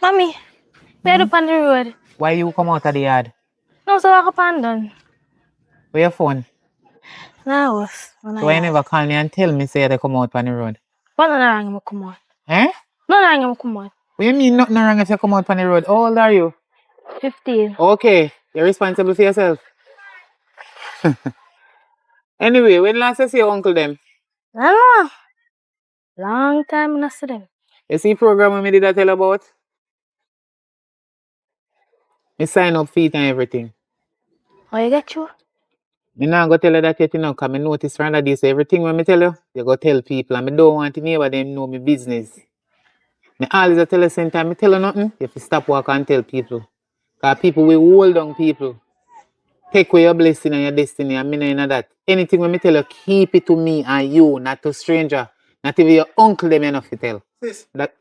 Mommy, we're up on the road. Why you come out of the yard? No, so walk up and down. Where your phone? No, So why you never call me and tell me say they come out on the road? But no wrong come out. Eh? No wrong come out. What you mean nothing wrong if you come out on the road? How old are you? 15. Okay, you're responsible for yourself. Anyway, when last you see your uncle them? I don't know. Long time not see them. You see program we did I tell about? Me sign up for it and everything. Oh, you get you? Me not go tell you that yet, you know, because I notice from this everything when me tell you, you go tell people and I don't want to neighbor them know my business. Me always tell you same time, I tell you nothing, you have to stop walk and tell people. Because people will hold on people. Take away your blessing and your destiny and me no know that. Anything when me tell you, keep it to me and you, not to stranger. Not even your uncle them enough to tell. Sis, That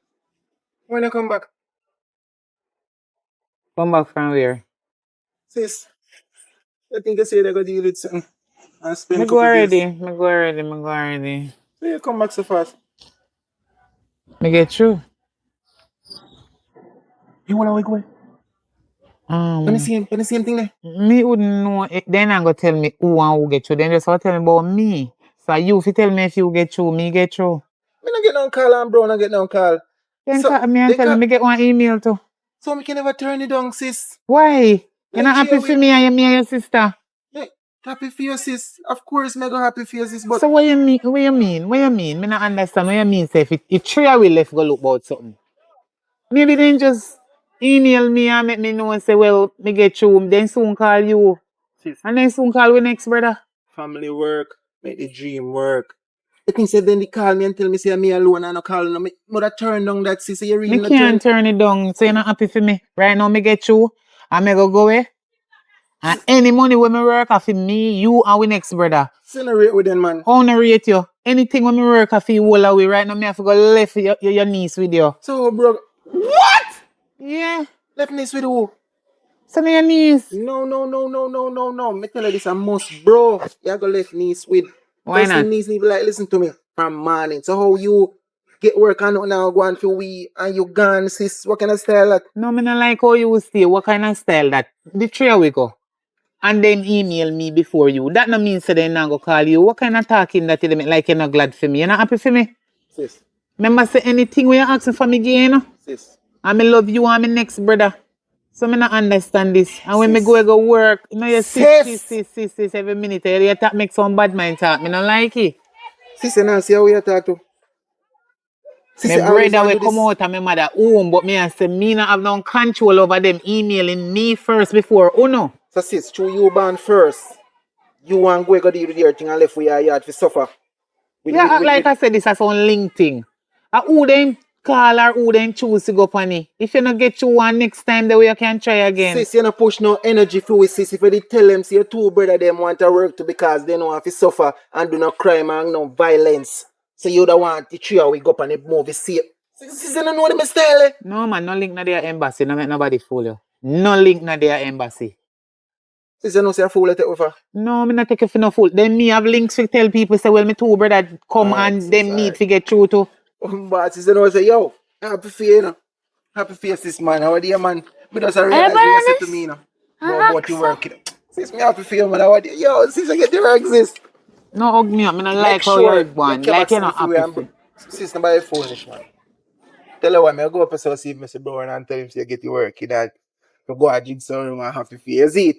when you come back? come back from where? Sis, I think I say they're going to deal with something and spend Me a go couple already, days. me go already. So you come back so fast? Me get through. You want to go? When the same thing there? Me wouldn't know. They're not gonna tell me who and who get through. They just want to tell me about me. So you if you tell me if you get through, me get through. Me not get no call and bro not get no call. Then So, call me and tell me get one email too. So me can never turn it down, sis. Why? You're not Like, happy for me and your sister. Yeah, happy for your sis. Of course, me go happy for your sis, but So what you mean? What you mean? What you mean? Me not understand what you mean. Say if three of we left go look about something. Maybe then just email me and make me know and say, well, me get through. Then soon call you. sis, And then soon call we next brother. family work, make the dream work. The thing said then they call me and tell me say me alone and no call no. Me mother turn down that sis. So you really Me not can't turn it down. So you're not happy for me. Right now me get through. And me go away. And any money when me work off for me, you and we next brother. Celebrate with them, man. How no rate you? Anything when me work off for you all away. Right now me have to go left your niece with you. So, bro, what? Yeah. Left niece with who? Some of your niece. No. Me tell you this a must, bro. You go left niece with. Why First not? thing niece need to like listen to me from morning. So how you get work and now go on for we and you gone, sis? What kind of style that? No, me not like how you stay. What kind of style that? The three we go. And then email me before you. That no mean say they not go call you. What kind of talking that you make like you're not glad for me? You're not happy for me? Sis. Remember say anything when you're asking for me again, you know? Sis. I me love you and my next brother. So me not understand this. And when me Sis. go work, you know you Sis. sis every minute. You talk make some bad mind talk. Me not like it. Sis, you know, see how you talk to. Sis, My you always brother want will to do come this. out of my mother home, but me I say me not have no control over them emailing me first before Uno. So sis, through you born first. You want to go deal with your thing and left for your yard to suffer. Yeah, like I said, this is on link thing. Who then call or who then choose to go on it? If you not get you one next time, the way you can try again. Sis, you not push no energy for we sis. If you dey tell them, say your two brother them want to work to because they don't have to suffer and do no crime and no violence. So you don't want the three we go up and the movie see. Sis, you don't know the style. No man, no link na their embassy. No make nobody fool you. No link na their embassy. Sis, you know say a fool take over. No, me not take it for no fool. Then me have links to tell people say, well, me two brother come Alright, and sis, them need to get through to. But sis, you know say yo, happy for you, know. Happy for sis man. How are you, man? Me just realize what you said to me, you know. About you working. Sis, me happy for you, man. How are you? Yo, sis, I get the work, sis. No hug me up. Me not Make like how sure you one. you Like you're some not for happy. sis, nobody foolish, man. Tell her what, me go up and see Mr. Brown and tell him say get the work. That you go a jigsaw room and happy for you. See it?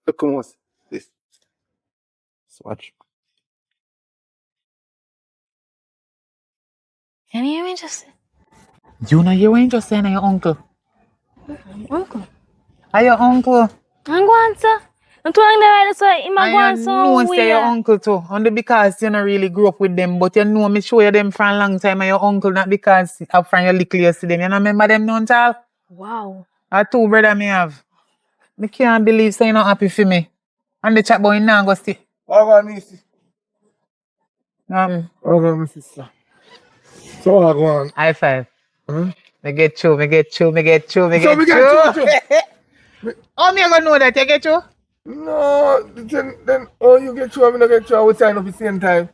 Look, come on. This. Watch. Can you hear me just? You know you ain't just saying your uncle. Uncle. Are your uncle? I'm going to. I'm trying to write so I'm going I somewhere. know say your uncle too. Only because you not really grew up with them, but you know me show you them for a long time and your uncle not because I'm from your little you see them. You know remember them none all? Wow. I two brother me have. Me can't believe say you not happy for me. And the chat boy now go see. How about me, sis? How about me, sister? So I go on. High five. Huh? Me get you. So we get you. Oh me I gonna know that you get you? No, then oh you get you, I mean I get you, I will sign up at the same time.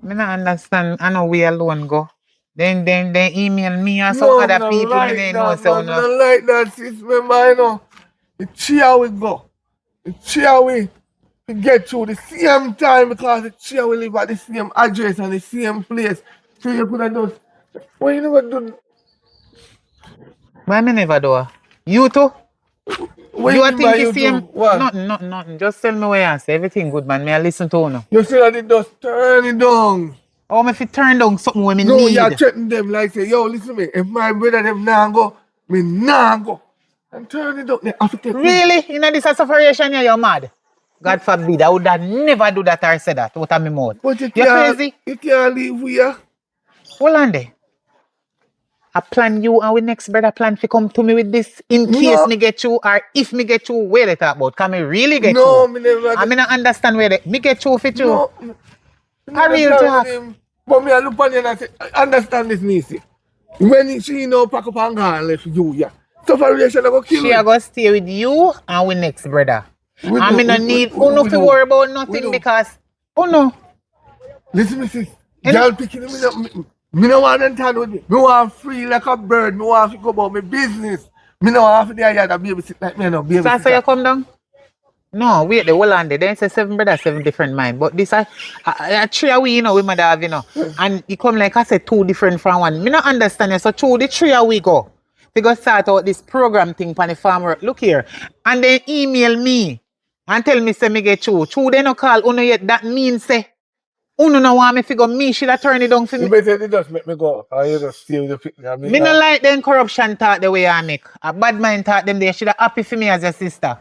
Me not understand. I know we alone go. Then email me and some No, other I don't people. Me like they know that, so man. I no. don't like that, sis. Remember, you know, the cheer we go. The cheer we get through the same time because the cheer we live at the same address and the same place. So you could have just, well, you never do, Why me never do? You too? what You you a mean by think you you see do? him? What? Nothing. Just tell me where you say everything good, man. Me I listen to you. You say that it just turn it down. Oh, me fi turn down something when me No, you need. threaten them like say, yo, listen to me. If my brother them nah go, me nah go. And turn it up. They have to take with. Really? In this separation here, you're mad. God forbid, I would have never do that or say that out of my mouth. But You're crazy? you can't leave here. Hold on there. I plan you and we next brother plan to come to me with this in case No, me get you or if me get you where they talk about. Can me really get no, you? me never I get, mean I understand where they me get you fit you. no, me A never real plan with talk. him. But me I look on you and I say, I understand this, Nisi. When she know pack up and go and left you, yeah. Separation I go kill She we. a go stay with you and we next brother. We I do, mean no need we to do, worry about we nothing do. because no. Listen, me sis. And Girl picking me no want them turn with me. Me want free like a bird. Me want to go about my business. Me no want to there that babysit like me no so I say you babysitter. come down? No, wait, the whole on there. Then say seven brothers, seven different mind. But this a three away, you know, we mother have, you know. And you come like I said, two different from one. Me not understand you. So through the three away go. We go start out this program thing for the farmer. Look here. And then email me and tell me say me get you. True, they no call uno yet. That means say uno no want me figure me should have turn it down for You me. better just make me go. Or you just stay with the picnic. I mean, Me no like them corruption talk the way I make. A bad mind talk them they should have happy for me as a sister.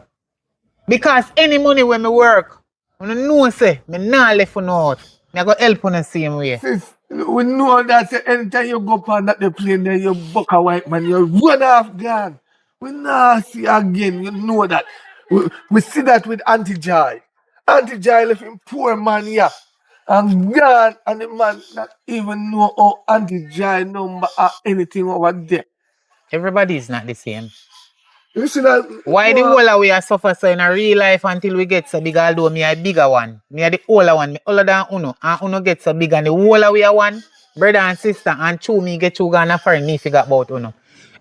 Because any money when me work, I know say, me not left for out. Me go help on the same way. sis, we know that say, anytime you go on that the plane there, you buck a white man, you run off gun. We not see again, you know that. We see that with Auntie Joy. Auntie Joy left him poor man here. And gone, and the man not even know how Auntie Joy number or anything over there. Everybody is not the same. You see that? Why the whole of we are suffer so in a real life until we get so big, although me a bigger one. Me a the older one, me older than Uno. And Uno get so big and the whole of we are one. Brother and sister, and two me get you gonna find me figure about Uno.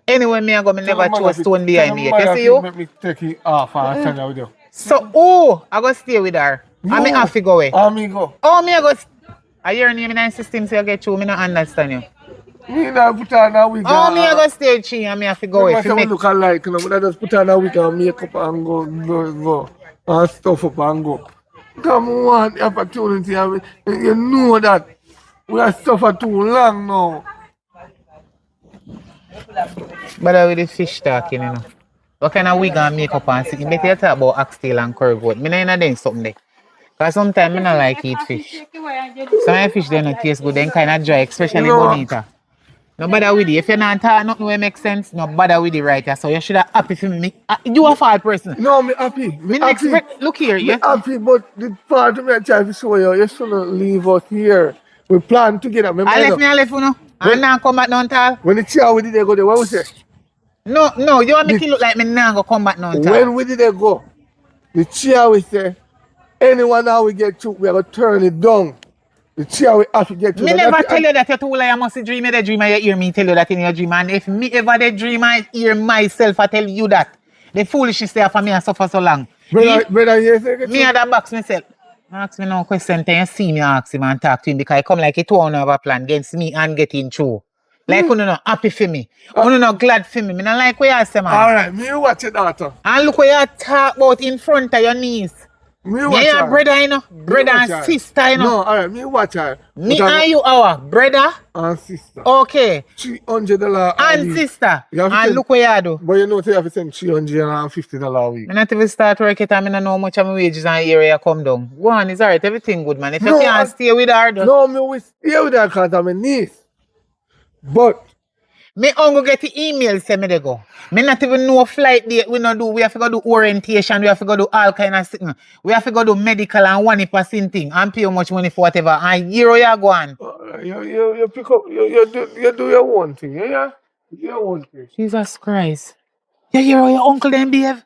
Anyway, me I go, me Tell never them throw a mother fi- stone tell behind me them yet. You mother see fi you? make me take it off and stand out with you. So, oh, I go stay with her. And me have to go away. Amigo. Oh, me I go. I hear your name in the system so you get you. Me not understand you. Me not put on a wig. Oh, me I go stay with you and me have to go away. Remember, For say we make look alike, you know, but I just put on a wig and makeup and go. And stuff up and go. Come on, the opportunity. And you know that we have suffered too long now. But with the fish talking, you know. What kind of wig and makeup and sitting? Better you talk about oxtail and curry goat. Me not in something there. Because sometimes I don't like eat fish. Some fish they don't taste good, then kind of dry, You especially know what? bonita. No bother with it. If you're not talking nothing will make sense, no bother with it right here. So you should have happy for me. You a fall person. No, me happy. Me Me next happy. look here, Me yeah. happy, but the part of me I try to show you, you shouldn't leave us here. We plan together. Remember, I you left know, me, I left you know. And when, now come back down tall. when the chair we did they go there, what we say? No, you want make The, it look like me now go come back down tall. when we did they go, the chair we say, anyone now we get to, we are going to turn it down. The chair we have to get to. Me never tell you that you too like you must dream the dream and you hear me tell you that in your dream. And if me ever the dream I hear myself I tell you that. The foolishness there for me and suffer so long. Brother, you say get Me to? had that box myself. Ask me no question, then you see me ask him and talk to him because he come like he don't have a plan against me and getting through. Like you not happy for me. You not glad for me. Me not like what you say, man. Alright, me watch it, daughter. And look what you talk about in front of your niece. Me Me watch and your her. brother, you know. Me Brother watch and her. sister, you know. No, alright, me watch her. Me But and you our brother. and sister. Okay. $300 a And week. sister. You have to And send- look what you do. But you know, you have to send $350 a week. Me not even start work it and I don't know how much of my wages and area come down. Go on, it's alright, everything good, man. If you No, can't stay with her, just No, me will stay with her because I'm a niece. But me only get the email say me they go. Me not even know flight date we not do. We have to go do orientation. We have to go do all kind of things. We have to go do medical and 1% thing and pay how much money for whatever. And here you go on. you pick up, you do your own thing, yeah? Your own thing. Jesus Christ. You hear how your uncle them behave?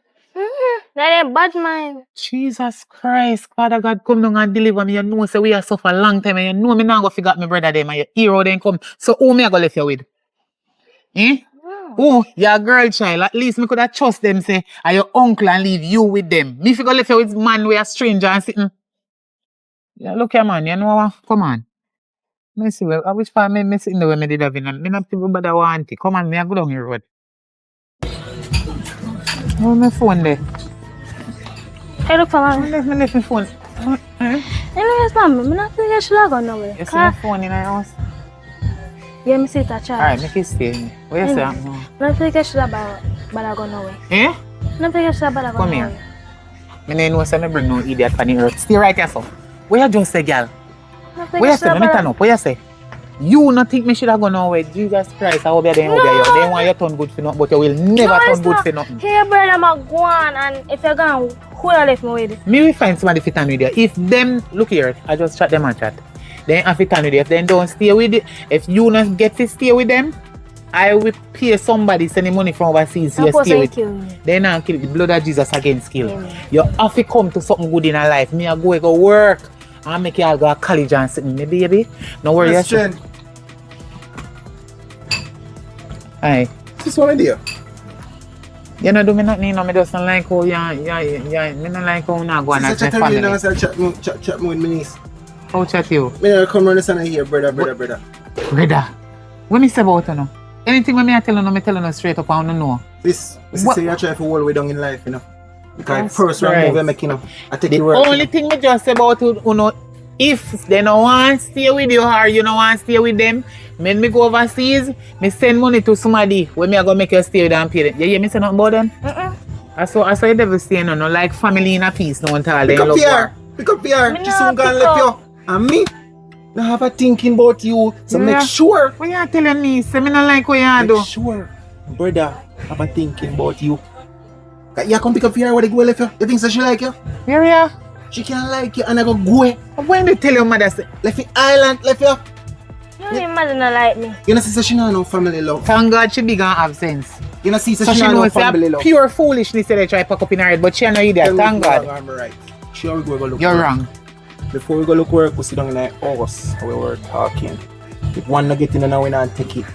That ain't Badmind. Jesus Christ, Father God, come down and deliver me. You know, say we are suffer a long time, and you know me now go forget my brother them, and your hero then come. So who me I go left you with? Eh? No. Oh, you're a girl child. At least me could have trust them, say, are your uncle and leave you with them. Me if you go left you with man we a stranger and sitting. Yeah, look here, man, you know what? Come on. Me see, well, I wish for me sitting there when me did have in, and me not people bother want it. Come on, me I go down here road. Oh, my phone there. Hey, look for I me. left my phone. Anyways, mom, I'm not think I should have gone nowhere. You see my phone in my house? Yeah, me see it at charge. Alright, make it stay. What you say? I don't think I should have gone nowhere. Eh? I don't think I should have gone Come nowhere. here. Me know say me bring no idiot from the earth. Stay right here, so. What you just say, girl? What you say? Let me turn up. What you say? You not think me should have gone nowhere? Jesus Christ, I hope you don't you. They want you turn good for nothing, but you will never turn good for nothing. Hey, brother, I'm going, and if you're gone, who you left me with? Me will find somebody fit on with you. If them, look here, I just chat them and chat. Then I fit on with you. If they don't stay with it, if you not get to stay with them, I will pay somebody sending money from overseas to stay with you. Then I kill the blood of Jesus against kill. Amen. You have to come to something good in your life. Me I go work and make you all go to college and sit. Me baby. No worry. Question. Aye. This one idea. You know do me nothing, you know, me just don't like how me don't like how now go and ask my family. Chat me with my niece. How chat you? Me never come round the sun here, brother. Brother. What me say about you now? Anything when me tell you, me tell you straight up, I don't know. This What? say you try to hold way down in life, you know. Because That's first round right. move I make, you know. I take The the work. only thing me just say about you know, if they don't want to stay with you or you don't want to stay with them, when me go overseas, me send money to somebody when me I go make you stay with them and pay them. You hear me say nothing about them? I saw you never stay no like family in a peace, no one tell them. Pick up here. Me Just nah soon gonna pick left you. up. And me, I have a thinking about you. So Yeah. make sure. What you telling me? Say me not like what you do. Make sure, brother, have a thinking about you. You come pick up here where they go left you. You think so she like you? Here we are. She can't like you and I go. When they tell your mother say, Left the island, left you. Your mother not like me. You know, sister, she not no family love. thank God she big and have sense. You know, sister, So she she not no knows family say love. pure foolishness they try to pack up in her head, but she no idiot, thank God. I'm right. Sure, we go look. You're work. wrong. Before we go look work, we sit down in the house and we were talking. If one not getting in now, we not take it.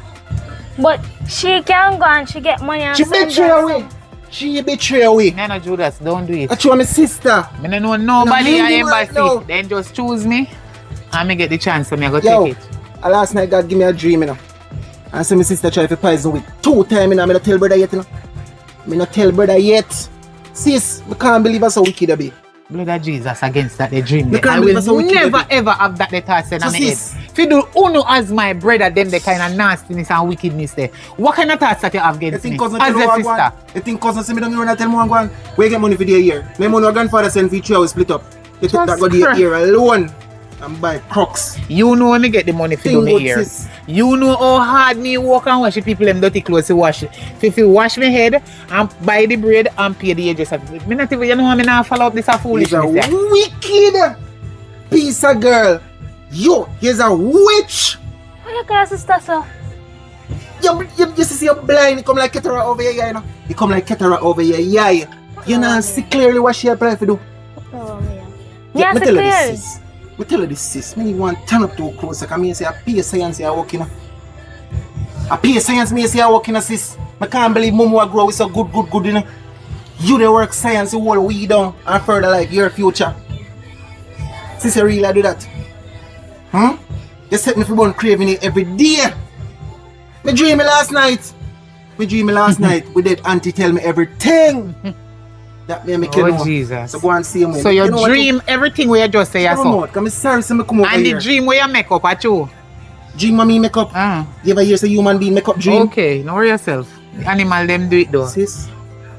But she can go and she get money and She send betray them away. some. She betray away. Me no Judas, don't do it. That's why my sister. Me no know nobody No, at you right embassy. now. Then just choose me and me get the chance so me I go Yo, take it. last night God give me a dream, you know. And so my sister try to poison with 2 times, you know. Me not tell brother yet, you know. Me not tell brother yet. Sis, I can't believe us so wicked I be. Blood of Jesus against that they dream. You There. I can't believe will us how wicked never they be. ever have that they thought in So my head. sis. If you do uno as my brother, then the kind of nastiness and wickedness there. What kind of thoughts that you have You against me? think cousin As tell me a what I want? sister. You think cousin see me down here and tell me what I want? Where you get money for the year? My money my grandfather send for 3 hours split up. You take that go the Christ. year alone and buy Crocs. You know when me get the money for do Thing me good, here. sis. You know how hard me walk and wash the people them dirty clothes to wash. If you wash my head and buy the bread and pay the ages of it. Me not even, you know how me not follow up this a He's a foolishness there. wicked piece of girl. Yo, he's a witch. Why you call sister so? You see you're blind, you come like cataract over your eye, you know. You come like cataract over your eye. You know, see clearly what she apply for do. Oh, man. Yeah, Yes, me tell her clearly. this, sis. Me tell her this, sis. Me want to turn up too close. Because me say, I pay science here working. I pay science me say I working, sis. I can't believe Momo will grow with so good, you know. You they work science, you hold we down and further like your future. Sis, you really do that? Huh? You set me for born craving it every day. Me dream me last night. We did auntie tell me everything. That made me kill Oh Jesus. So go and see him. So you dream everything where you just say Come yourself. out, come sorry, so me come over And the here. dream where you make up at you. Dream mommy make up. Ah. You ever hear say human being make up dream? Okay, know yourself. The animal them do it though. Sis,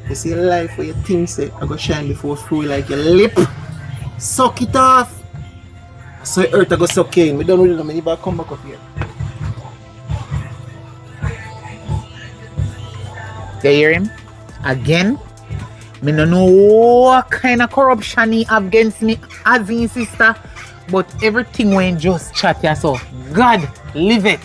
you see life where you think say I go shine before through like your lip. Suck it off. So your earth I go suck in. We don't really know. Me never come back up here. You hear him? Again? Me no know what kind of corruption he have against me as his sister. But everything when just chat ya so. God, live it.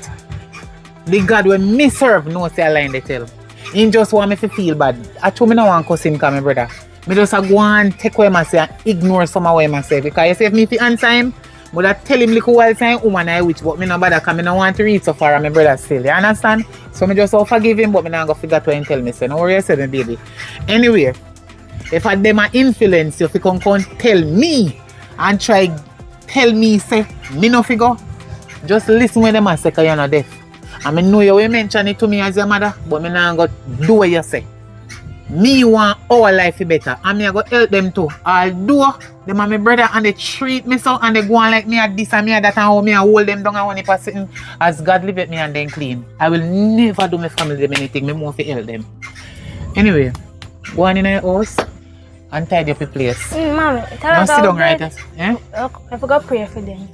The God when me serve no say a line they tell. He just want me to feel bad. I told me no want cuss him cause my brother. Me just a go and take away myself and ignore some of what I say. Because you see, if me fi answer him, would I tell him little while time woman I which, but me no bother because me no want to reach so far and my brother still. You understand? So me just forgive him, but me not go forget what he tell me. So no worry, say me baby. Anyway, if I dem a influence you, if you come tell me and try tell me say me no figure, just listen when them a say because you're not deaf. And me know you will mention it to me as your mother, but me not go do what you say. Me want our life to be better and me I go help them too. Although them are my brother and they treat me so and they go on like me at this and me at that and how me I hold them down and when they sitting as God live at me and then clean. I will never do my family them anything. Me more to help them. Anyway, go on in your house and tidy up your place. Mommy, now sit down right as, eh? I forgot pray for them.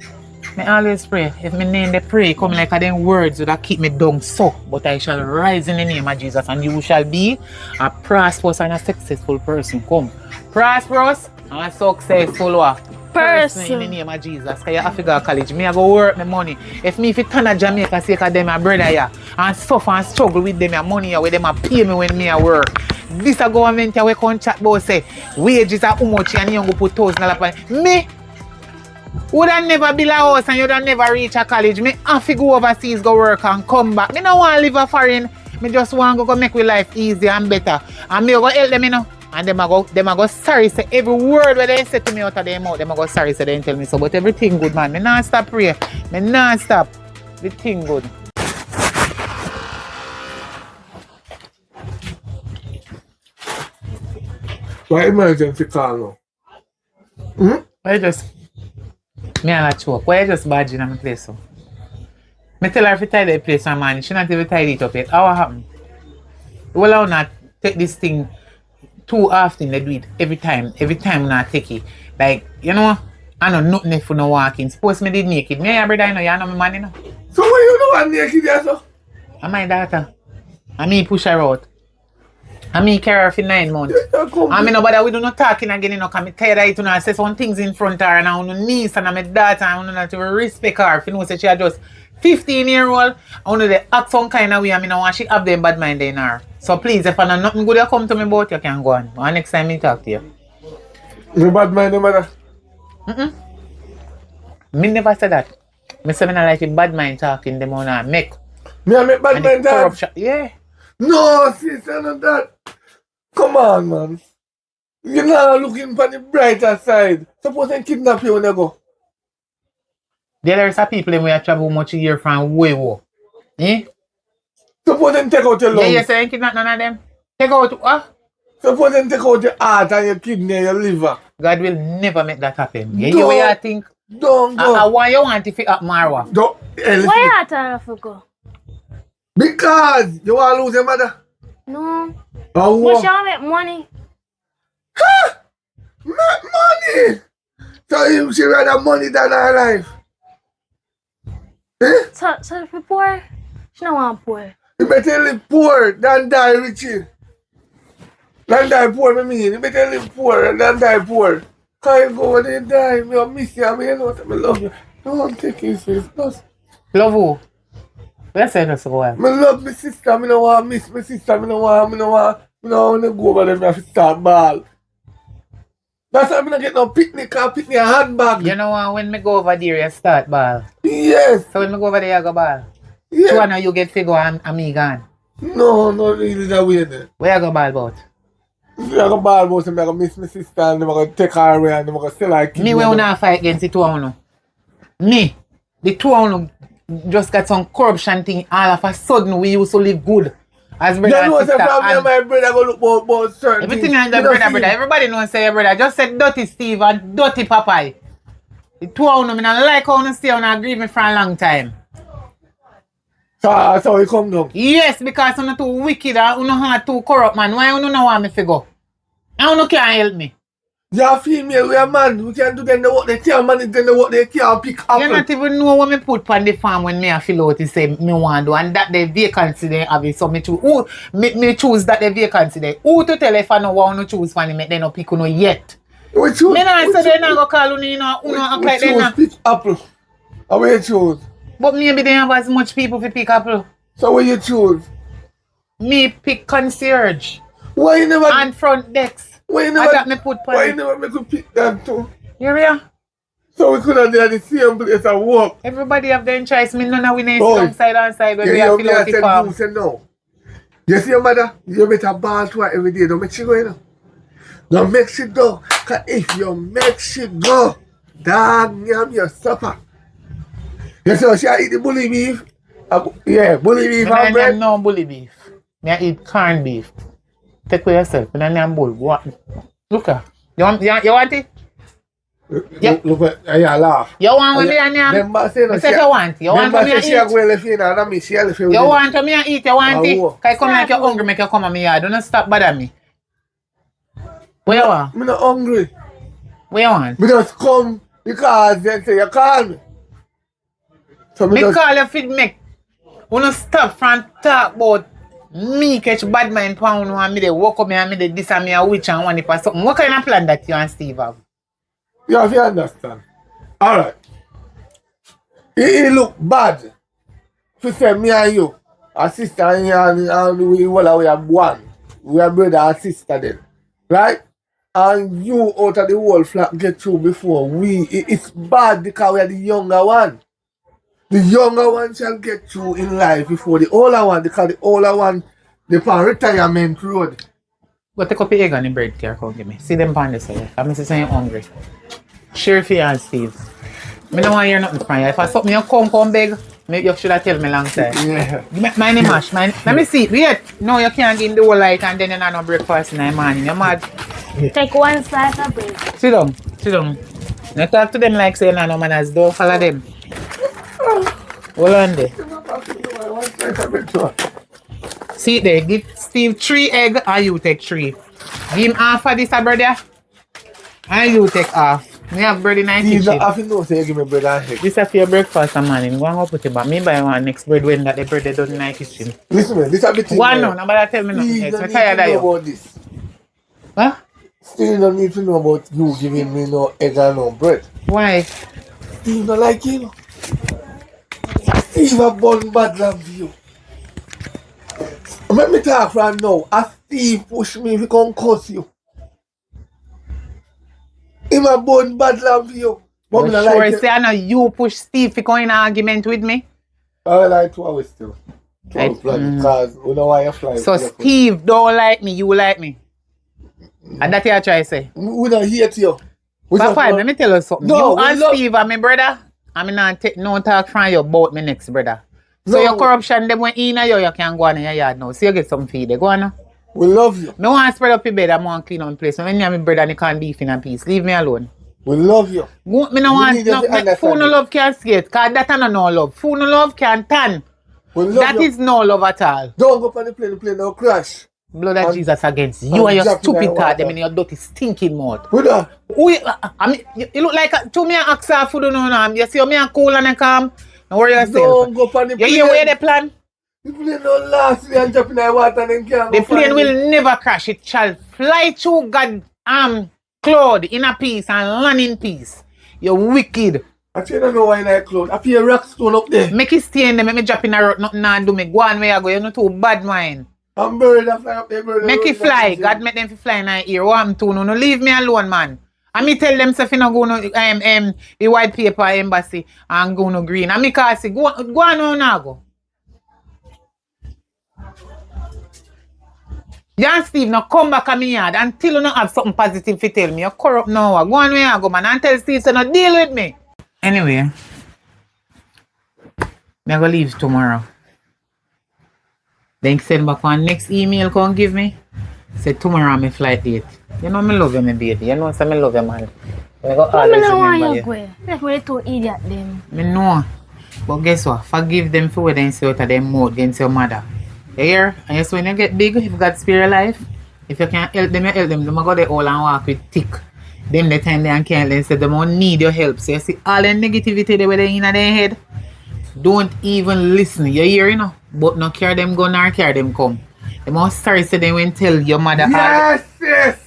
Me always pray. If me name the pray, come like a them words that keep me down so. But I shall rise in the name of Jesus and you shall be a prosperous and a successful person. Come. Prosperous and a successful person in the name of Jesus. Because you have to go to college. Me I go work my money. If me fit turn to Jamaica, say because them my brother here and suffer and struggle with them your money here, where them a pay me when me I work. This a government here we come chat about say wages are how much and you go put $1,000 on me. Would I never build a house and you'd never reach a college? Me have to go overseas, go work and come back. Me don't want to live a foreign. Me just want to go make my life easier and better. And me go help them, you know. And them a go sorry say every word where they say to me out of their mouth. Them a go sorry say they tell me so. But everything good, man. Me not stop pray. Me not stop. Everything good. Why emergency call now? Hmm? Why just... Me and a choke. Why you just badging on my place so? Me tell her if you tidy the place on man, she not even tidy it up yet. How what happen? Well, I will not take this thing too often. They do it every time I not take it. Like, you know, I know nothing if you no walking. Suppose me did naked. Me and your brother, you know, you know my man, you know. So why you know I'm naked there, so? And my daughter. And me push her out. And me carry her for 9 months. And me nobody we do not talking again, you know, because me tired of it, you know, I say some things in front of her and I want to niece and my daughter and I want not to respect her. If you know, say she just 15-year-old, I want to act some kind of way and I want she have them bad mind in her. So please, if I know nothing good you come to me about, you can go on. And next time me talk to you. You bad mind, no matter? Me never said that. Me say me not like a bad mind talking them on and make. Me I make bad mind talk? Yeah. No, sister, not that. Come on, man. You're not looking for the brighter side. Suppose they kidnap you when you go. There are some people when you travel much a year from way war. Eh? Suppose they take out your lungs. Yeah, you say you kidnap none of them. Take out what? Suppose they take out your heart and your kidney and your liver. God will never make that happen. Yeah, you way you think? Don't go. Why you want if it happen or what? Don't. Why you trying to go? Because you want to lose your mother. No. Oh, But she want make money. Huh? Make money? So she rather money than her life. Eh? So if you poor, she don't want poor. You better live poor than die rich. Than die poor, I mean. You better live poor than die poor. Can you go when you die? I miss you. I mean, you know what I love you. Don't take it serious. Love who? Let's say that's why. I love my sister. I don't want to miss my sister. I don't want to go over there and start ball. That's why I don't get no picnic or picnic a handbag. You know when me go over there, you start ball. Yes. So when me go over there, you go ball. Yes. So now you get figure and me gone. No, not really that way there. Where you go ball about? I go ball about and I go miss my sister and I'm going to take her away and I'm going to sell her kids. Me will not fight against the two of you. Me, the two of you just got some corruption thing. All of a sudden we used to live good. As brother and sister. And my brother go look about certain everything things. and the brother. Everybody knows say your brother. Just said dirty Steve and dirty Popeye. The two of them, I like how you stay and agree with me for a long time. So that's how you come down? Yes, because you're too wicked and you're too corrupt, man. Why you don't want me to go? And you can't help me. You're female, we're man. We can do them the work they can't manage, them the work they can't pick up. You don't even know what me put on the farm when me fill out to say me want to do. And that the vacancy they have it. So me choose, me choose that the vacancy there. Who to tell if I know what to choose for me, they don't pick no yet. We choose. Me not say they not go call you know, act like they not. Pick apple. How will you choose? But maybe they have as much people to pick apple. So what you choose? Me pick concierge. Why you never... And front decks. Why I got me put why on. never make you pick them too? Here we are. So we could have done the same place and work. Everybody have their choice. Me none of we need Boy, alongside and side when you we hear have me fill out I the said farm. you say no. You see your mother? You better ball to her every day. Don't make she go, you know. Don't make she go. Because if you make she go, dog, yam your supper. You see how she eat the bully beef? Yeah, bully beef Me and not bread. no bully beef. Me I eat corned beef. Take for yourself. Me not bull. What? Look at. You want it? Yeah. Look at you laugh. You want with me and yam? Remember say no, Me say you want. You want remember me say to she a eat? go left in and me she left in. You want me to eat? You want it? who? Cause come like you're hungry, make you come on me yard. Don't stop bother me. What you want? I'm not hungry. What you want? Me just come because they say you call me. So Me just, call you fit make. Wanna stop from talk about me catch Badmind pound and me they woke up me and me they this and me a witch and one if or something. What kind of plan that you and Steve have? you have to understand. Alright. It look bad. To say me and you, a sister and we all we have one. We are brother and sister then. Right? And you out of the whole flock get through before we. It's bad because we are the younger one. The younger one shall get through in life before the older one, because the older one, they on retirement road. Go take up your egg and the bread care, come give me. See them pan this way. I'm saying you're hungry. Share for you and Steve. Me don't want to hear nothing from you. If I something you come beg, you should have tell me long time. Yeah. My name Ash. Let me see. Wait. No, you can't give the whole light and then you not no breakfast in the morning. You're mad. Take one slice of bread. Sit down. Sit down. You talk to them like say no manners. Don't follow them. Hold on there. See there, give Steve 3 egg and you take 3. Give him half of this, brother. And you take half. Me have bread in the kitchen. I know say you give me bread and egg. This is for your breakfast and morning. Go and go put it back. Me buy one next bread when that the bread they done in the kitchen. Listen man, this is a bit. One no, nobody tell me nothing else. I'm tired of you. About this. Huh? Still don't need to know about you giving me no egg and no bread. Why? Steve don't like you. Steve a born bad love you. Let me talk right now. As Steve push me, he come curse you. Him a born bad love you. But me You not sure like say I know you push Steve to go in an argument with me? I like 2 hours still. 12 because we don't want you fly. So Steve don't like me, you like me. And that you try to say. We don't hate you. Papa, let me tell you something. No, you we and love- Steve are my brother. I'm not take no talk from you about my next brother. So No. your corruption, them when in you can go on in your yard now. So you get some feed. Go on now. We love you. Me want to spread up your bed. I want to clean up my place. When you have my brother and you can't beef in a piece. Leave me alone. We love you. Me no You want need to no, understand food no it. love can skate. Cause that no love. Food no love can tan. We love That you. is no love at all. Don't go on the plane no crash. Blood of And- Jesus against you and your drop in the stupid thought them water. in your dirty stinking mouth. We don't. I mean, you look like to me and ask her food no. You see me and cool and calm. Don't worry yourself. Don't go on the You plane. hear where the plan? The plane don't last and drop in the water and then can't The go plane find will never crash. It shall fly through God cloud in a peace and land in peace. You're wicked. Actually, I don't know why in that cloud. I pay a rock stone up there. Make it stay in there. Make me drop in a road. Nothing and do me. Go on where you go. You're not too bad mind. I'm bird that fly up there. Bird Make it fly. God make them fly in the ear. What I'm doing? No leave me alone, man. And me tell them if you no go no the white paper embassy and go no green. And me can say go on now go. You and Steve now come back at me yard until you not have something positive to tell me. You're corrupt now. Go on where you go, man. And tell Steve to not deal with me. Anyway, I'm going to leave tomorrow. Then send back one next email come give me. Say tomorrow I'm a flight date. You know me love you, my baby. You know say me love you, man. I go I always don't want remember you you. go. That's why they two idiot them. Me know. But guess what? Forgive them for what they say out of their mouth against your mother. You hear? And yes, when you get big, if God spare your life, if you can't help them, you help them. They go there all and walk with thick. Them the time they can't they say they don't need your help. So you see all the negativity they were in their head. Don't even listen. You hear, you know? But not carry them gun or carry them come. The most sorry say they won't tell your mother. Yes, yes.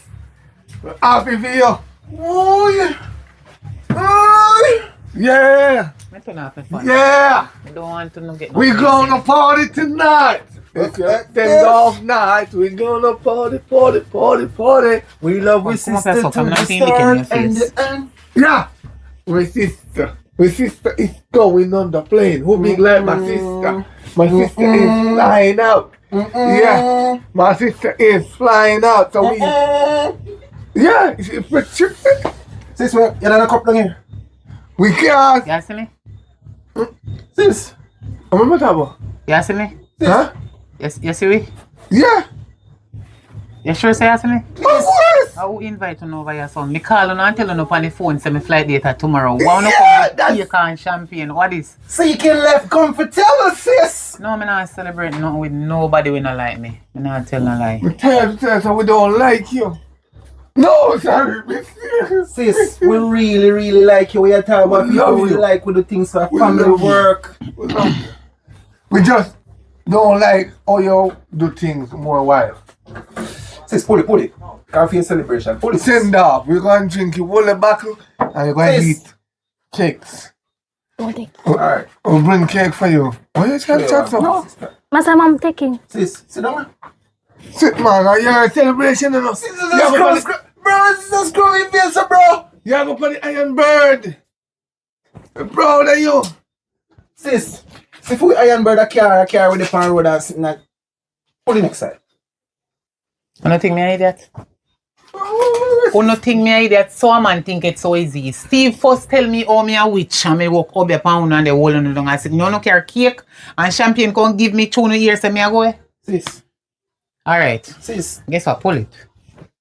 Happy for you. Oh, yeah. Oh, yeah. I turn off my phone. Yeah. I don't want to get no We peace. gonna party tonight. It's your 10th of night. We gonna party. We love we sister to the start and the end. Yeah. My sister is going on the plane. Who big like my sister? My sister is flying out. Yeah. My sister is flying out. So we. Yeah. Sis, you're not a couple here. We can't. You see me? Sis. I'm a tabo. You see me? Huh? Yes, you see me? Yeah. You sure say you see me? Of course. I will invite you over your son. Me call you and tell you on the phone say my flight date tomorrow. Why Yeah, you come that's- with cake and champagne? What is? So you can left come for tell us, sis. No, me not celebrate nothing with nobody who not like me. Me not tell no lie. We tell so we don't like you. No, sorry, Sis, we really like you. We are talking about people love we you. like with the things for We family love you. work. We just don't like how you do things more wild. Sis, pull it. Coffee celebration. Pull it. Send off. We're going to drink a whole bottle and we're going to Sis. eat cakes. Okay. Alright. We'll bring cake for you. Why you trying to chat for? No. Masa mom taking. Sis, sit down. Sit, man. You're a celebration, you know. Sis, bro, this is screwing face, bro. You have up on the Iron Bird. I'm proud of you. Sis, if we iron bird a car with the pan road and sitting at. Pull it next side. You don't think me an idiot? You don't think me an idiot? So a man think it's so easy. Steve first tell me how me a witch and me walk up pound and the whole on the down. I said, no, no care cake and champagne can give me 2 years and me a go. Sis, Alright. sis, Guess what? Pull it.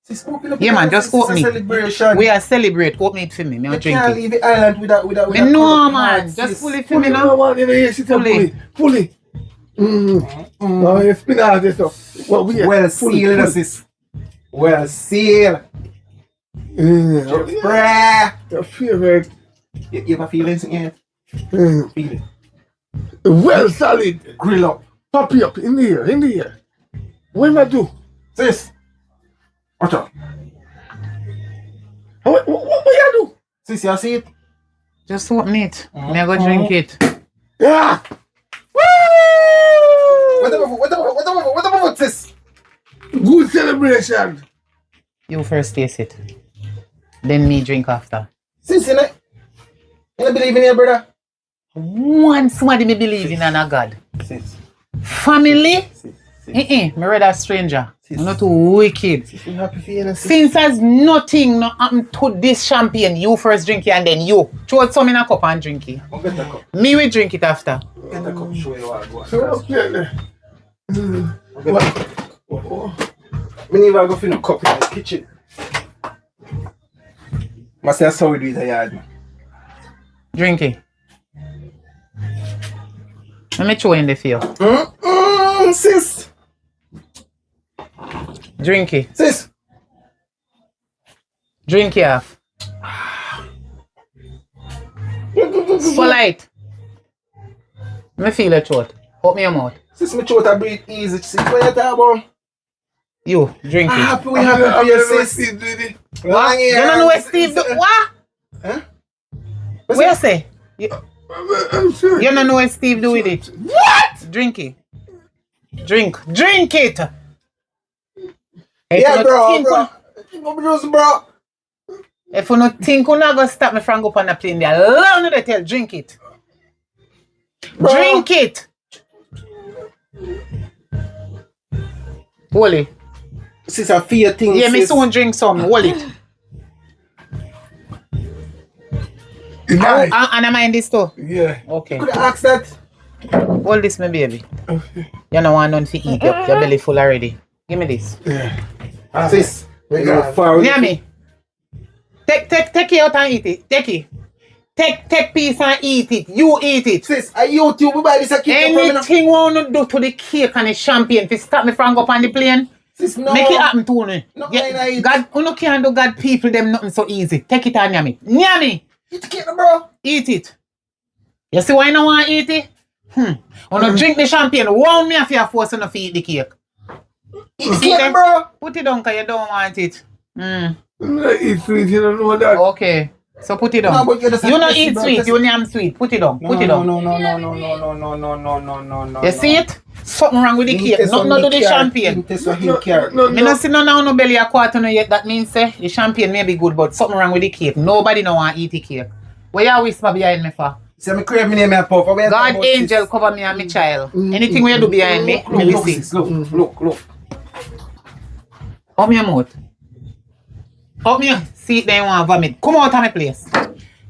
sis, open up. Yeah, man, just Sis, open it's a it. celebration. We are celebrate. Open it for me. Me We a drink can't it. leave the island without Me know, corrupt man. heart, Just sis. pull it for Pull me it, now. man. You know, you sit and Pull it. pull it. Oh, you spin out this stuff. Well, Well sealed, sis. Well sealed. Yeah. Your favorite. You have a feelings in here? Mm. Feel it. Well solid. Grill up. Poppy up in the air. What am I do? Sis. Watch out. What you do? Sis, you see it? Just open it. Me a go drink it. Yeah. What the sis? Good celebration. You first taste it. Then me drink after. Sis, you know? You don't believe in your brother? One somebody me believe in a God. Sis. Family? Sis. Me rather stranger. Sis. I'm not too wicked. You happy for you, sis? Since as nothing no happen to this champagne, you first drink it and then you. Throw some in a cup and drink it. I'll get the cup. Me will drink it after. Get the cup, show you what I go. Okay. I'll get the cup. Me never go for no cup in the kitchen. Must say that's how we do it in yard. Drink it. Let me throw in the field. Sis. Drink it. Sis. Drink it off. Polite. Me feel a throat. Open your mouth. Sis, me throat a breathe easy. Sis, what you talking about? You, drink it. Happy for you, sis. What? You don't know where Steve do? What? Huh? What you say? You don't know what Steve do with it? What? Drink it. Drink it. If Yeah, you bro. If you not think you're not gonna stop me from go on the plane there, allow me to tell, drink it. Bro. Drink it. Hold it. Sis, I feel things. Yeah, me sis. soon drink some. Hold it. Nice. And I mind this too. Yeah. Okay. Could I ask that? Hold this, my baby. You don't want none to eat. Your belly full already. Give me this. Yeah. Sis, we Yeah. go far. Hear me. Take it out and eat it. Take it. Take piece and eat it. You eat it. Sis, I YouTube we buy this a cake from me now. Anything you want to do to the cake and the champagne to stop me from go up on the plane, Sis, no. make it happen to me. No, Yeah, I eat. God, you no can't do God people them nothing so easy. Take it and yummy. Yummy. Eat the cake, bro. Eat it. You see why I don't want to eat it? When you drink the champagne, won't me if you force you to eat the cake. Eat the See cake, them? bro. Put it down because you don't want it. Eat sweet, you don't know that. Okay. So put it No, down. but you're just You don't aggressive, eat bro. sweet, Just- you name sweet. Put it down. Put it No, down. no, no, no, no, no, no, no, no, no, no, no, no. You see it? Something wrong with the cake. Nothing to do the champagne. Me not see no belly a quarter no yet. That means the champagne may be good, but something wrong with the cake. Nobody no want eat the cake. Where you whisper behind me for? Say me crave me name and puff. God angel cover me and my child. Anything where you do behind me, let me see. Look. Open your mouth. Open your see it there you want vomit. Come out of my place.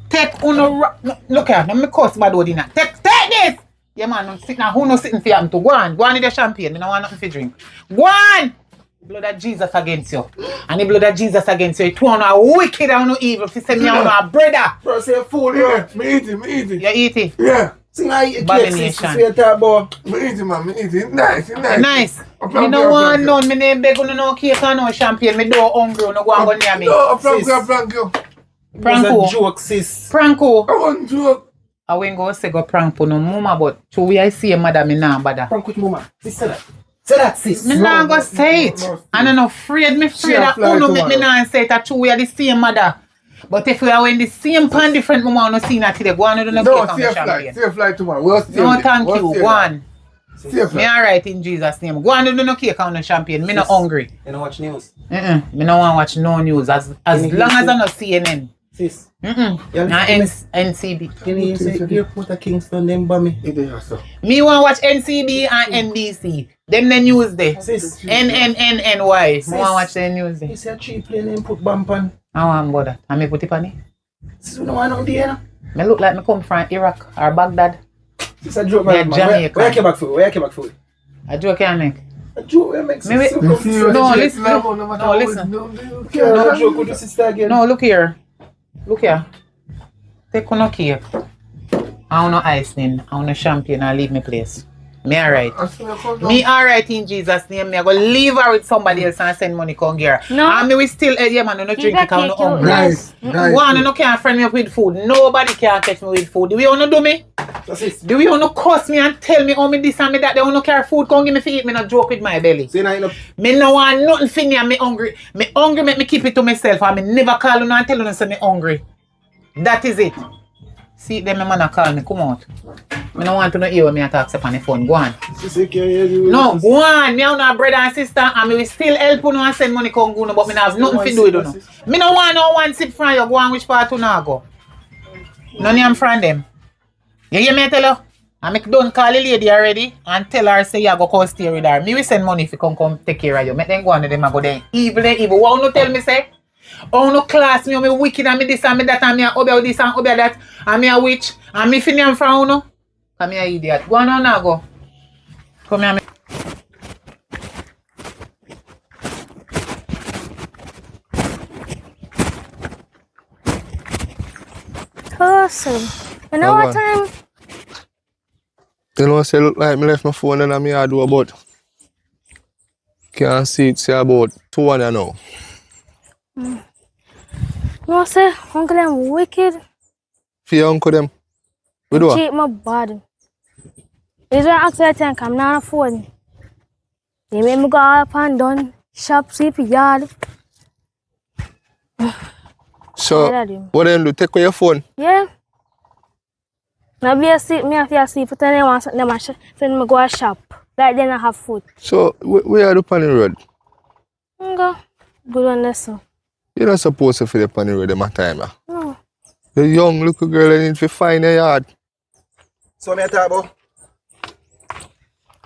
Take uno look here, let me cuss bad word in that. Take this! Yeah man, no sit now. Who no sitting for you to go on? Go on in the champagne. I don't want nothing to drink. Go on! The blood of Jesus against you. And the blood of Jesus against you. It want a wicked and no evil. If you say me on a brother. Bro, say a fool, yeah. Me eat it. You eat it? Yeah. Sing I eat cake, sis, me talk about. Me eat it, man. Me eat it. Nice. Nice. Me no want none. Me name beg on no cake and no champagne. Me do hungry. No go and go near me. No, I prank you. Pranko. It's a joke, sis. Pranko. I want joke. I won't go say go prank no mama, but to we I see a mother me nah bother. Prank with mama. Sis, say that. Say that, sis. Me nah go say it. And I'm not afraid. Me afraid that uno make me nah say it. That we are the same mother. But if we are in the same pan different mama, no see that today. Go on, do no cake on the champagne. Safe flight tomorrow. We'll stay No, thank you. Go on. Safe Me flight. alright in Jesus' name. Go on, do no cake on the champagne. Me not hungry. You don't watch news? Me no want watch no news. As long as I not CNN. Sis. Nah, NCB. Can you say airport of Kingston them by me? Me want watch NCB and NBC. Them the news there. Sis. NNNY. Me want watch the news there. You see a cheap plane and put bump on. I want about that. And me put it on it. Sis, you don't want no there. Me look like me come from Iraq or Baghdad. It's a joke, Me a man. Jamaican. Where you came back for? Where you came back for? A joke can make. A joke where makes Maybe- sense. No, listen. No, listen. No joke with the sister again. No, look here. Look here. Take no cake. I want no icing. I want no champagne and leave me place. Me alright. Me alright in Jesus' name. Me I go leave her with somebody else and send money come here. No. And me we still yeah man, no drink it, I no hungry. Nice. One no can't friend me up with food. Nobody can catch me with food. Do we wanna do me? That's it. Do we wanna cuss me and tell me how me this and me that? They wanna carry food, come give me for eat. Me not joke with my belly. See now you know. Me no want nothing for me and me hungry. Me hungry make me keep it to myself and me never call you and tell you say me hungry. That is it. See them my man call me, come out. Me no want to know hear when me a talk on the phone. Go on. No, go on. Me have no brother and sister and me will still help you and send money come go no, but me have nothing to do with you. Me no want no one sip from you. Go on which part you now go. None am from them. You hear me tell you? I make don't call the lady already and tell her say you go come stay with her. Me will send money if you come take care of you. Make them go on to them and go there. Evil. What you tell me say? Oh no class me wicked and me this and me that and me a obey this and obey that and me a witch and me finna from uno. Come here idiot. Go on now go. Come here me. Awesome. You know what time? You know, say look like me left my phone and me I do about. Can't see it, say about 2 and now. You know say, uncle them wicked. For your uncle them. We do Cheat my body. Is why I actually think I'm not afford. They make me go up and down, shop, sweep, yard. So, Yeah, do. what them do? Take away your phone. Yeah. Now be a sleep, me have to sleep, but then they want something, them send me go a shop. Like then I have food. So, we are the pan the road. Go. Good one lesson. You're not supposed to feel the pan the road at my time. No. The young little girl I need to find a yard. So me a talk about.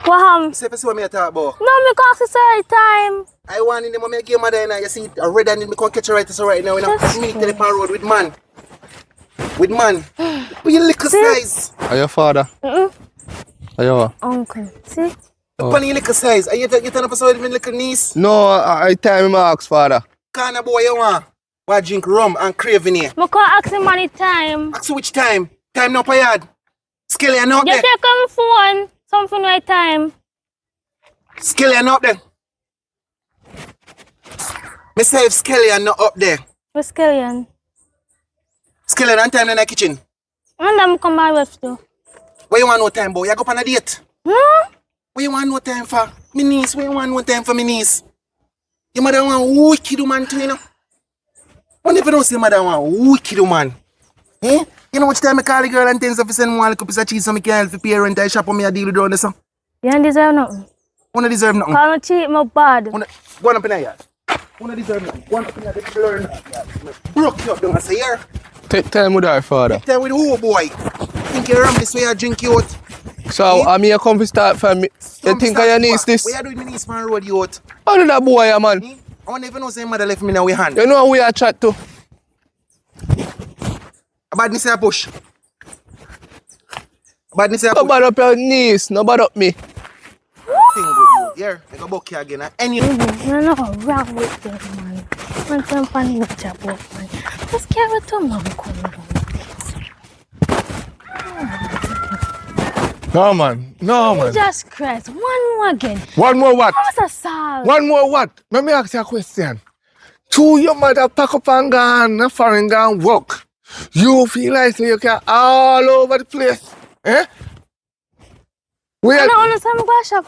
What happened? Say for me a talk about. No, me call sister all the time. I want in the moment game mother and you see it red and me come catch her right so right now. That's Me to the pan road with man. With man. But you little size. Are your father? Are you what? Uncle. See? Look on your little size. Are you turn up with my little niece? No, I time him ask father. Kind boy you want? Why drink rum and craving here? Me call ask him money time. Ask you which time? Time now per yard. Skelly are not You there. take on phone. Something right time. Skelly are not there. Me say if Skelly are not up there. What's Kellyan? Skelly on time in the kitchen. And them come by with you. Where you want no time, boy? You go on a date. No? What you want no time for? Me niece, what you want no time for me niece? Your mother want wicked woman too, you know? What if you don't say mother want wicked woman? Eh? You know which time I call the girl and things if you send one little piece of cheese so me can help the parent I shop on me a deal with all this. You don't deserve nothing. You don't deserve nothing. Call me cheat, my bad. Go on up in here. You don't deserve nothing. Go on up in here, they learn that. Broke you up, don't I say here? Take time with our father. Take time with who, boy? Think you ram this way I drink you out? So, I'm here come to start for me. You think I need this? What you doing with me niece man road you out? How did that boy, man? I want to even know say mother left me in our hand. You know who we are chat to? About me say a push. About me say a push. Nobody up your niece, nobody up me. Thing good you. Here, I go buck you again. And you You're not wrong with them, man. When some funny with your book, man. Just carry it to mom, come down. No, man. No, man. Jesus Christ, one more again. One more what? What's a solve? One more what? Let me ask you a question. To your mother pack up and gone, foreign gone work. You feel like you can all over the place. Eh? I don't understand my go shop.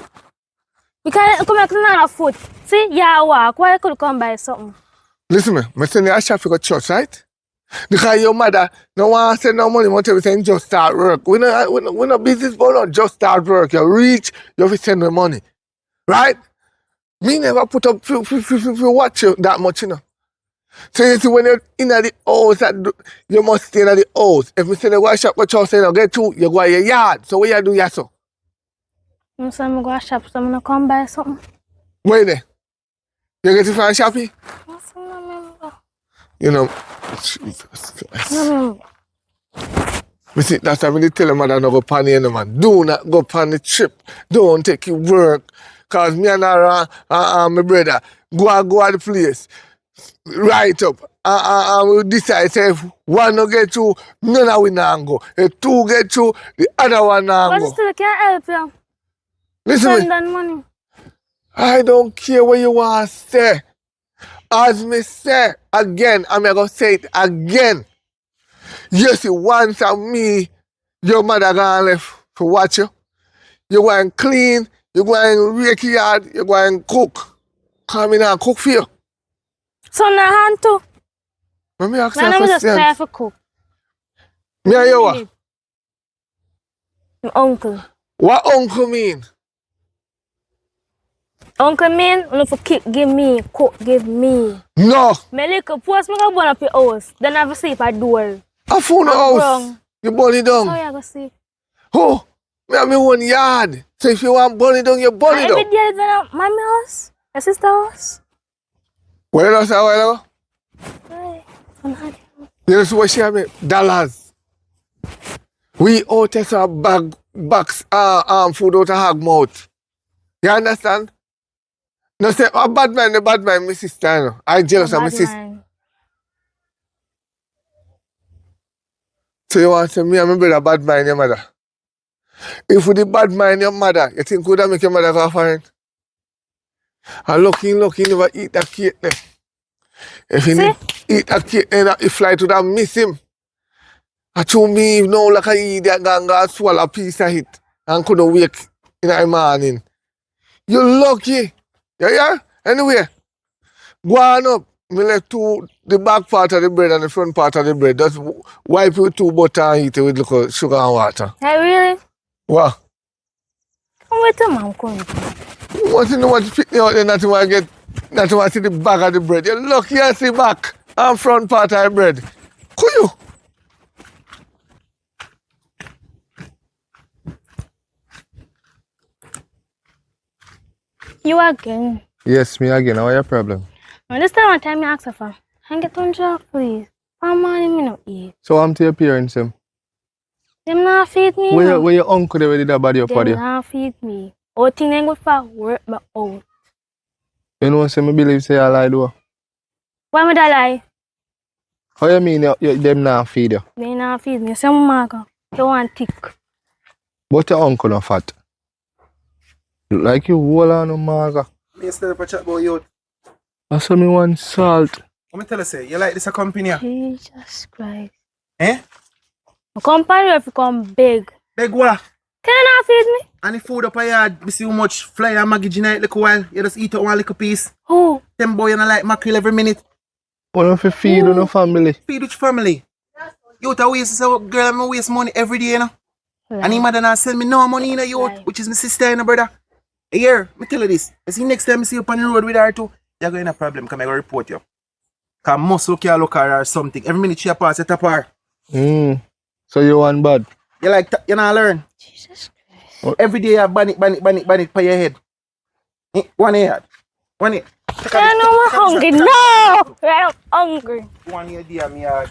You can't come back to another foot. See, yeah, walk. Why you could come by something? Listen, me send you a shop for go church, right? Because your mother no want to send no money, want everything just start work. We no business, but not just start work. You reach, you have to send the money. Right? Me never put up for watch you that much, you know. So you see when you're in the house, you must stay in the house. If you send you go shop for church, you get to, you go in your yard. So what you do, yes, so? You say I go shop, so I'm going to come by something. Where there? You get it from shopping? What's remember? You know, Jesus Christ. Remember. Me see, that's why I really tell your mother not go pan the man. Do not go pan the trip. Don't take your work. Cause me and my brother go at the place. Right up. We decide say if one no get through, none of we not go. If two get through, the other one not But go. still can't help you. Listen Send me. that money. I don't care what you want to say. As me say again, I'm going to say it again. You see, once of me, your mother gone left for watch you. You go and clean, you go and rake your yard, you go and cook. Come in and cook for you. So now hand too. Let me ask you Man, a I'm just question. try for cook. Me and you what? My uncle. What uncle mean? Uncle mean, you for kick, give me, cook, give me. No. Me little post, me go burn up your house. Then I have to sleep at door. I found a I'm house. wrong. You burn it So down. you go see. Oh, me have my own yard. So if you want burn it down, you burn it Every down. day is at mommy house, your sister house. What did I say a while ago? Right. So now- You know what she have me? Dollars. We all take some box food out of hog mouth. You understand? No say a bad man, my sister, you know. I jealous of my sister. Badmind. So you want to say me and my brother bad mind your mother? If we did bad mind your mother, you think would that make your mother go foreign? And lucky, never eat that cake there. If you See? eat that cake there, you fly to that miss him. I told me no like I eat that ganga swallow a piece of it and couldn't wake in the morning. You lucky. Yeah? Anyway, go on up. Me left the back part of the bread and the front part of the bread. Just wipe with 2 butter and eat it with little sugar and water. Hey, really? What? Come with your mom, come. What you know what fit me out there, not to want to see the back of the bread. You're lucky I see back and front part of the bread. Could you? You again. Yes, me again. What's your problem? Now, this time, one time you ask her for. Can get on job, please. For money, me not eat. So I'm to your parents, him. Them not feed me. Where your uncle they did that body up for Them you? not feed me. All thing they go for work, but out. You know, say me believe say I lie though. Why would I lie? How you mean them not feed you? They not feed me. Some maga. You want thick. But your uncle not fat. Look like you whole on no maga. me still up a chat about you. I saw me want salt. Let me tell you, say, you like this a company? Yeah? Jesus Christ. Eh? My company will become big. Beg what? Can you not feed me? And the food up a yard, you see how much fly and Maggie Gina little while, you just eat up one little piece. Who? Them boy you not like mackerel every minute. What if you feed on a family? Feed which family? You to waste so girl, I'm waste money every day, you know. And him mother not send me no money in a youth, Right. which is my sister and a brother. Here, me tell you this. You see next time I see you on the road with her too, you're going to have a problem. Come I go report you. Cause muscle can't look at her or something. Every minute she a pass, you tap her. So you want bad? You like, you not learn. Jesus Christ. What? Every day you ban it by your head. One head. One head. I know we're hungry. No! I'm hungry. One year day me yard.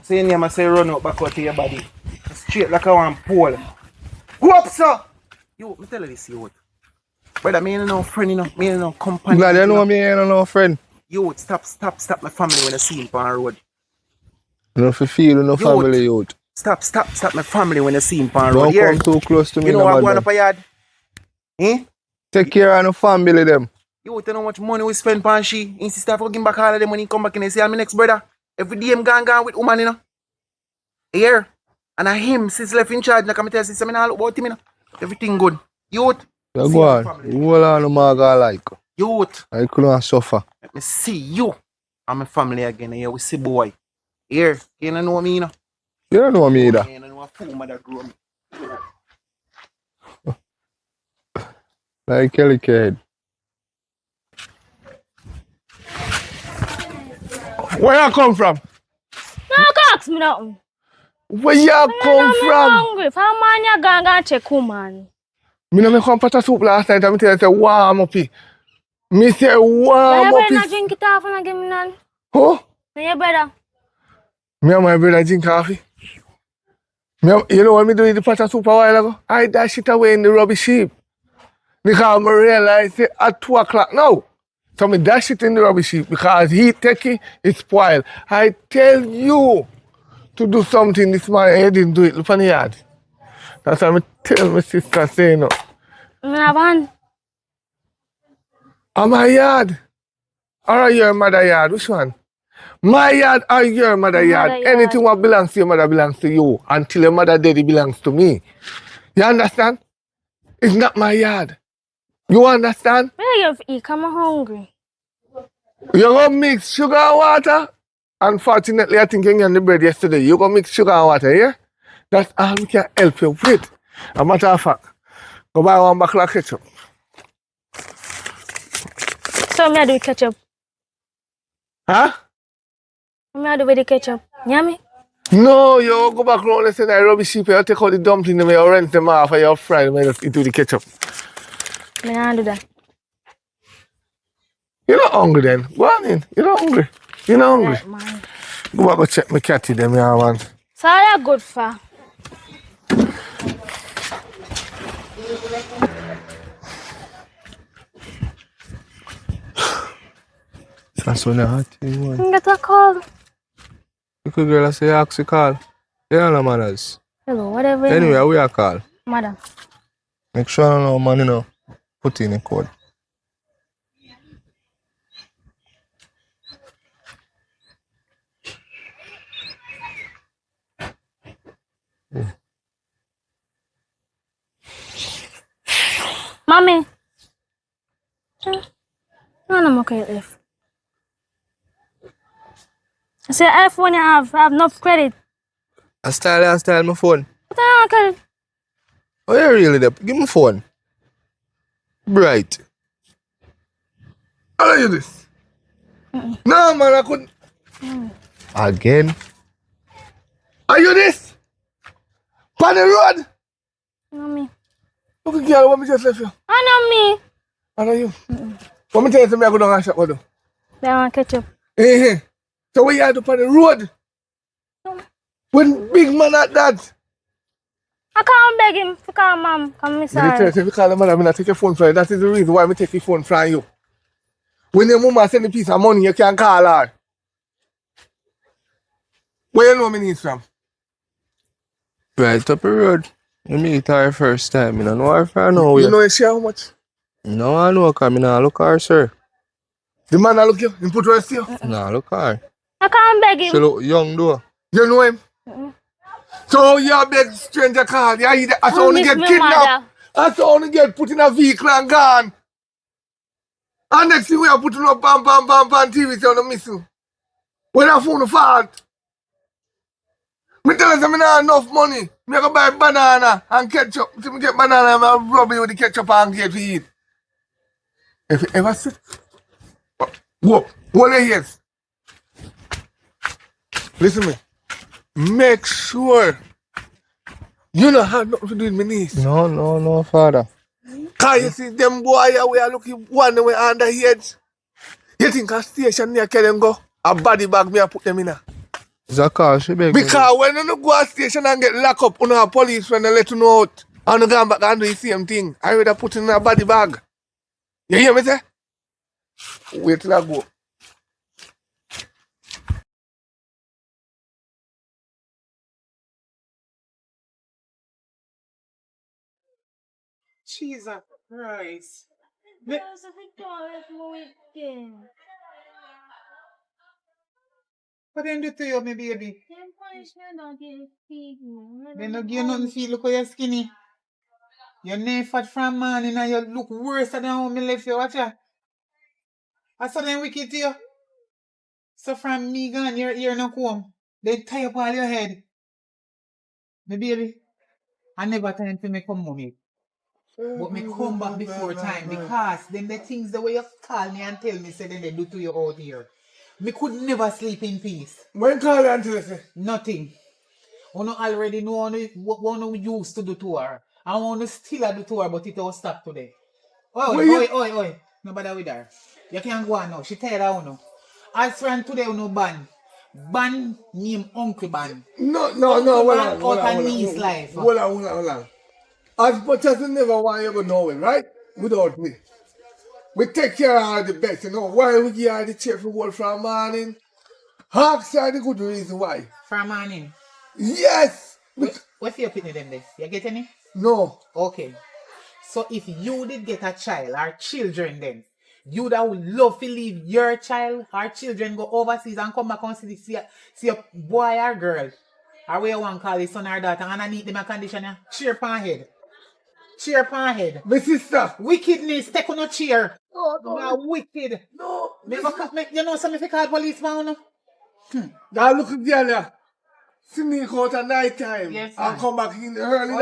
Say name I say run out back out to your body. Straight like I want pole. Go up, sir! Yo, me tell you this, youth. Brother, me ain't no friend, you know. Me ain't no company. Glad you know know. me ain't no friend. Youth, stop my family when I see him on the road. You know if you feel no family youth. Stop my family when I see him on the road. Don't Here. come too close to me. You know no what bad going man. up a yard? Eh? Take care of the family them. You know how much money we spend on she? Insist I give back all of them when he come back and they say, I'm my next brother. Every day I'm gone with woman, you know. Here. And I him since left in charge, like I'm tell you, I'm not look about him, you know. Everything good. Youth. You see go our on. family. You hold on to Marga like. Youth. I couldn't suffer. Let me see you. I'm my family again. Here we see boy. Here. You don't know me, you know. You don't know me either. You don't know a fool mother grew me. Like Kelly kid. Where you come from? No, ask me nothing. Where you come I'm from? hungry. If I'm man, you're going to check who, man. Me no make come pot of soup last night and me tell you say warm up it. Me say warm You up better not it. drink it off and not give me none. Huh? You better. Me and my brother drink coffee. You know what me do with the pot of soup a while ago? I dash it away in the rubbish heap. Because I realize it at 2 o'clock now. So me dash it in the rubbish heap because he take it, it spoil. I tell you to do something this man he didn't do it. Look on the yard. That's why I tell my sister say no. I'm not van. On my yard. Or your mother yard. Which one? My yard or your mother yard. yard. Anything what belongs to your mother belongs to you. Until your mother dead, it belongs to me. You understand? It's not my yard. You understand? Where you eat? I'm hungry. You go mix sugar and water. Unfortunately, I think you ate the bread yesterday. You go mix sugar and water, yeah? That's all we can help you with. A matter of fact, go buy one bottle of ketchup. So me I do with ketchup. Huh? Me I do with the ketchup. Yummy. No, you go back round and say that rubbish sheep, you take out the dumpling and you rinse them off and you fry them and you just eat with the ketchup. Me not do that. You're not hungry then. Go on in. You're not hungry. You're not hungry. Right, man. Go back and check my catty them, yeah, man. So you're good for. That's when I hot you want. Get a call. Little girl, I say, ask you call. You know the manners. Hello, whatever. you Anyway, know. we are call. Madam. Make sure I know man, you know. Put in a code. Mommy. No, I'm okay if. I say iPhone you have enough credit. I style my phone. But I don't have credit. Oh, you really there? Give me phone. Bright. How are you this? No, man, I couldn't. Again? Are you this? On the road? Mommy. Look at girl, what me just left you? I know me. How are you? What me tell you to me, I go down and shop, what do? They want ketchup. Eh, so what you had up on the road? When big man at that? I can't beg him to call mom. Come, me Let me tell you, sorry. if you call the man, I'm going to take your phone from you. That is the reason why I take your phone from you. When your mama send a piece of money, you can call her. Where you know me needs from? Right up the road. You meet her first time. You don't know her for know you. You know she how much? No, I know because I don't look her, sir. The man I look you? He put her you? No, look her. I can't beg him. She look young though. You know him? So you beg stranger call. You I saw only miss get me kidnapped. mother. I saw only get put in a vehicle and gone. And next thing we are putting up bam TV so I miss you. When I phone the fault. Me tell us I don't have enough money. Me go buy banana and ketchup. See me get banana and I rub it with the ketchup and get to eat. If you ever sit, go, hold your ears. Listen to me. Make sure you don't have nothing to do with my niece. No, father. Cause you see them boy here, we are looking one way under heads. You think a station near can them go? A body bag me and put them in there. Zaka, she beg. Because when you go to a station and get locked up, you know, police when they let you know out, and you go back and do the same thing, I would have put in a body bag. You hear me say? Wait till I go. Jesus Christ. What them do to you, my baby? They no give you nothing to feel. Look how you're skinny. You're near fat from morning and you look worse than how me left you. Watch ya. I saw them wicked to you. So from me gone, your ear no comb. They tie up all your head. My baby, I never time to me come home. But me come back before time because them the things the way you call me and tell me say then they do to you out here. Me could never sleep in peace. When call you until you say? Nothing. I already know what we used to do to her. I want to still do to her, but it all stop today. Oi. Nobody with her. You can't go on now. She tired of you. As from today, you know, ban. Ban name Uncle Ban. No, Hold on, life. Hold on. As much as you never want you go nowhere, right? Without me. We take care of her the best, you know. Why we give her the cheerful word from morning? Ask her the good reason why. From morning? Yes! What's your opinion on this? You get any? No. Okay. So if you did get a child or children then, you that would love to leave your child or children go overseas and come back and see a boy or girl, or where you want to call his son or daughter, and I need them a condition, cheer pan head. Cheer pan head. My sister. Wickedness, take on a cheer. No. Wicked. No. You know something if you call policeman, no? Now look at the other. Sneak out at night time. Yes, and come back in the early.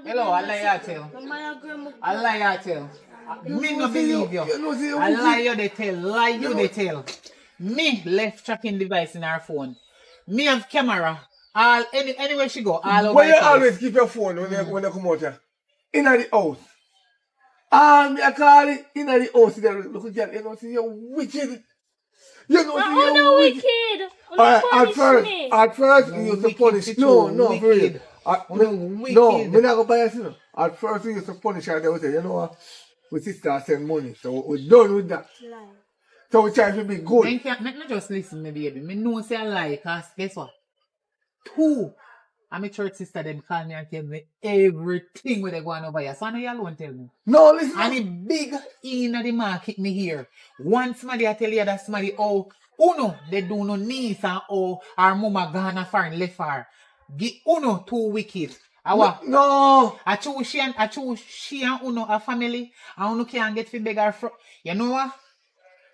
Hello, I lie to tell. I lie to tell. Me no believe you. I lie you they tell. Lie you they tell. Me left tracking device in our phone. Me have camera. Anywhere she go, all over. Where you always keep your phone when you come out here? In the house. Me I call it in the house. Look at that. You know, see you're wicked. You know, see you're wicked. At first, you used to punish. No, for real. No, me not go buy you. At first, we used to punish her. They would say, you know what? My sister send money, so we're done with that. So we try to be good. Make not just listen, my baby. Me know say I lie, cause guess what? Two, and my church sister them call me and tell me everything where they go on over here. So I know you alone tell me. No, listen. And it big in the market me here. One somebody I tell you that somebody uno they do no niece and our mama gone foreign left her. Give uno too wicked. No. I choose she and uno a family and uno can't get fi beg her from. You know what?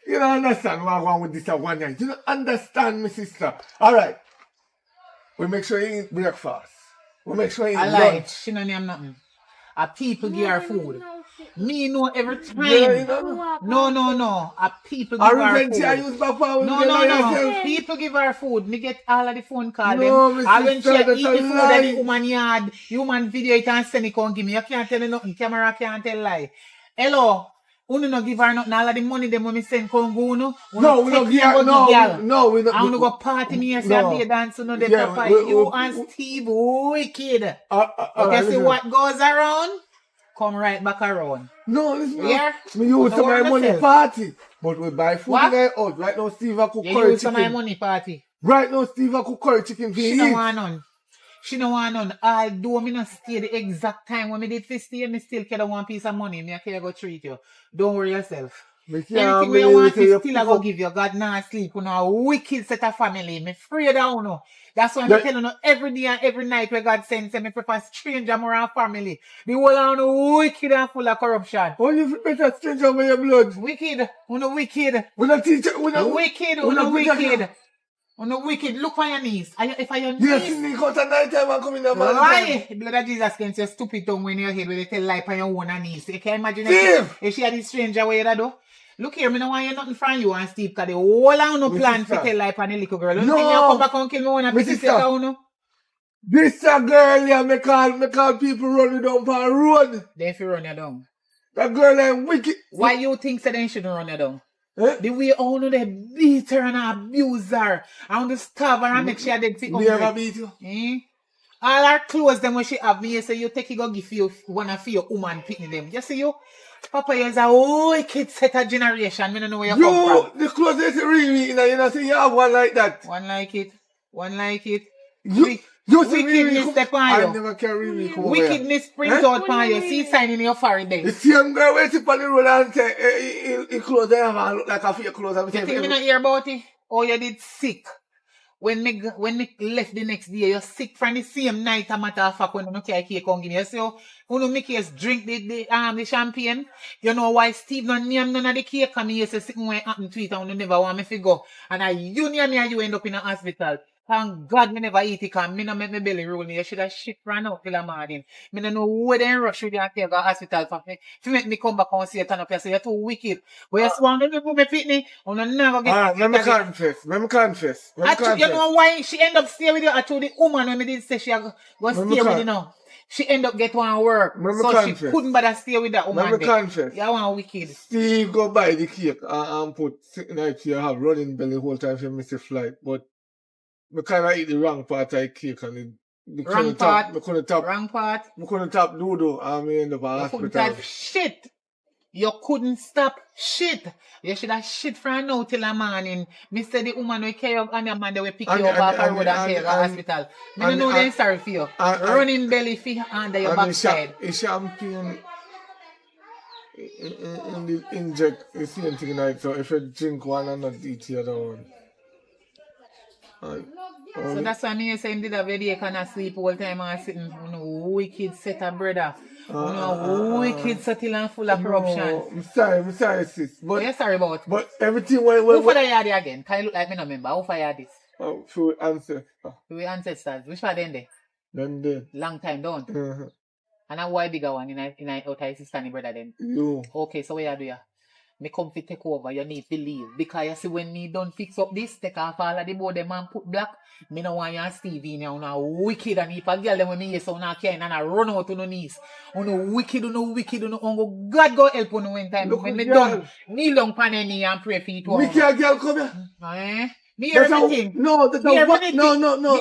You don't understand what I want with this one night. You don't understand, my sister. Alright. We make sure you eat breakfast. We make sure you eat lunch. She don't name nothing. A people give her food. Me know every time. Yeah, No. A people give her food. No. People give her food. Me get all of the phone call them. And when she eat the food at the woman yard, human video it and send it come give me. You can't tell her nothing. Camera can't tell lie. Hello. Uno no give her nothing. All of the money them when me send come go no. No, we don't give her. No, we don't. I want to go party me and say be a dance. No, they provide you and Steve wicked. Okay, see what goes around? Come right back around. No, listen. Yeah? Me use some of my money party. But we buy food in the house. Right now, Steve cook curry chicken. You use some of my money party? Right now, Steve cook curry chicken for She don't want none. She don't want none. Although me not stay the exact time when me did for stay, me still get one piece of money. Me I go treat you. Don't worry yourself. Anything you want to still I go give you. God nah sleep. You know a wicked set of family. Me afraid of you know. That's why I'm telling you every day and every night where God sends me prefer stranger more and family. The whole of you wicked and full of corruption. Oh, you better stranger with your blood. Wicked. You know wicked. We not teach. We not wicked. You know wicked. On the wicked, look on your knees. If I your You knees, sneak out at night time and come in the morning time. lie. Blood of Jesus against your stupid tongue when your head when they tell lie on your own knees. You can imagine if she had this stranger way that do. Look here, me no want you nothing from you and Steve, because the whole of no plan to tell lie on the little girl. Don't think you come back and kill me when I pick you. This a girl here, me call people run you down for a road. Then if you run you down. That girl is wicked. Why you think so they shouldn't run you down? Eh? The way all know they beat her and abuse her. I want to starve her and make sure they take Me ever beat you? All her clothes them when she have me, you say you take it go give you one of your woman picking them. You see you? Papa is a wicked set of generation. I don't know where you come from. The clothes is really, you know, say you have one like that. One like it. One like it. You see wickedness step on you. I never can really come over Wickedness print out on you. See sign in your forehead there. The same girl waiting on the road and say, he clothes them and look like a fake clothes. You think me not hear about it? Oh, you did sick. When me left the next day, you're sick from the same night, a matter of fact, when you carry cake on give me. So, when you make us drink the champagne, you know why Steve not name none of the cake, and me say something when happen to it and you never want me to go. And you near me and you end up in a hospital. Thank God me never eat it, because me not make my belly roll me. You should have shit ran out till the morning. Me don't know where they rush with you and take to the hospital for me. If you make me come back and say turn up here, say you're too wicked. But you swan me put me pitney, and you never get let me confess. You know why she end up stay with you? I told the woman when me did say she go stay with you now. She end up get one work. So she couldn't bother stay with that woman. Let me confess. You want wicked. Steve go buy the cake and put sitting night here, have running belly whole time for miss a flight. But I kind of eat the wrong part of the cake and wrong part. Wrong part. I couldn't tap doodle and I end up at hospital. You couldn't tap shit. You couldn't stop shit. You should have shit from now till the morning. Me say the woman will carry up and the man they will pick you up off the road and take you to the hospital. Me don't know they're sorry for you. Running belly for under your backside. The champagne inject the same thing like so if you drink one and not eat the other one. So that's why me say him did a video can sleep all the time and sitting on a wicked set of brother. Wicked subtle and full of corruption. I'm sorry, sis. But you're sorry about. But everything who for the yard again? Can you look like me no member? Who for yard this? Through ancestors. Through ancestors. Which part then there? Then there. Long time down. And a why bigger one in outside sister brother then? You. Okay, so where you do ya? Me come to take over, you need to leave. Because you see when me done fix up this, take off all of the board them and put black. Me no want you and Stevie in here, wicked and if a girl them when me hear so now can and I run out on the knees. Wicked, God go help on one time. When me done, kneel down pan any and pray for you to wicked girl come here. Me everything. No. Me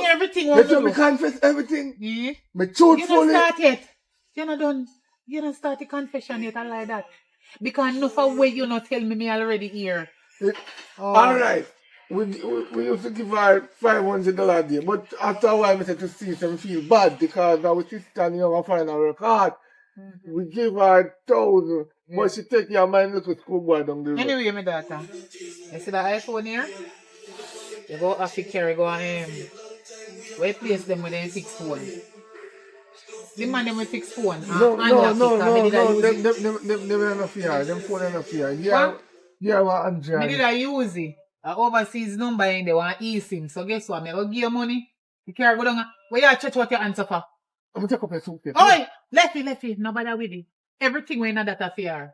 everything. Let me confess everything. Me truthfully. You not start yet. You not done. You not start the confession yet and like that. Because enough of way you not tell me already here. Alright. We used to give her $500 a day. But after a while, I said to see them feel bad because our sister and you find her work hard. We give her 1,000. But she take your mind little schoolboy down the road. Anyway, my daughter. You see that iPhone here? You go off the carry, go on where place them with them fixed phone. The man them with fixed phone. No. Them enough here. Them phone enough here. Yeah, what Andrea. Me did I use it. I overseas number in there, want eSIM. So guess what? Me go give you money. You can't go down. Where you check what your answer for? I'm gonna take up your suitcase. Oi! Left it. No bother with it. Everything when that affair.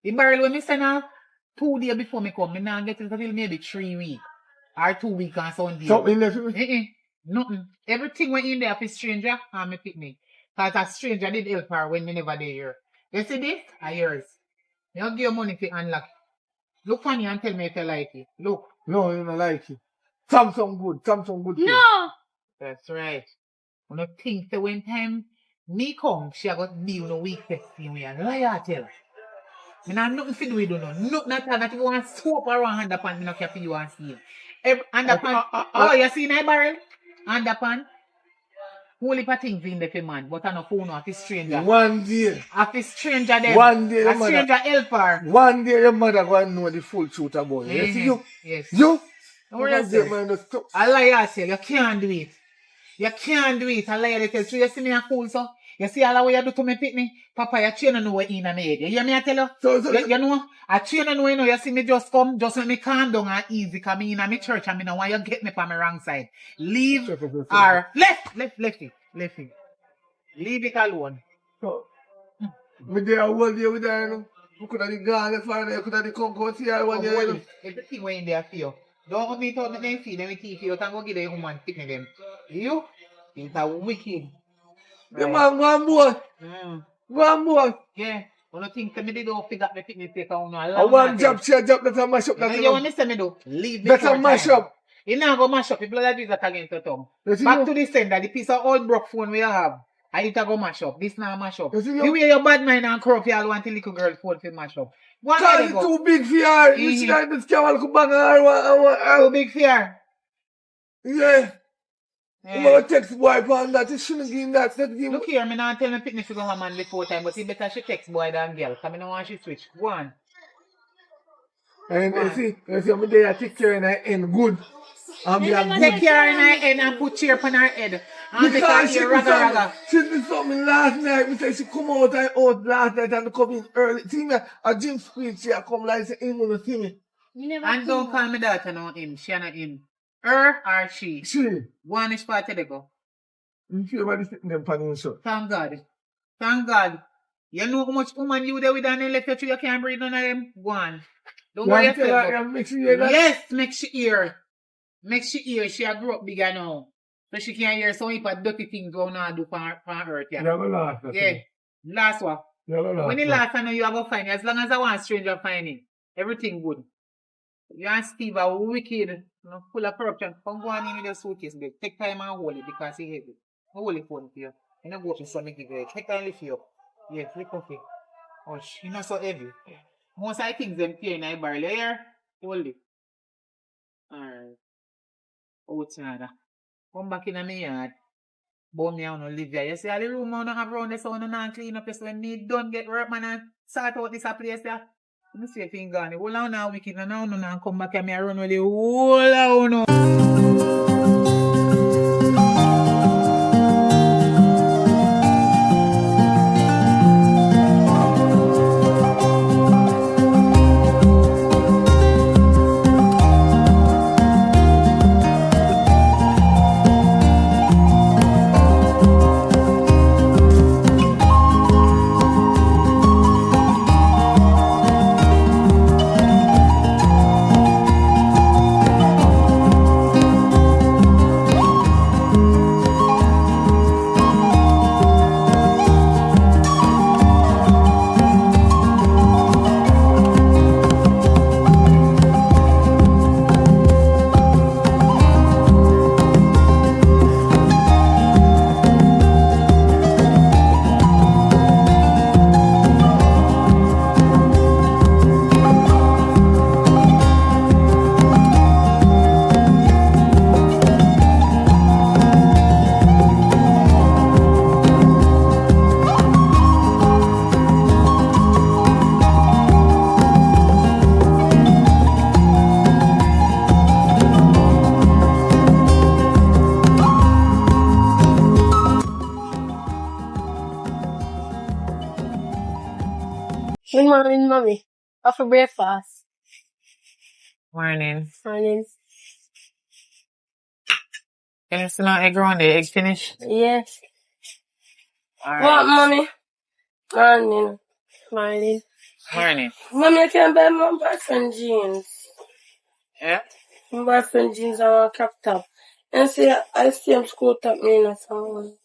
The barrel when me send her 2 days before me come, me now get it until maybe 3 weeks. Or 2 weeks and Sunday. Something left with me? Nothing. Everything went in there for stranger and me pick me. Because a stranger did help her when me never there here. You see this? Are yours. You give you money to unlock. Look on you and tell me if you like it. Look. No, you don't like it. Samsung good. No! That's right. When you think that when time me come, she got deal no week testing me. And lie I tell her. I have nothing to do with you. Nothing at all. That you want soap around underpants, me not care for you and see. Oh, you see my barrel? Underpants? Only for things in the man, but I no phone off a stranger. One day. Of a stranger then. One day your a stranger helper. One day your mother go and know the full truth about you. You see you? Yes. You? Don't worry yourself. I lie I tell you can't do it. You can't do it. I lie I tell you. You see me a fool so? You see all the way you do to me pitney? Papa, you train know what in my head. You hear me I tell you? So you know, I train know you see me just come, just let me calm down and easy, come in my church and me know why you get me from my wrong side. Leave or left. Leave it alone. So, me there one day with her, you know. We could have gone there for her, could have come go see her one day, you know. Everything way in there for you. Don't meet out them feed them teeth you can go give the woman picnic them. You? It's a wicked. The man go on board. Go on board. Yeah. One of the things me did don't figure out the picnic take on I want job, share job, that's a mash up. That's you want me say me do? Leave the that's a mash up. You now go mash up. The blood of Jesus against your tongue. You Back to the sender, the piece of old broke phone we have. And you go mash up. This now mash up. You see, The way your bad mind and corrupt you all want the little girl phone to mash up. Cause it's too big for her. You see that this camera could bang her. Too big for her. Yeah. You want to text boy on that, you shouldn't give that. Look here, me not tell me picnic to go her man before time, but he better she text boy than girl. Because I don't want she switch. Go on. And you see, I'm there, I take care of her end good. Take care of her head and put chair on her head. And because she raga. She did something last night. We say she come out and out last night and come in early. See me, a gym speech, she come like say, ain't gonna see me. And don't call me daughter no him. She and him. Her or she? She. One is party to go. You feel about this them panning show. Thank God. You know how much woman you there with and then left you you can't breathe none of them? Go on. Don't worry yourself. Make she hear that? Yes, make she hear. Make she hear. She a grow up bigger now. So she can't hear some heap of dirty things going on do for earth. Yeah. Never last. Yeah. Last one. Never last. When the last I know you have to find it. As long as I want stranger finding, everything good. You and Steve are wicked. Full of corruption. Come go on in with your suitcase, babe. Take time and hold it because he heavy. Hold it for you. You don't go to some give it. Take time and lift you up. Yes, lift up it. Oh, you not so heavy. Most of the things them here in the barrel here. Hold it. Alright. Outside. Come back in my yard. But me I don't live here. You see all the room I don't have around there so I don't clean up so when me done get work man and sort out this place there. Let me see if you gone. Hold on now wicked and now come back and me run with the whole of no. Good morning, mommy. After breakfast. Morning. Morning. Can you still not egg around the egg finish? Yes. Alright. What, mommy? Morning. Morning. Morning. Mommy, I can buy my boyfriend jeans. Yeah? My boyfriend jeans and a crop top. And see, I see him school top me in a song.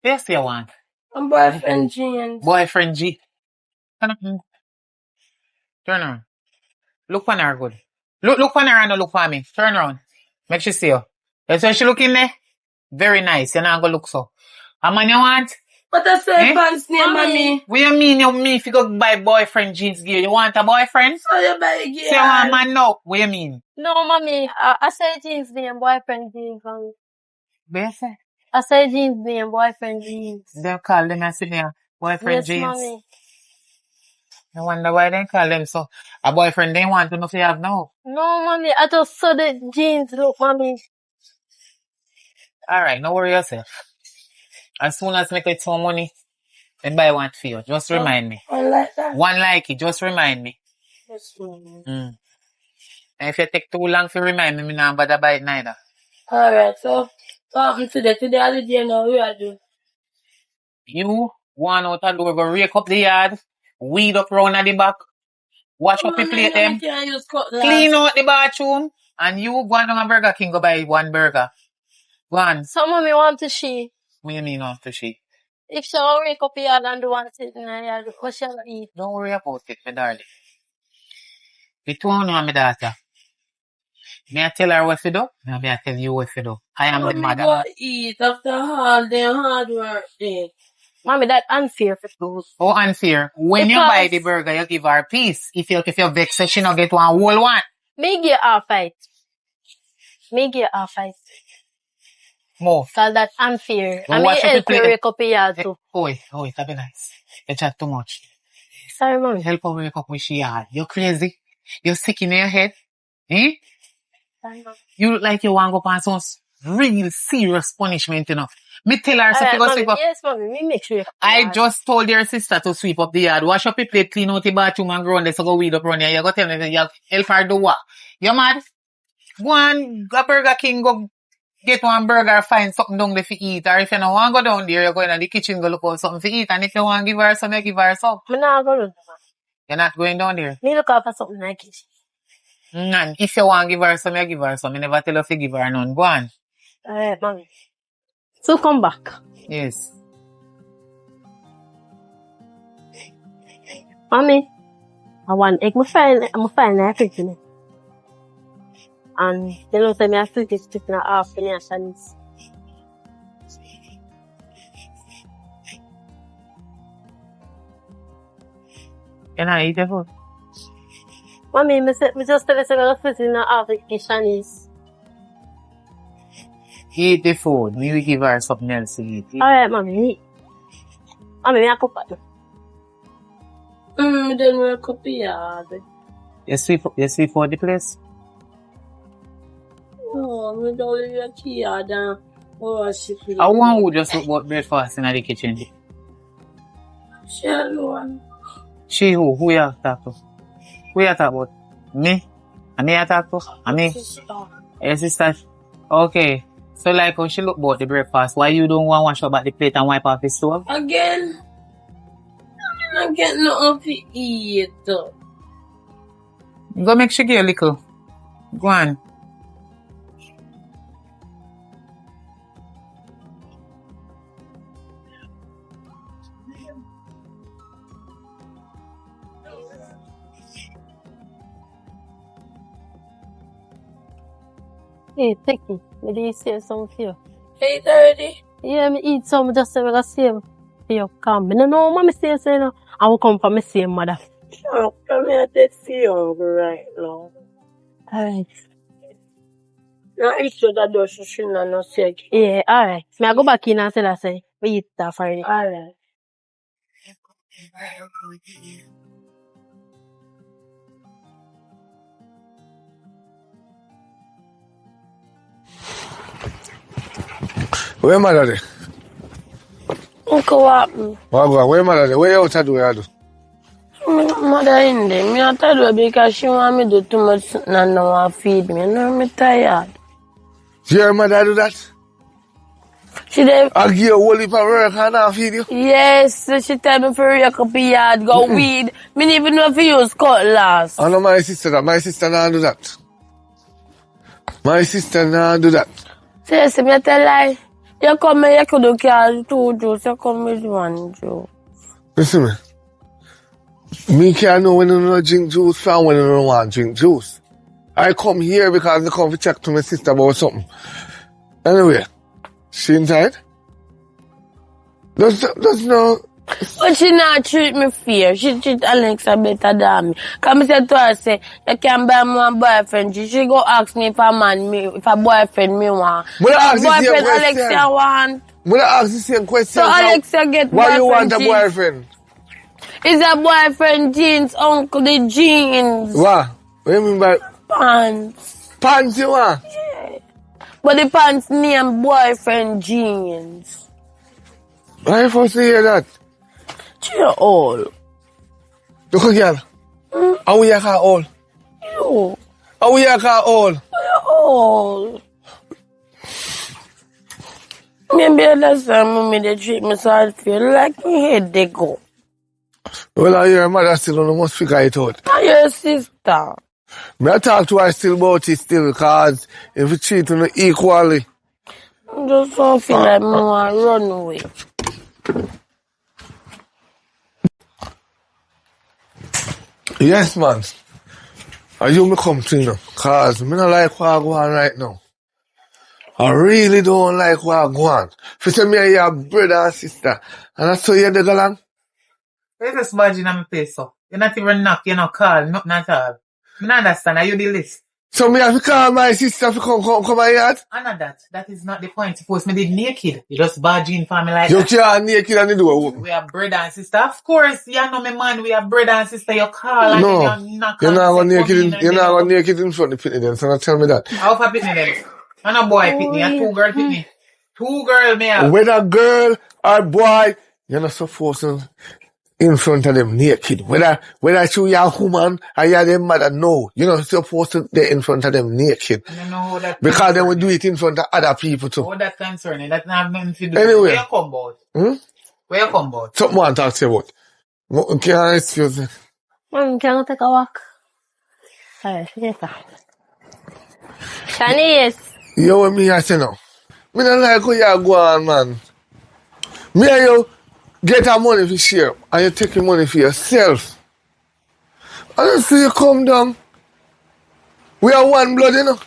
Yes, you want. My boyfriend jeans. Boyfriend G. Turn around. Look on her good. Look on her and look for me. Turn around. Make she see you. That's why she looking there. Very nice. You're not gonna look so. How many you want? What I say pants name, mommy? What you mean you me if you go buy boyfriend jeans gear? You want a boyfriend? So you buy gear? Say one man no. What you mean? No, mommy. I say jeans name, boyfriend jeans. What say? I say jeans name, boyfriend jeans. They call them and say there. Boyfriend yes, jeans. mommy. I wonder why they call them so. A boyfriend they want to know if you have now. No, mommy, I just saw the jeans look, mommy. Alright, no worry yourself. As soon as I get some money, then buy one for you. Just remind me. I like that. One like it, just remind me. Yes, mommy. And if you take too long to remind me, me not bother buy it neither. Alright, so what happened today? Today I did you know what I do? You one out the door, go rake up the yard, weed up round at the back, wash up the plate them, Can't use cutlass. clean out the bathroom, and you go on a Burger King, go buy one burger. Go on. So, mommy want to she. What do you mean after she? If she will wake up here and do one thing in the yard, what shall I eat? Don't worry about it, my darling. Between you and my daughter, may I tell her what to do? May I tell you what to do? I am the mother. Go eat after all the hard work day. Mommy, that unfair for those. Oh, unfair. When you Because- buy the burger, you give her a piece. If you vex, she not get one whole one. Me give her fight. Me give her fight. More. Cause that's unfair. Don't I wash mean, up help the you plate. wake up here too. Oh, that be nice. You chat too much. Sorry, mommy. Help her wake up when she hard. You crazy? You sick in your head? Eh? Sorry, mommy. You look like you want to go on some real serious punishment, you know. Me tell her something go Mommy, sweep up. yes, mommy. Me make sure you I just told your sister to sweep up the yard, wash up the plate, clean out the bathroom and go on there, so go weed up around here. You go tell me you help her do what? You mad? Go on, go Burger King, go get one burger, find something down there to eat. Or if you don't want to go down there, you go in the kitchen, go look for something to eat. And if you want to give her some, you give her some. I'm not going to. You're not going down there. Me look out for something like it. And if you want to give her some, you give her some. I never tell her to give her none. Go on. Alright, mommy. So come back. Yes. Mommy, I want egg. I'm find that fridge. And you know, say me a fridge is taking half in your Chinese. Can I eat the food? Mommy, me just tell you say me fridge in half in Chinese. Eat the food. We will give her something else to eat. Alright, mommy. Mommy, me a cook it. Then we'll copy yard. You sweep for the place? No, we don't leave your key yard and wash it. I want who just look about breakfast in the kitchen. She alone. She who? Who you talk to? Who you talk about? Me? And me you talk to? And me? Your sister? Okay. So like how she look about the breakfast, why you don't want to wash up at the plate and wipe off the stove? Again? I'm not getting nothing to eat. Go make she get a little. Go on. Hey, take it. Me do save some for you. 8:30? Yeah, me eat some just so I can save for you. Come. Me no know what me say, so you know. I will come from my same mother. Sure, come here, let's see you right now. Alright. Now, eat to the door, so she not sick. Yeah, alright. Me I go back in and say that say, we eat that for you. Alright. Where mother there? Uncle, what happened? Where mother there? Where you out to do? Mother in there. Me not tell her because she want me to do too much and no want feed me. You know, me tired. Your mother do that? She dey. I give you a whole heap of work and not feed you? Yes, so she tell me for rake up the yard, go weed. Me don't even know if you use cutlass. I know my sister that. My sister not do that. My sister not do that. Say, me tell her, you come here, you could carry 2 juice, you come with 1 juice. Listen me. Me can't know when you don't drink juice from when you don't want to drink juice. I come here because I come to check to my sister about something. Anyway, she inside? Does no... But she not treat me fair. She treat Alexa better than me. Come I said to her, say, you can buy me one boyfriend. She go ask me if a boyfriend me want. But I ask the same Boyfriend question. Alexa want. When I ask the same question, So Alexa get why you want boyfriend, a she- boyfriend? It's a boyfriend jeans, uncle, the jeans. What? What you mean by Pants. pants you want? But the pants name boyfriend jeans. Why you supposed to hear that? Cheer all. Look at girl. How we call all? You. How we call all? All. Maybe last time mommy they treat me so I feel like my head they go. Well, I hear your mother still on must figure it out. And your sister. Me I talk to her still about it still because if you treat her equally. I just don't feel like I want to run away. Yes, man. Are you me come to you know? Cause me not like what I go on right now. I really don't like what I go on. If you say me and your brother and sister, and I saw you the galang. You just badge in my face, so. You not even knock, you not call, nothing at all. I don't understand, are you the list? So me have to call my sister to come my yard. I know that. That is not the point. Suppose me did naked. You just barge in for me like You that. can't naked and you do a We are brother and sister. Of course, you know me man, we are brother and sister. You call and No. then you knock You're and not say, going naked come in, in and you're then not you going come. naked in front of the pitney then, so not tell me that. How for pitney then? I'm a boy pitney, a two girl pitney. Two girl me have. Whether girl or boy, you're not supposed to in front of them naked. Whether you are a woman or you are their mother, no. You're not supposed to be in front of them naked. I don't know how that Because they concern will do it in front of other people too. How that concerning? That not have nothing to do. Anyway. Where you come about? Where you come about? Something I want to talk to you about. Can I excuse me? Mom, can I take a walk? Alright, yes, sir. Shani, yes. You know what me I say now? Me don't like how you go on, man. Me and you get our money for share and you take your money for yourself. I don't see you come down. We are one blood, you know.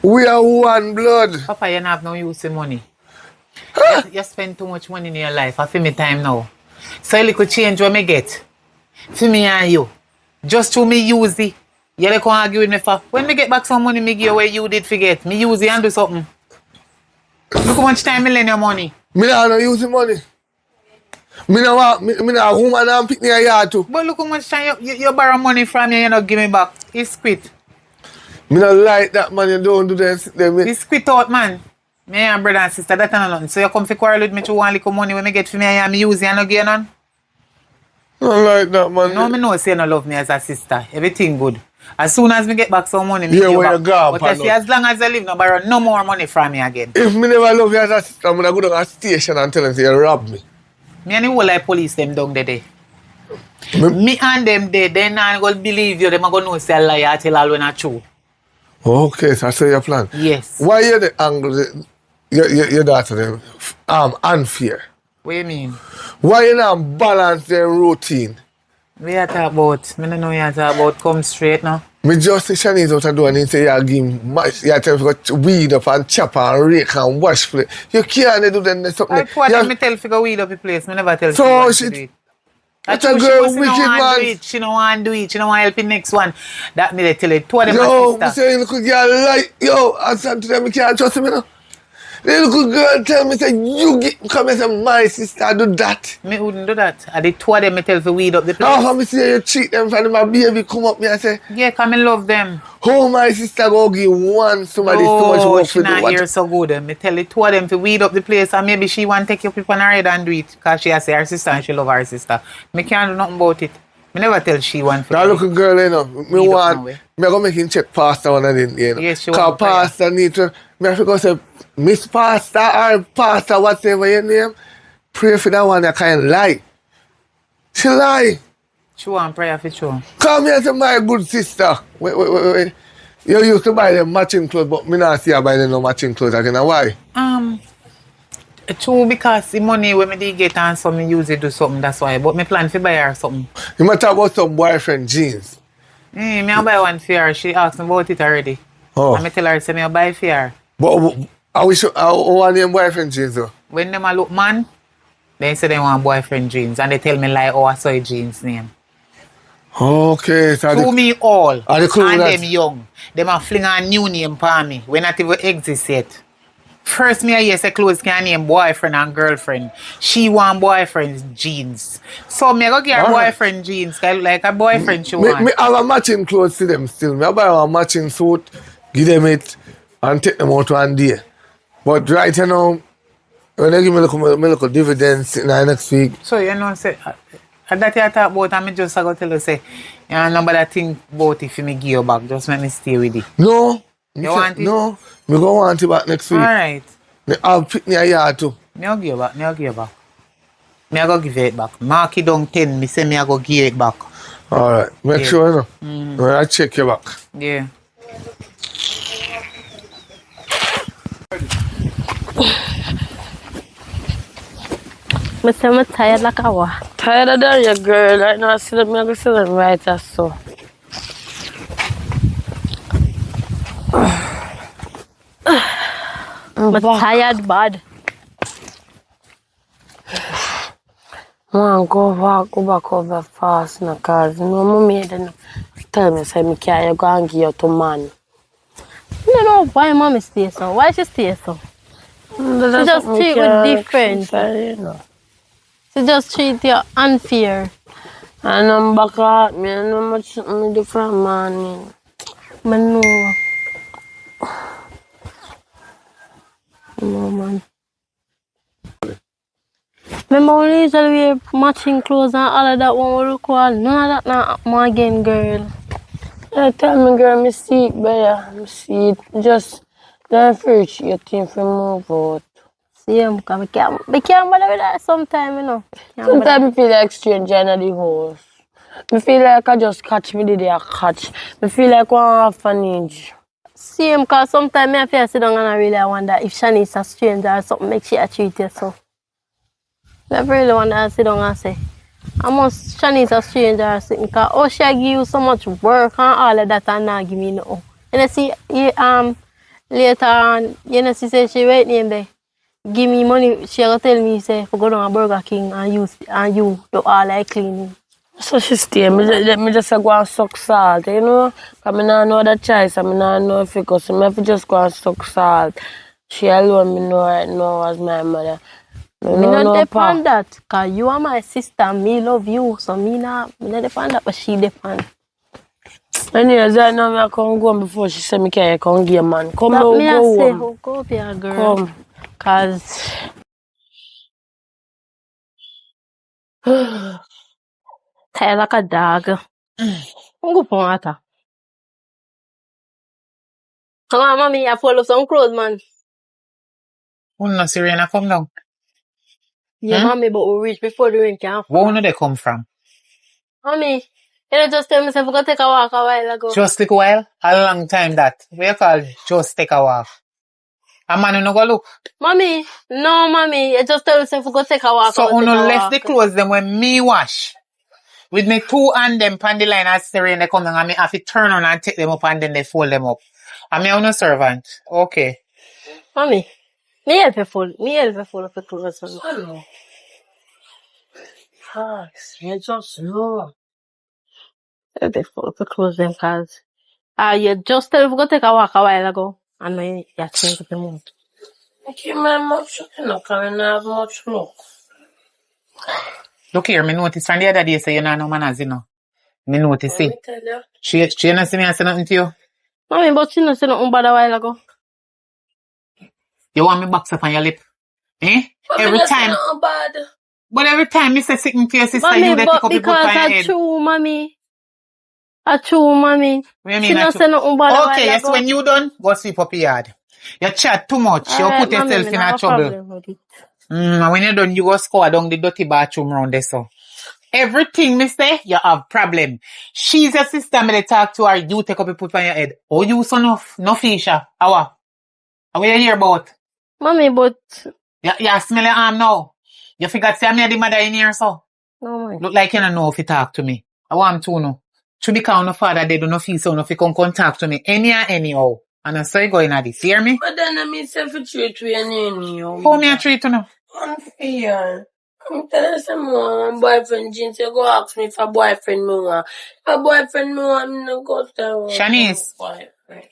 We are one blood. Papa, you don't have no use of money. You spend too much money in your life. I feel me time now. So you could change what me get. For me and you. Just to me use it. You like to argue with me for when me get back some money, me give you where you did forget. Me use it and do something. Look how much time me lend your money. Me not use the money. Me not want, me not woman and pick me a yard too. But look how much time you borrow money from me and you not give me back. It's quit. Me not like that, man. You don't do that. It's quit out, man. Me and brother and sister, that and nothing. So you come for quarrel with me to one little money when me get for me and me use it and not give none. I don't like that, man. No, me know say you no love me as a sister. Everything good. As soon as me get back some money, me Yeah, give you when back. you gone, But I say as long as I live, no borrow no more money from me again. If me never love you as a sister, I'm going to go down a station and tell them say you rob me. Me and the whole like police them down there. Me and them there, they not gonna believe you. Them are gonna know say a lie. I tell all when I true. Okay, so I say your plan. Yes. Why you the angle your daughter them unfair? What you mean? Why you not balance their routine? We are talk about. Me don't know you are talk about. Come straight now. Me just say Shanice out of door and he say you give him much, you tell him to weed up and chop and rake and wash plate. You can't do them something. I thought me tell figure weed up the place. Me never tell So she she- want to do it. That's That's a true, girl she wicked, don't want man. to do it. She don't want to do it. She don't want to help the next one. That me they tell it. Two of them Yo, are me sister. say look girl like yo, I said to them you can't trust me now. The little girl tell me say you come and say my sister do that. Me wouldn't do that. I the two of them me tell for weed up the place. How come me say you treat them for my baby come up me and say, Yeah, come and love them. how my sister go give one somebody so much Oh, work she for not do hear what? so good. Me tell the two of them to weed up the place and maybe she want to take you up on her head and do it. Because she has her sister and she love her sister. Me can't do nothing about it. Me never tell she want That do it. little girl, you know, me Weed up want, now, eh? me go make him check pastor one of them, you know. Yes, she Cause want prayer. pastor need to, me have to go say, Miss Pastor or Pastor, whatever your name, pray for that one that can lie. She lie. She want prayer for sure. Come here to my good sister. Wait. You used to buy them matching clothes, but me not see her buy them no matching clothes again. Why? True, because the money when me did get and so me use it do something, that's why. But me plan to buy her something. You might talk about some boyfriend jeans. Me I buy one for her. She asked me about it already. Oh. And me tell her, say me I buy for her. But I wish I want them boyfriend jeans though. When them a look man, they say they want boyfriend jeans. And they tell me like, oh, I saw a jeans name. Okay, so To me all. Are the clothes And that- them young. Them a fling a new name for me. We not even exist yet. First, me I hear say clothes can name boyfriend and girlfriend. She want boyfriend's jeans. So me go get her Alright. boyfriend jeans. Cause like a boyfriend she Me want. have a matching clothes to them still. Me buy a matching suit, give them it, and take them out one day. But right now, when they give me look dividends in the next week, So you know say that you talk about and me just go tell you say you know nobody think about if me give you back. Just let me stay with it. no. You want it? No. Me go want it back next week. Alright. Me have pick me a yard too. Me I'll give you back. Me I'll give you back. Me I go give it back. Mark it down 10. Me say me I go give it back. Alright. Make Yeah. sure you know. When I check you back. Yeah. I'm tired like a wa. Tired of that, your girl. Right now, I see them, I go see them right as so. I'm tired bad. Man, go back over fast, no, cause you know, mommy didn't tell me, say, me can't go and give you to man. You know why mommy stay so? Why she stay so? She just treat you different. You know. She just treat you unfair. And I'm back at me, I know much me different man. I know. No man. Remember when we usually wear matching clothes and all of that one we look well? None of that now happen again, girl. I tell me, girl, me see it better. Me see it. Just don't fridge your thing for move out. Same, because we can't bother with that sometimes, you know. Can't bother. Sometimes I feel like stranger in the house. I feel like I just catch me the day I catch. I feel like one orphanage. Same, because sometimes I feel sit down and I really wonder if Shanice a stranger or something make she treat you so. I really wonder and sit down and say, how much Shanice a stranger or something, because oh, she give you so much work and all of that and not give me nothing. And I see, later on, you know, she say she right name there. Give me money, she will tell me, say, for go down to Burger King and you do all like cleaning. So she stay. Me just go and suck salt, you know? Because I don't know the choice. I don't know if it goes. So I have to just go and suck salt. She alone, me know right now as my mother. Me not depend that, because you are my sister, me love you, so me not depend that, but she depend. Anyways, I know I can't go before she said me can't come get man. Come That now, me I go say, home. oh, go up here, girl. Come. Because tired like a dog. Go for water. Come on, mommy, I follow some clothes, man. Who no Serena come down? Yeah, mommy, but we reach before the rain can fall. Where do they come from? Mommy, you know, just tell me if we go take a walk a while ago. Just take a while? A long time that. What you call just take a walk? A man who no go look. Mommy, no, mommy, you just tell us if we go take a walk. So or who take no a left walk. the clothes them when me wash. With me two and them pan the line as Serena they come down and me have to turn on and take them up and then they fold them up. And me no servant. Okay. Mommy, me help you fold of the clothes. Hello. Ah, it's so slow. Help you fold of the clothes them, cause you just tell us if we go take a walk a while ago. And me, you change the mood. I can't remember much, you know, because I don't have much luck. Look here, me notice from the other day say you know no manners, you know. Me notice Let it. me tell you. She not see me and say nothing to you. Mommy, but she not say nothing bad a while ago. You want me box up on your lip? Eh? But Every me time. not bad. But every time me say something to your sister, Mommy, you they pick but up the book because on your I head. true, mommy. I true, mommy. What you She mean? not say nothing bad a while Okay, yes, ago. when you done, go sweep up your yard. You chat too much, you Alright, put mommy, yourself me in not a have trouble. problem with it. And when you done, you go scour down the dirty bathroom round there, so. Everything, me say, you have problem. She's your sister, me they talk to her, you take up and put on your head. Oh, you so no fisher. How what you hear about? Mommy, but You smell your arm now. You forgot say me the mother in here, so. no man. Look like you don't know if you talk to me. I want to know. Should be count no father, they do not feel so enough you come talk to me anyhow. And I saw you going at this. You hear me? But then I mean, self-treat with you. How me a treat you now? Unfair. I'm telling you some more. My boyfriend jeans, you go ask me for boyfriend me want. If a boyfriend me want, I'm not go to Shanice, boyfriend.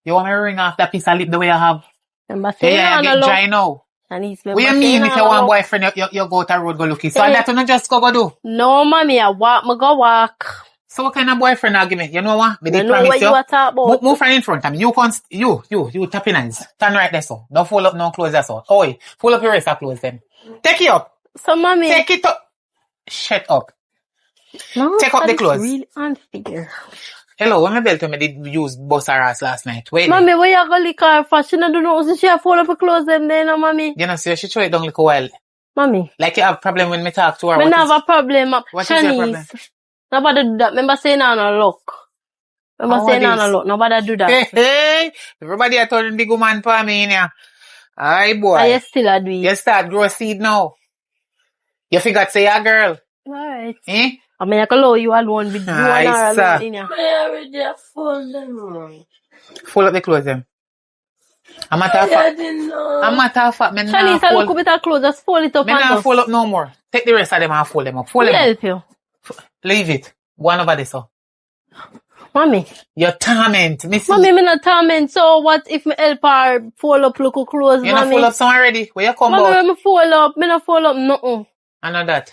you want me to ring off that piece of lip the way I have? Remember Yeah, saying yeah, on get a look. dry now. Shanice, What you remember mean saying if on you a want look. boyfriend, you go to road go looking? So Hey. that you not just go do. No, mommy, I walk, me go walk. So what kind of boyfriend I give me? You know what? Me You did know promise what you are talking about. Move from in front of me. You tapping eyes. Stand right there, so. Don't fold up no clothes, that's all. Oh, wait. Fold up your rest of clothes then. Take it up. So, mommy. Take it up. Shut up. No, Take up the that is clothes. really unfair. Hello, when my belt me did use bust her ass last night. Wait. Mommy, where you go lick her for? She don't know, so she have fold up her clothes them there, no, mommy. You know, see, she throw it down like a while. Mommy. Like you have problem when me talk to her. Me not have a problem. What is your problem? Nobody do that. Remember saying on a look. Remember saying on a look. Nobody do that. Hey, everybody are turning big woman for me in here. Aye, boy. And you still a do it. You start grow seed now. You forgot say a girl. Alright. Eh? I mean, I can allow you alone with you and her alone in here. I already fold them. Fold up the clothes them. A matter of fact, me nah Shanice, I look fold. up with her clothes, just fold it up Me and nah just. fold up no more. Take the rest of them and fold them up. Fold We them up. help you. Leave it. Go on over there, so. Mommy. Your torment. Me see. Mommy, me not torment. So what if me help her fold up look clothes, You mommy? not fold up some already? Where you come Mommy, out? when me fold up, me not fold up nothing. I know that.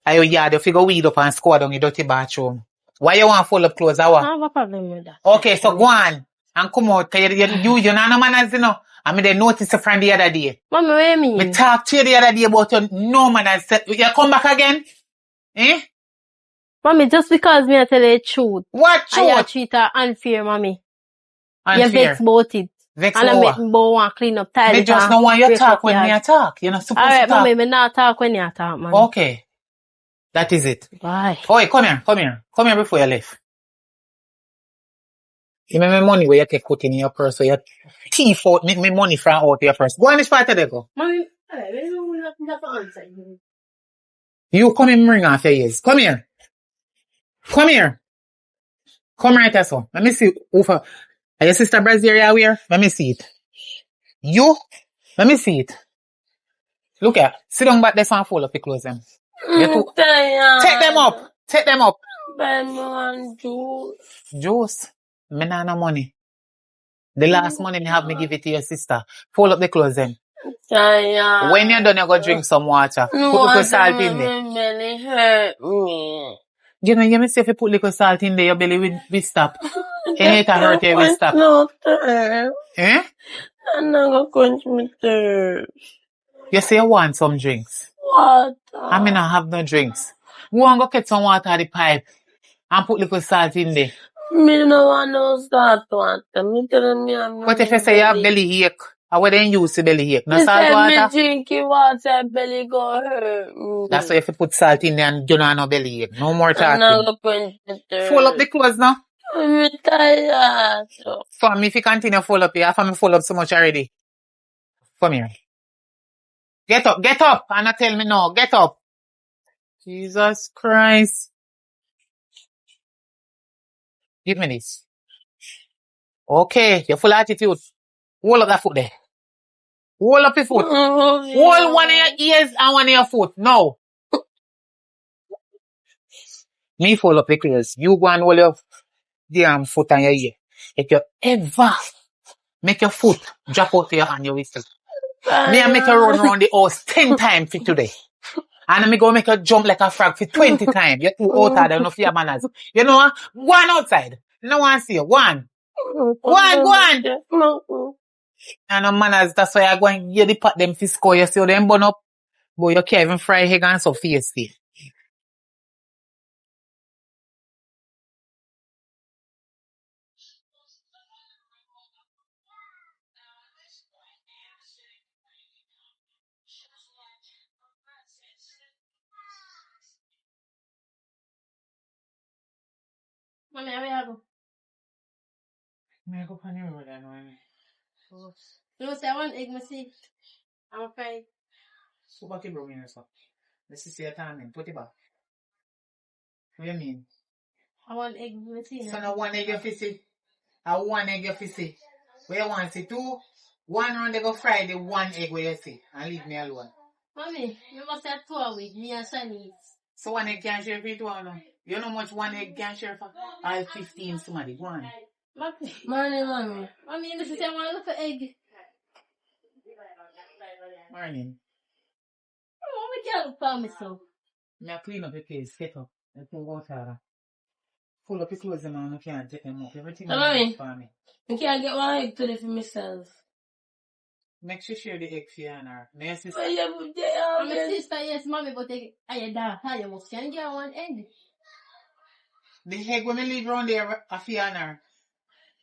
Ayo yard, you figure weed up and squad on your dirty bathroom. Why you want fold up clothes? I have a problem with that. Okay, so go on and come out. Cause you know no manners, you know. I mean, they noticed it from the other day. Mommy, what do you mean? Me talk to you the other day about your no manners. You come back again? Eh? Mommy, just because me I tell you the truth. What And you truth? treat her unfair, mommy. Unfair. You vex about it. Vex and I about make what? me want clean up tidy. Me just don't want you to talk when me talk. You're not supposed to talk. Alright, mommy, me not talk when you talk, mommy. Okay. That is it. Bye. Oh, come here. Come here before you leave. You remember money where you take put in your purse, so you thief out, make me money from out your purse. Go on this part of the go. Mommy, You come and ring off your ears. Come here. Come here. Come right here, so. Let me see. Are your sister Brazil where? Let me see it. You? Let me see it. Look here. Sit down back there and fold up your clothes them. Take them up. Take them up. Buy me one juice. Juice? Me nah no money. The last money me have, me give it to your sister. Fold up the clothes then. When you're done, you go drink some water. Put little salt in there. My belly hurt me. You know, you may say if you put little salt in there, your belly will stop. And it hurt you, will stop. No, Eh? I'm not gonna quench my thirst. You say you want some drinks. Water. I mean, I have no drinks. Go and go get some water at the pipe and put little salt in there. Me no want no salt water. Me telling me I'm But if you say you have belly ache, how would they use the belly ache? No salt water? Me drinking water, belly go hurt me. That's why if you put salt in there and you don't have no belly ache. No more I'm talking. not gonna quench my thirst. Fold up the clothes now. I'm tired. For me, if you continue fold up, you have to fold up so much already. Come here. Get up, and not tell me no. Get up. Jesus Christ. Give me this. Okay, you're full of attitude. Hold up that foot there. Hold up your foot. Hold one of your ears and one of your foot. No. Me fold up the clothes. You go and hold your damn foot and your ear. If you ever make your foot drop out to your hand, you whistle. Me and make you run around the house 10 times for today. And me go make you jump like a frog for 20 times. You're too out there, enough for your manners. You know what? Go on outside. No one see you. Go on. Go on. And no manners, that's why I go and get the pot them to score. You see how them burn up? Boy, you can't even fry egg and so feisty. Mommy, how you go? I go on your road anyway. No, say I want egg, me see. I'm afraid. So back your brown so. Let's see your time in. Put it back. What do you mean? I want egg, me see. So now one egg you fi see. And one egg you fi see. Where you want see two? One round they go fry the one egg where you see. And leave me alone. Mommy, you must have 2 with me and Shanice. So one egg can share for two or no? You know how much one egg can share for? All 15 somebody. Go on. Mommy. Mommy. Mommy, this is I want a little egg. Morning. Oh, we can't for myself. Me a clean up the place, set up. I pour water. Full up your clothes, man. You can't take them up. Everything is Mommy, for me. I can't get one egg today for myself. Make sure share the egg for you and her. My sister. But yeah, but they are My sister, yes, mommy, but I da how you must can get one egg. The egg when me leave around there, a for you and her.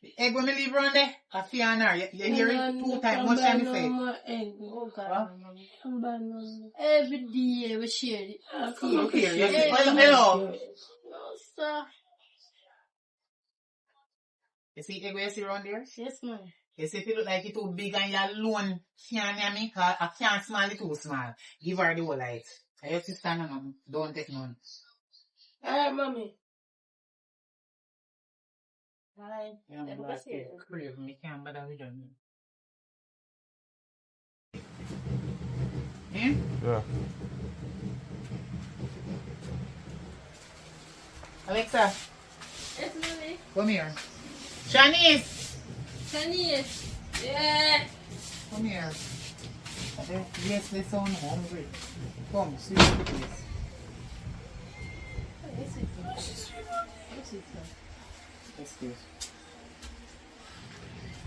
The egg when me leave around there, a for you and her. You hear it 2 times. Much time you say. more egg. Oh God, Huh? mommy. I'm bad no. Every day we share it. Come on, Here, you Hey, see. Hello. No, sir. You see egg where you see around there? Yes, ma'am. You see if it look like it too big and you alone can't hear me, cause I can't small it too small. Give her the whole light. And your sister no, don't take none. Alright, mommy. Bye. Yeah, I'm last year. Crave me, can't bother with them. Eh? Yeah. Alexa, Yes, mommy. come here. Shanice! Chinese. Yeah. Come here. Yes, they sound hungry. Come, sit down the place. Let's do it.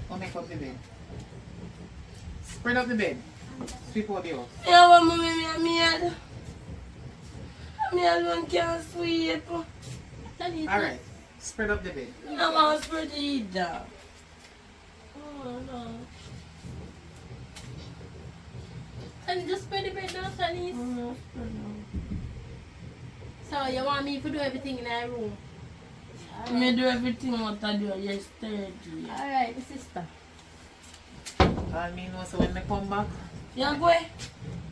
Come make up the bed. Spread up the bed. Sweep out the house. Yeah, what mommy me had. Me alone can't sweep. Chinese. Alright. Spread up the bed. I want to spread either. Oh no. Chinese, just spread the bed now, Chinese. So you want me to do everything in our room? Me do everything what I do yesterday. Alright, my sister. All me know, so when I come back, Yeah, go ahead.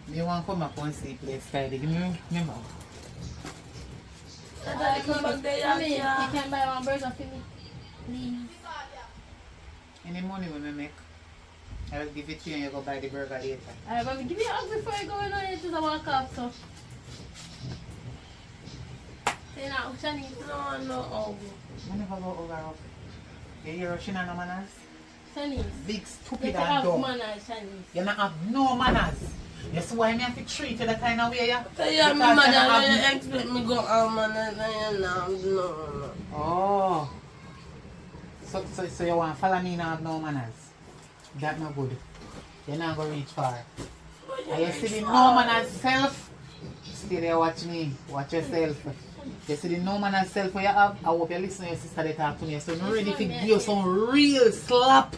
me want to come back and see place tidy. Give me my bag. I come back there, Mommy, yeah. you can buy one burger for me, please. Any money when I make, I will give it to you and you go buy the burger later. Alright, mommy, give me a hug before I go in on it to walk off, so. Say now, Chinese. No. I never go over up. You hear she not no manners? Chinese. Big You stupid have and dumb. manners, Chinese. You not have no manners. You see why me have to treat you the kind of way you? Tell you, me Because mother, you not have- you expect me go home and no. Oh. So you want to follow me and have no manners? That no good. You're not going to reach far. And you see the no manners self? Stay there, watch me. Watch yourself. You see the no manners self you have? I hope you listen to your sister they talk to me. So I'm ready to give you some real slap.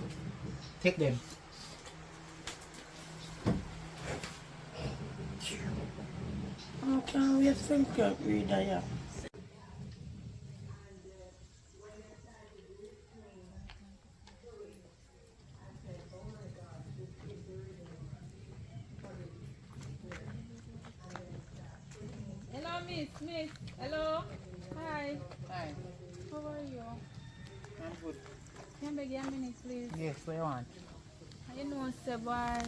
Take them. I can't wait to think of reader, yeah. Hello, Miss. Hello. Hi. Hi. How are you? I'm good. Can I beg you a minute, please? Yes, what you want? You know, say, boy,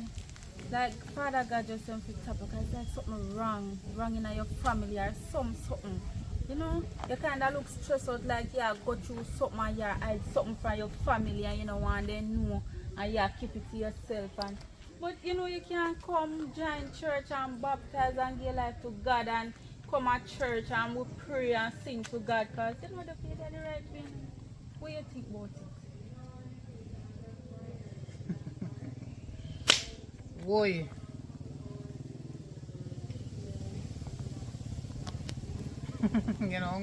like Father God just don't fix up because there's something wrong in your family or something. You know, you kind of look stressed out like you go through something and you hide something from your family and you know, and they know and you keep it to yourself. But you know, you can come join church and baptize and give life to God and come at church and we pray and sing to God because you know the faith are the right thing. What do you think about it? Boy. You know,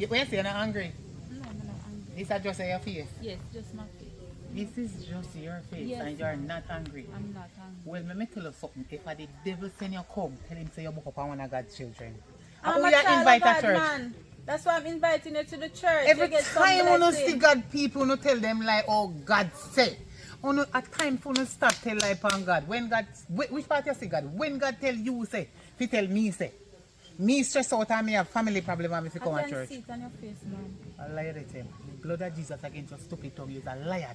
when you say you're not hungry, No, I'm not angry. this is just your face. Yes, just my face. This is just your face Yes, and you're ma'am. not hungry. I'm not angry. Well, let me tell you something. If the devil send you come, tell him say you book up on one of God's children. I'm Who a you child invite of at God, church? man. That's why I'm inviting you to the church. Every to get some time you see blessing. God people, you tell them like, oh, God say. You a time for you stop tell like on God. When God, which part you see God? When God tell you say, if he tell me say. Me stress out and me have family problem and if you come I to can church. see it on your face, man. A liar they tell. The blood of Jesus against your stupid tongue is a liar.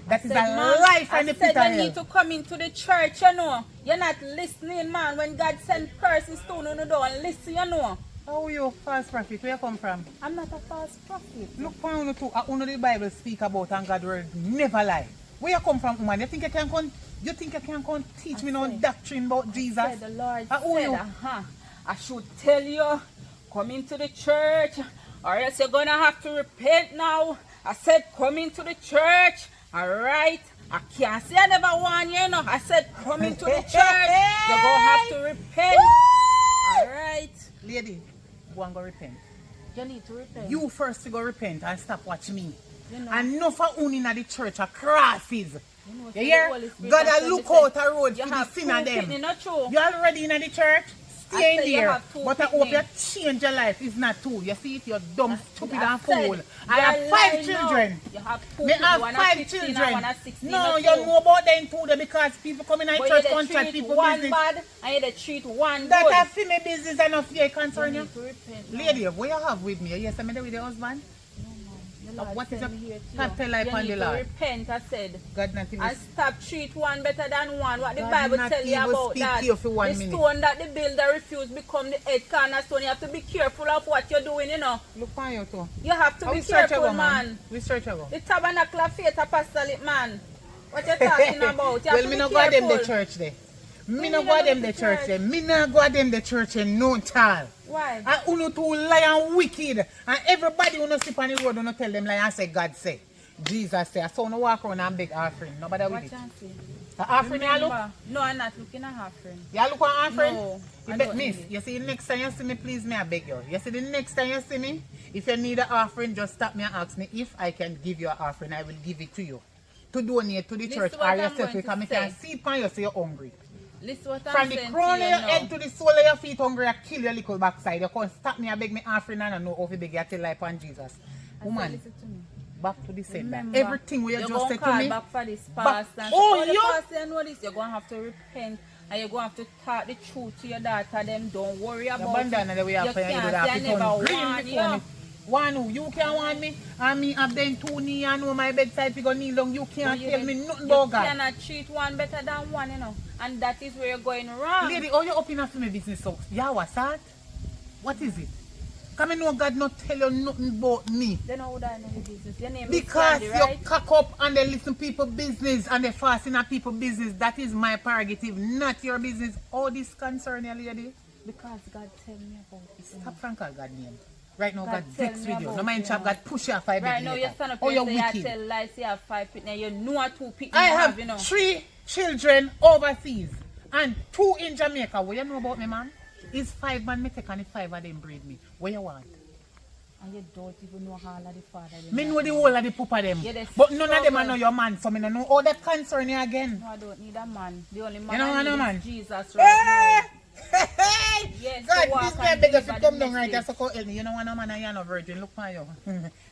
That is a Said, man, lie from I the said pit of you hell. need to come into the church, you know. You're not listening, man. When God send persons to you, don't listen, you know. How are you, false prophet? Where you come from? I'm not a false prophet. Look for you too. Only the Bible speak about and God's word never lie. Where you come from, woman? You think you can come You think you can come teach me I no said- doctrine about Jesus? Said the Lord Who said, you? I should tell you, come into the church, or else you're gonna have to repent now. I said, come into the church, alright? I can't say I never warned you, know. I said, come into the church, you're gonna have to repent. Alright? Lady, go and go repent. You need to repent. You first to go repent and stop watching me. You know. And enough of un in the church are crosses. You know, You so hear? the Holy Spirit God has a look said, out a road you for the have sin of two them. kidney, not true. You already in the church? I Stay in said you there. have two But I hope kidney. you change your life. It's not two. You see it? You're dumb, stupid I and said, fool. I have you're 5 lying children. now. You have two Me kidney, have one 5 at 15 children. and one at 16. No, not you two. know about them too though, because people come in our But church you contract treat people one business. bad and you treat one That good. I feel my business enough here concern You you. need to repent now. Lady, what you have with me? Yes, I'm there with your husband. The Lord What is sent a me here to capital you. life You on need the to Lord? repent, I said. God not even And stop treat one better than one. What the God Bible not tell you even about speak that. to you for 1 the minute. stone that the builder refused become the head cornerstone. You have to be careful of what you're doing, you know. look on you too. You have to How be we search careful, you go, man. We search you go. The tabernacle of faith apostolic, man. What you talking about? You have Well, to me be no go to them careful. the church there. Me you no mean go you to them go the to church church? there. Me no go to them the church there, no child. Why? And uno too lie and wicked. And everybody who no sleep on the road, who no tell them lie and say God say. Jesus say. I saw no walk around and beg offering. Nobody with Watch it. and see. The offering you look? Remember, no, I'm not looking at her friend. You look on offering? No, You I bet don't miss. need it. You see the next time you see me, please me, I beg you. You see the next time you see me, if you need an offering, just stop me and ask me if I can give you an offering. I will give it to you. To donate to the Listen church what or I'm yourself going because to I can say. see it on you so you're hungry. Listen what I'm From the saying crown to of you your head now. to the sole of your feet hungry, I kill your little backside. You can't stop me and beg me offering and I know how to beg you till life on Jesus. I said, Woman, listen to me. back to the sender. Remember, Everything we you're just going said to to call me. back for this back- past. And Oh, the you? past, you know this. You're going to have to repent. And you're going to have to talk the truth to your daughter. Them don't worry The about bandana that we have you for you, you can't would have say I to never turn green warned before me. you. One who you can want me, and me have them 2 knee and know my bedside figure kneel down. You can't tell me nothing You about God. cannot treat one better than one, you know. And that is where you're going wrong. Lady, how you open up for me business so? Yeah, what's that? What is it? Come know God not tell you nothing about me. Then how would I know the business? Your name Because is you Sandy, right? cock up and they listen people business and they fasting at people business. That is my prerogative, not your business. All this concern you, lady. Because God tell me about it. Stop from call God name. Right now, God tell vex me with you. about No mind it, chap, you God push you off 5 Right now, you stand up Oh, here you're and say wicked. you tell lies, you have 5 pitney. You know what 2 pitney I you have you know. 3 children overseas and 2 in Jamaica. What you know about me, man? It's 5 man me take and the 5 of them breed me. What you want? And you don't even know how the father them Me that know the man. whole of the pupa them. Yeah, they But none of them I struggle. know your man, so me no know all that concern you again. No, I don't need a man. The only man You don't I want need no is man? Jesus Hey! right now. Hey! Yes, God, to walk this and guy beg if you deliver come the down right there, message. so help me. You don't want no man and you're no virgin. Look for you.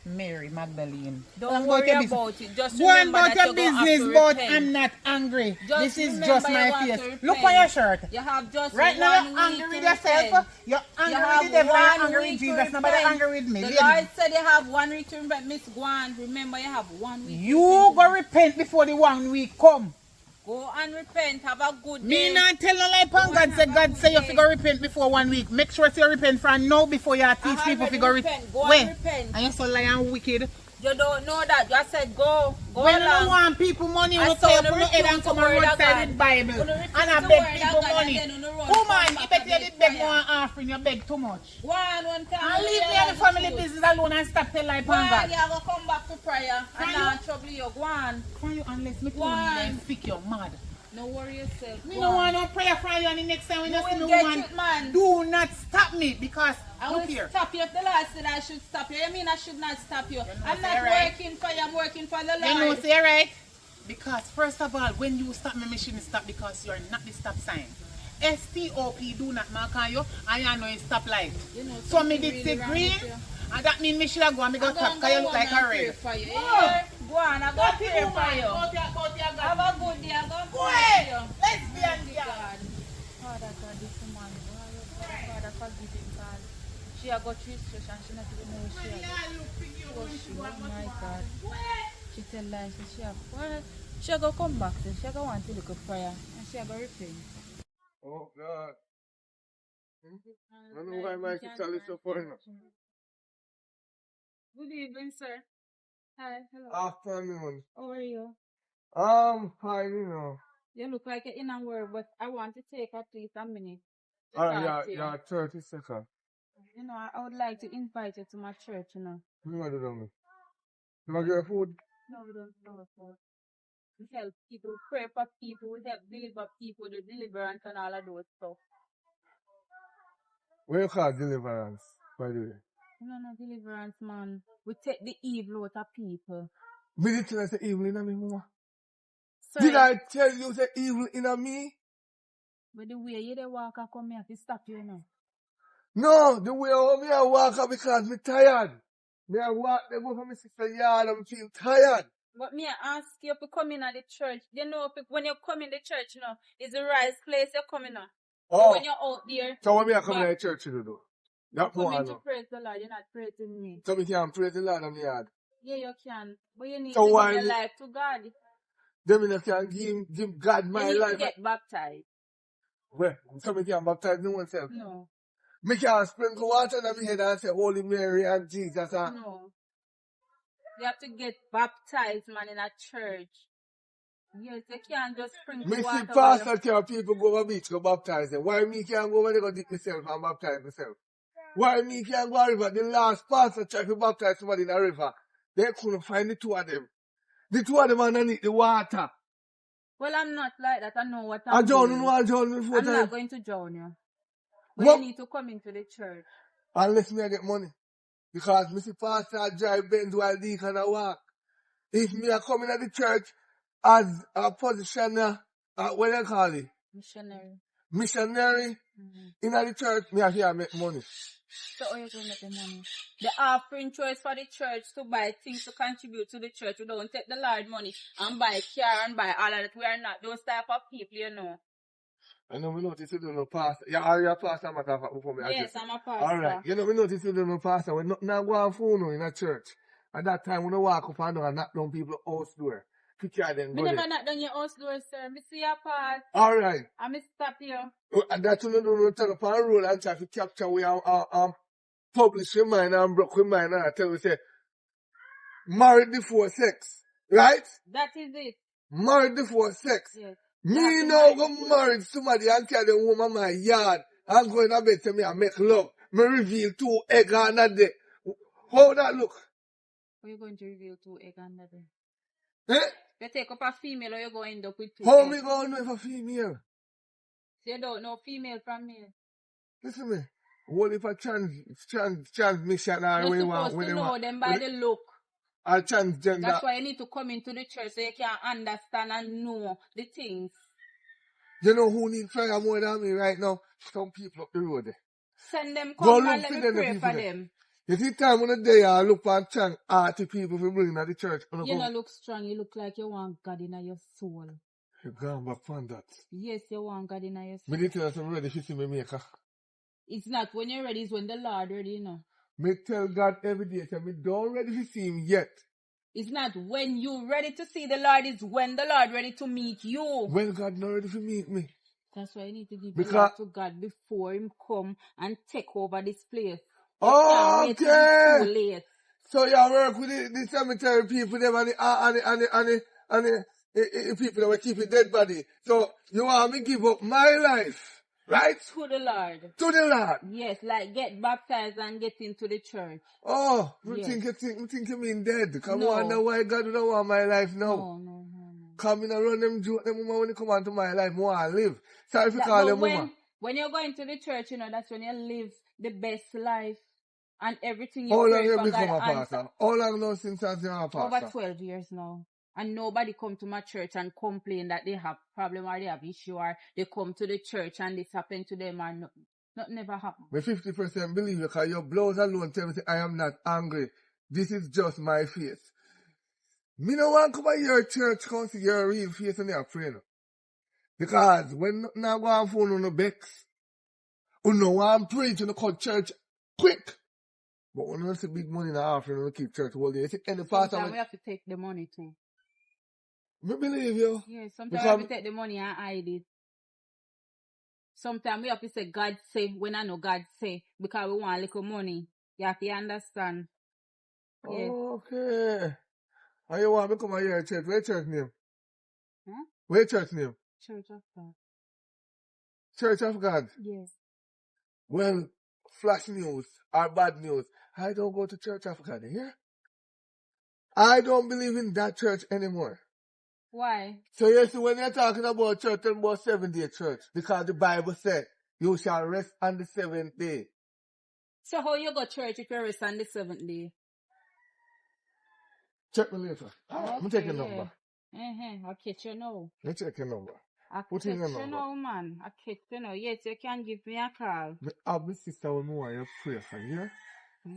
Mary Magdalene. Don't Go worry your business. about it. Just Go on remember about that your you're going to have business, to but repent. I'm not angry. Just This is remember just you my want to face. repent. Look on your shirt. You have just Right now you're 1 angry week with to yourself. repent. You're angry You with have the devil. You're 1 angry with week to Jesus. Nobody repent. angry with me. The Lady. Lord said you have 1 week to repent. Miss Guan, remember you have 1 week. You go repent before the 1 week come. Go and repent. Have a good day. Me not tell no lie upon Go God and say have a God good say you day. figure repent before 1 week. Make sure you repent from now before you teach people already figure repent. Go and Wait, repent. and you so lie and wicked. You don't know that. You said go. Go When you along. don't want people money, you I don't saw take the your head and refuse come to and word of roadside God. with Bible. Gonna refuse And I to beg word of people God, money. and then you run Woman, come you back bet and you make did beg prayer. more offering, you beg too much. One time. And leave me and the family business alone and stop tell lie upon One, God. you have to come back to prayer. Can And you? not trouble you. Go on. Can you unless me tell Why? you then sick you're mad. No worry yourself. Me Go no on. want no prayer from you and the next time when You you see will me get woman, it, man. do not stop me because I look will here. stop you if the Lord said I should stop you. You mean I should not stop you? I'm not say right. working for you. I'm working for the Lord. You know, say right? Because first of all, when you stop me, me shouldn't stop because you're not the stop sign. S-T-O-P do not mark on you and you know you stop light. You know, So me something did really say wrong green with you. and that means me should have go and me go I'm tap gonna because you go look like home a and pray red. for you. Go. Yeah. Go on, I'm going to pray for you. Go to your God. Have a good day. I'm going to Go pray ahead. for you. Lesbian Thank you, girl. God. Father God, this woman, Father, forgive him, God. She has got restriction. She not even know she has. Oh, she, oh my God. She tell lies. She have, well, she go come back. She go want to look at prayer. And she go repent. Oh, God. I don't know why my sister is so funny. Good evening, sir. Hi, hello. Afternoon. How are you? Fine, you know. You look like you're in a word, but I want to take at least a minute. to Alright, talk to you. you're 30 seconds. You know, I would like to invite you to my church, you know. What do you want to do with me? You want to get food? No, we don't know. We help people, pray for people, we help deliver people, the deliverance and all of those stuff. What you call deliverance, by the way? No, deliverance, man. We take the evil out of people. Me did tell you say evil in me, mama. Sorry, Did I tell you say evil in me? but the way you dey walk, I come here to stop you, you know. No, the way how me I walk out because me tired. Me I walk them over my sister yard and feel tired. But me I ask you to come in at the church. You know, when you come in the church, you know, it's the right place you come in at. Oh, When you're out there, so when me I come but to the church to do? you're That more coming I to know. praise the Lord, you're not praising me. So me can praise the Lord on the yard. Yeah, you can. But you need So to why give your me- life to God. Then me can give God You my need to life. get baptized. Well, so me can baptize me oneself. No. Me can sprinkle water on my head and say Holy Mary and Jesus. And No. You have to get baptized, man, in a church. Yes, you can't just sprinkle me see water over pastor tell people go over beach go baptize them. Why me can't go over there go dip myself and baptize myself? Why me can't go river? The last pastor tried to baptize somebody in a river. They couldn't find the two of them. The two of them underneath the water. Well, I'm not like that. I know what I I'm don't doing. know what John before I'm not time. going to drown you. But What? you need to come into the church. Unless me I get money. Because me see pastor drive Benz while deacon a walk. If me I come in at the church as a positioner, what do you call it? Missionary. Missionary Mm-hmm. in the church, me I here make money. So how you going to make the money? The offering choice for the church to buy things to contribute to the church. We don't take the Lord money and buy car and buy all of that. We are not those type of people, you know. I know we notice you don't know pastor. Yeah, are you a pastor matter of fact before me Yes, address? I'm a pastor. Alright, you know we notice you don't know pastor. When nothing go on phone in a church. At that time when I walk up and down and knock down people's house door. To carry them Me go never there. knock down your house door, sir. Me see your part. Alright. I me stop you. And that you don't turn up on roll and try to capture we publish your mind and broke your mind and I tell you say married before sex. Right? That is it. Married before sex. Yes. Me now go marry somebody and carry the woman my yard and go in a bed to me and make love. Me reveal 2 eggs on a day. How that look? Are you going to reveal 2 eggs under there? Eh? You take up a female or you go end up with 2 How eggs? me go know if a female? So you don't know female from male. Listen me. What if a transmission or You're when you supposed want, to when you know want, them by the look. a transgender. That's why you need to come into the church so you can understand and know the things. You know who need prayer more than me right now? Some people up the road. Send them Go come and look let for me them, the pray people for there. them. You see time when the day I look for and arty people for bringing to the church. And I You go, don't look strong, you look like you want God in your soul. you gone back from that. Yes, you want God in your Me soul. did tell us I'm ready to see me maker. It's not when you're ready, it's when the Lord ready, you know. Me tell God every day, say me don't ready to see him yet. It's not when you ready to see the Lord, it's when the Lord ready to meet you. Well, God not ready to meet me. That's why you need to give your Because- life to God before him come and take over this place. You can't wait till it's Okay. too late. So you work with the cemetery people them and the people that were keeping dead body. So you want me give up my life, right? To the Lord. To the Lord. Yes, like get baptized and get into the church. Oh, you Yes. think you mean dead? Come No. wonder why God don't want my life now. No. Come in and run them joke them woman when you come onto my life, more I live. Sorry for That- call but them woman. when you're going to the church, you know, that's when you live the best life and everything you How long pray you for become God a pastor? How long now since you're a pastor? over 12 years now. And nobody come to my church and complain that they have problem or they have issue or they come to the church and this happened to them or not never happen. Me 50% believe you because your blows alone tell me say, I am not angry. This is just my face. Me no want come by your church come see your real face and you're praying. Because when nothing go on phone on the becks, you know want preach and come church quick. But when you see big money in the offering, you keep church all day. You see any pastor, Sometimes we have to take the money too. me believe you. Yeah, sometimes Because we have to take the money and hide it. Sometimes we have to say God say when I know God say because we want a little money. You have to understand. Yeah. Okay. And you want me come to your church? Where church name? Huh? Where church name? Church of God. Church of God. Yes. Well, flash news or bad news. I don't go to Church of God, yeah? I don't believe in that church anymore. Why? So you see, when you're talking about church, tell me about 7-day church. Because the Bible said, you shall rest on the 7th day. So how you go church if you rest on the 7th day? Check me later. I'm taking your number. I'll catch you now. Let me check your number. I'll Put catch in your you number. now, man. I'll catch you now. Yes, you can give me a call. Me have my sister with me while you pray for you.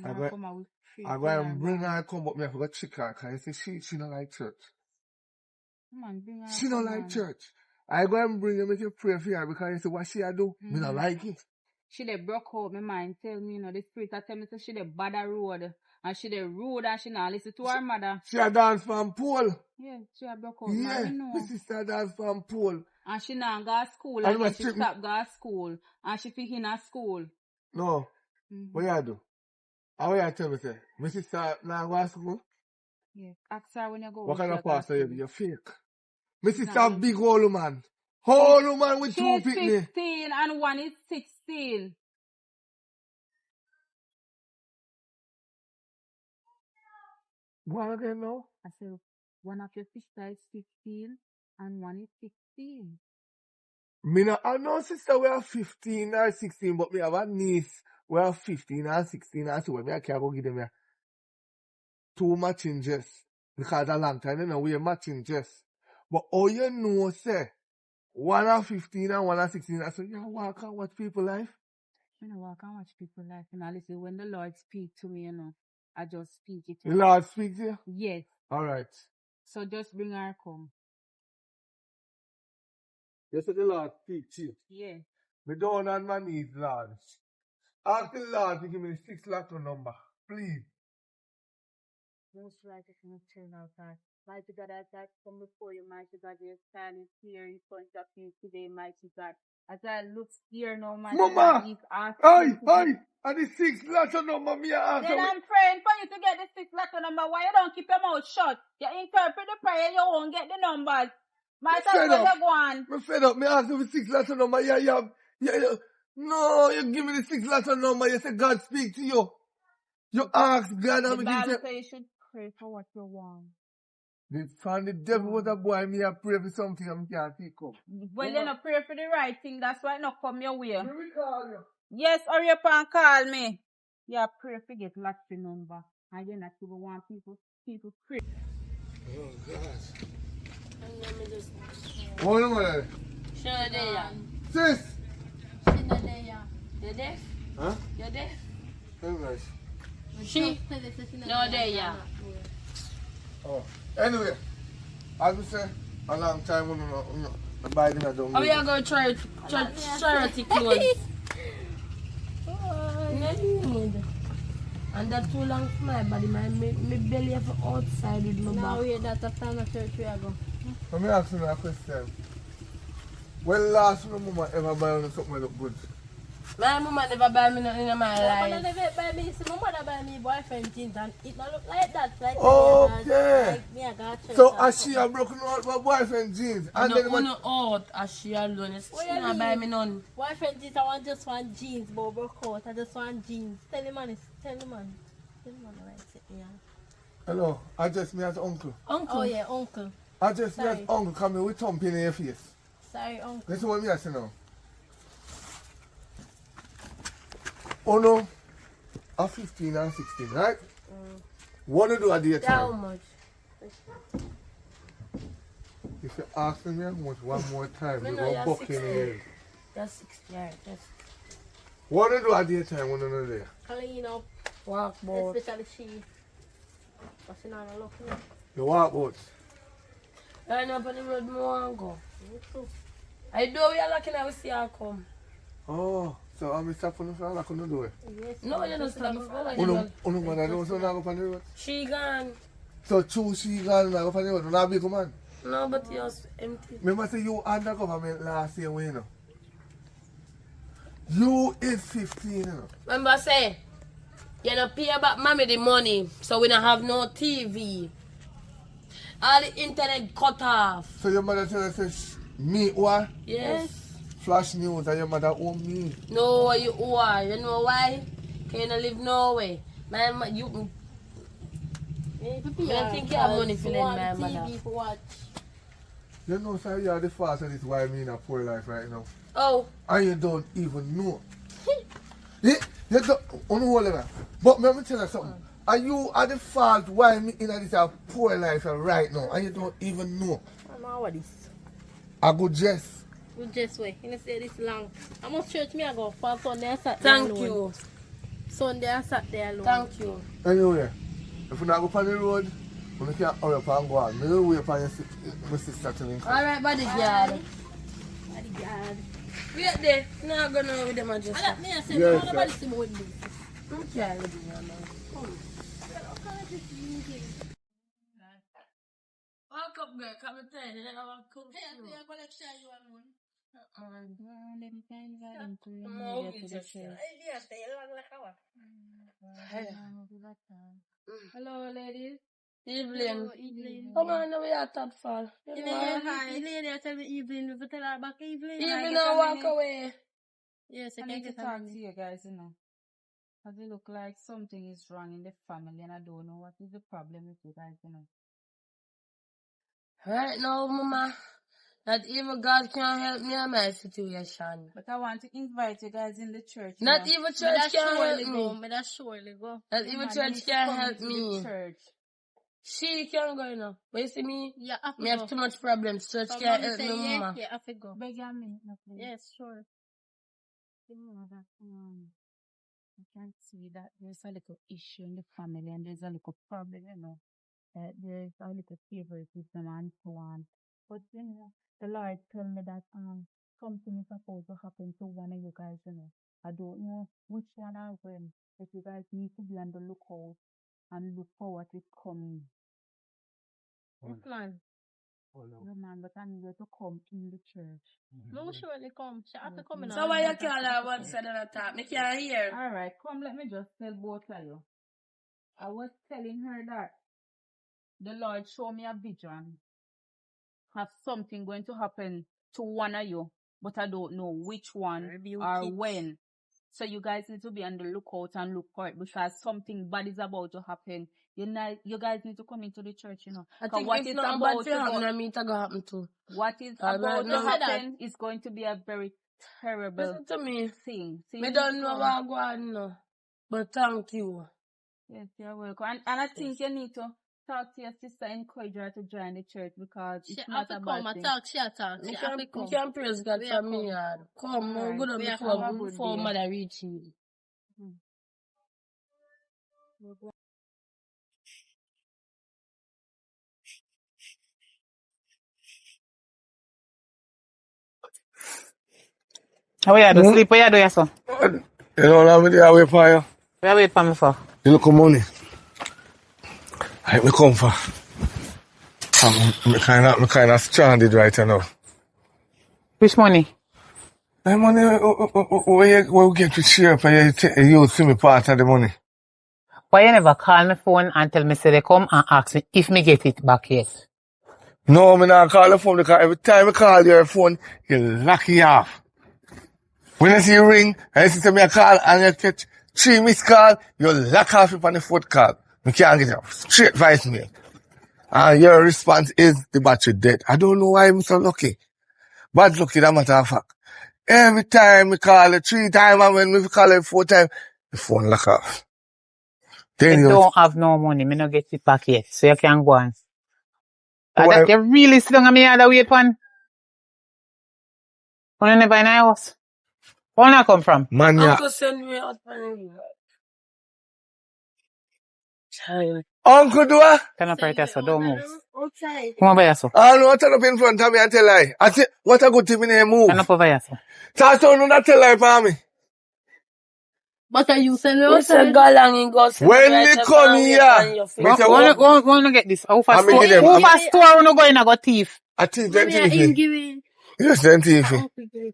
I go- come out with free I go and bring her come, but me have to go check her because you see, she don't like church. Man, bring her She don't come like on. church. I go and bring her, make you pray for her because you see what she a do. Me don't like it. She dey broke out my mind. Tell me, the spirit I tell me say she dey bad a road. And she dey rude and she not listen to her mother. She a dance from pole. Yeah, she a broke out. Yeah, Man, we know. my sister dance from pole. And she not go to school. And And my then she strip- stop go to school. And she fi in a school. No. What you do? How you tell me say? My sister now go to school? Yeah. Ask her when you go. What kind she of go to pastor you school. be? You're fake. My sister Nah, a big old woman. Old woman with two She's picnic. 15 and one is 16. Go on again now. I said, one of your sister is 15 and one is 16. Me no, I know sister we are 15 or 16, but me have a niece we are 15 or 16 or so. Me I can't go give them 2 matching dress. Because a long time, you know, we are matching dress. But all you know, say, one are 15 and one are 16. I say, you walk and watch people life. You know, I can watch people life. And I listen, when the Lord speak to me, I just speak it. The Lord speaks to you? Yes. Alright. So just bring her come. You said the Lord speak to you. Yeah. Me down on my knees, Lord. Ask the Lord to give me the 6 lotto number. Please. Most righteous and eternal God. Mighty God, as I come before you, mighty God, you're standing here in front of you today, mighty God. As I look here now, mighty God, Mama! he's asking Hey, to hey! get- And the 6 lotto number, me ask Then you. I'm praying for you to get the 6 letter number. Why you don't keep your mouth shut? You interpret the prayer, you won't get the numbers. Might as fed well up. you go on. Me fed up. Me ask you the 6 lotto number. Yeah. No, you give me the 6 lotto number. You say God speak to you. You ask God The and me give Bible you. says you should pray for what you want. From the devil was a boy, me a pray for something and me can't pick up. Well, you not pray for the right thing. That's why it not come your way. Let me call you. Yes, hurry up and call me. Yeah, pray for get lottery number. And you not even want people pray. Oh, gosh. And let me just. Hold on, man. Sure, there. Sis! She not there. You deaf? Huh? You deaf? Very nice. She? No, there. Oh. Anyway, as we say, a long time we don't buy dinner down Oh, we are going to charity clothes. And that's too long for my body. My belly have outside with my Now back. we that after the church we are go. Let me ask you a question. When last your mama ever buy you something that look good? My mama never buy me nothing in my My mother life. never buy me, see my mother buy me boyfriend jeans and it not look like that. Like Okay. like me I got church. So or as she a broken out my boyfriend jeans and No, then uno out as she alone. She What you not buy mean? me none. Boyfriend jeans, I want just one jeans, but broke out. I just want jeans. Tell the man, tell the man right sit me. hello, address me as uncle. Uncle. Oh yeah, uncle. Address me as Sorry. uncle coming with thumping in your face. Sorry, uncle. Listen what me I say now. Oh no, a 15 and 16, right? What do you do at the How time? much? If you ask me how much one more time, Me you know go you're buck in the 16. head. That's 60. Alright, that's What do you do at the time when you're not there? Clean up, walk boat. especially she. But she not looking. You walk out. Right up on the road, me want go. Me too. I do we are lucky now we see her come. Oh, so I'm stop on the floor, I couldn't do it. Yes. No, you don't stop before. Uno mother knows so now go on the road. She gone. So two she gone now go on the road, not big man. No, but yours empty. Remember say you under government last year when you know. You is 15, you know. Remember say, you don't pay back mommy the money, so we don't have no TV. All the internet cut off. So your mother tell us say Me what? Yes. Flash news and your mother owe me. No, you are. You know why? Can you live nowhere? You don't think you have money for lend my mother. You know, sir, you are the father, that's why I'm in a poor life right now. Oh. And you don't even know. you don't, on hold on. But let me tell you something. Are you at the fault why I'm in this poor life right now and you don't even know? I don't know what this. I go Jess. Good just wait. You know say this long. I must church me I go for Sunday I sat there Thank alone. you. Sunday I sat there alone. Thank you. Anyway, if you not go on the road, you can't hurry up and go on. I will wait for my sister to me. Alright, bodyguard. Bodyguard. Wait there. Now I'm gonna with them and just. I let me say, Yes, nobody see me with this. Okay, let me know. Come. Walk up, girl. Come and tell you. I'm cool. Hello, ladies. Evelyn. Come on, we are that far. You know, Hi. Lady, I tell me Evelyn. We tell her back Evelyn. Evelyn, now walk away. Yes, I I can need to get a talk to minute. you guys, Cause it look like something is wrong in the family and I don't know what is the problem with you guys, Right now, mama, that even God can help me in my situation. But I want to invite you guys in the church. Not even church can help go. me. Me that surely go. Not even church can help me. Church. She can go, But you see me? Yeah, I Me have too much problems. Church can't help me, mama. Yeah, I have to go. Beg your me, please. Yes, sure. You know that, I can see that there's a little issue in the family and there's a little problem, there's a little favoritism and so on. But the Lord told me that something is supposed to happen to one of you guys, I don't know which one or when, but you guys need to be on the lookout and look for what is coming. What plan? No man, but I need you to come in the church. No, will surely come. She have to come in. So why you call her one side of the top? Me can't hear. Alright, come let me just tell both of you. I was telling her that the Lord showed me a vision of something going to happen to one of you, but I don't know which one or when. So you guys need to be on the lookout and look for it because something bad is about to happen. You guys need to come into the church, I think what it's not about to happen, I mean it's going to happen too. What is about to happen is going to be a very terrible Listen to me. thing. Me don't know what going on, but thank you. Yes, you're welcome. And I think you need to talk to your sister, encourage her to join the church because it's not a bad thing. She talk. You can praise God for me, yard. Come, Alright. good on the club before mother reach you. How you do? Sleep where you do you so? You know, I'm there wait for you. Where wait for me for? You look money. I me come for. I'm kind of stranded right now. Which money? The money where you get to share for you see me part of the money. Why you never call me phone and tell me say they come and ask me if me get it back yet? No, me not call the phone because every time I call your phone, you lock it off. When I see you ring, and you see me a call and you catch 3 missed call, you lock off it on the 4th call. You can't get it straight voicemail. And your response is the battery dead. I don't know why I'm so lucky. Bad lucky, that matter of fact. Every time I call it 3 times and when we call it 4 times, the phone lock off. You Then don't have no money, me no get it back yet, so you can go on. Why? You really sit down on me other wait one? When you never in the house? Where you come from? Man, yeah. Uncle send me out for me. Child. Uncle do what? Turn up right there, so don't move. Outside. Come over here, so. I don't know, turn up in front of me and tell lie. I say, what a good thing in here move. Turn up over here, so. So I don't know that tell lie for me. But are you send me You outside? say go long and go sit When right they just come and wait here, on your face. me say, Wanna get this? How fast I mean, store? give them- How fast store wanna go in and go thief? I think then Mommy, thief give it. me. Yes, then thief it.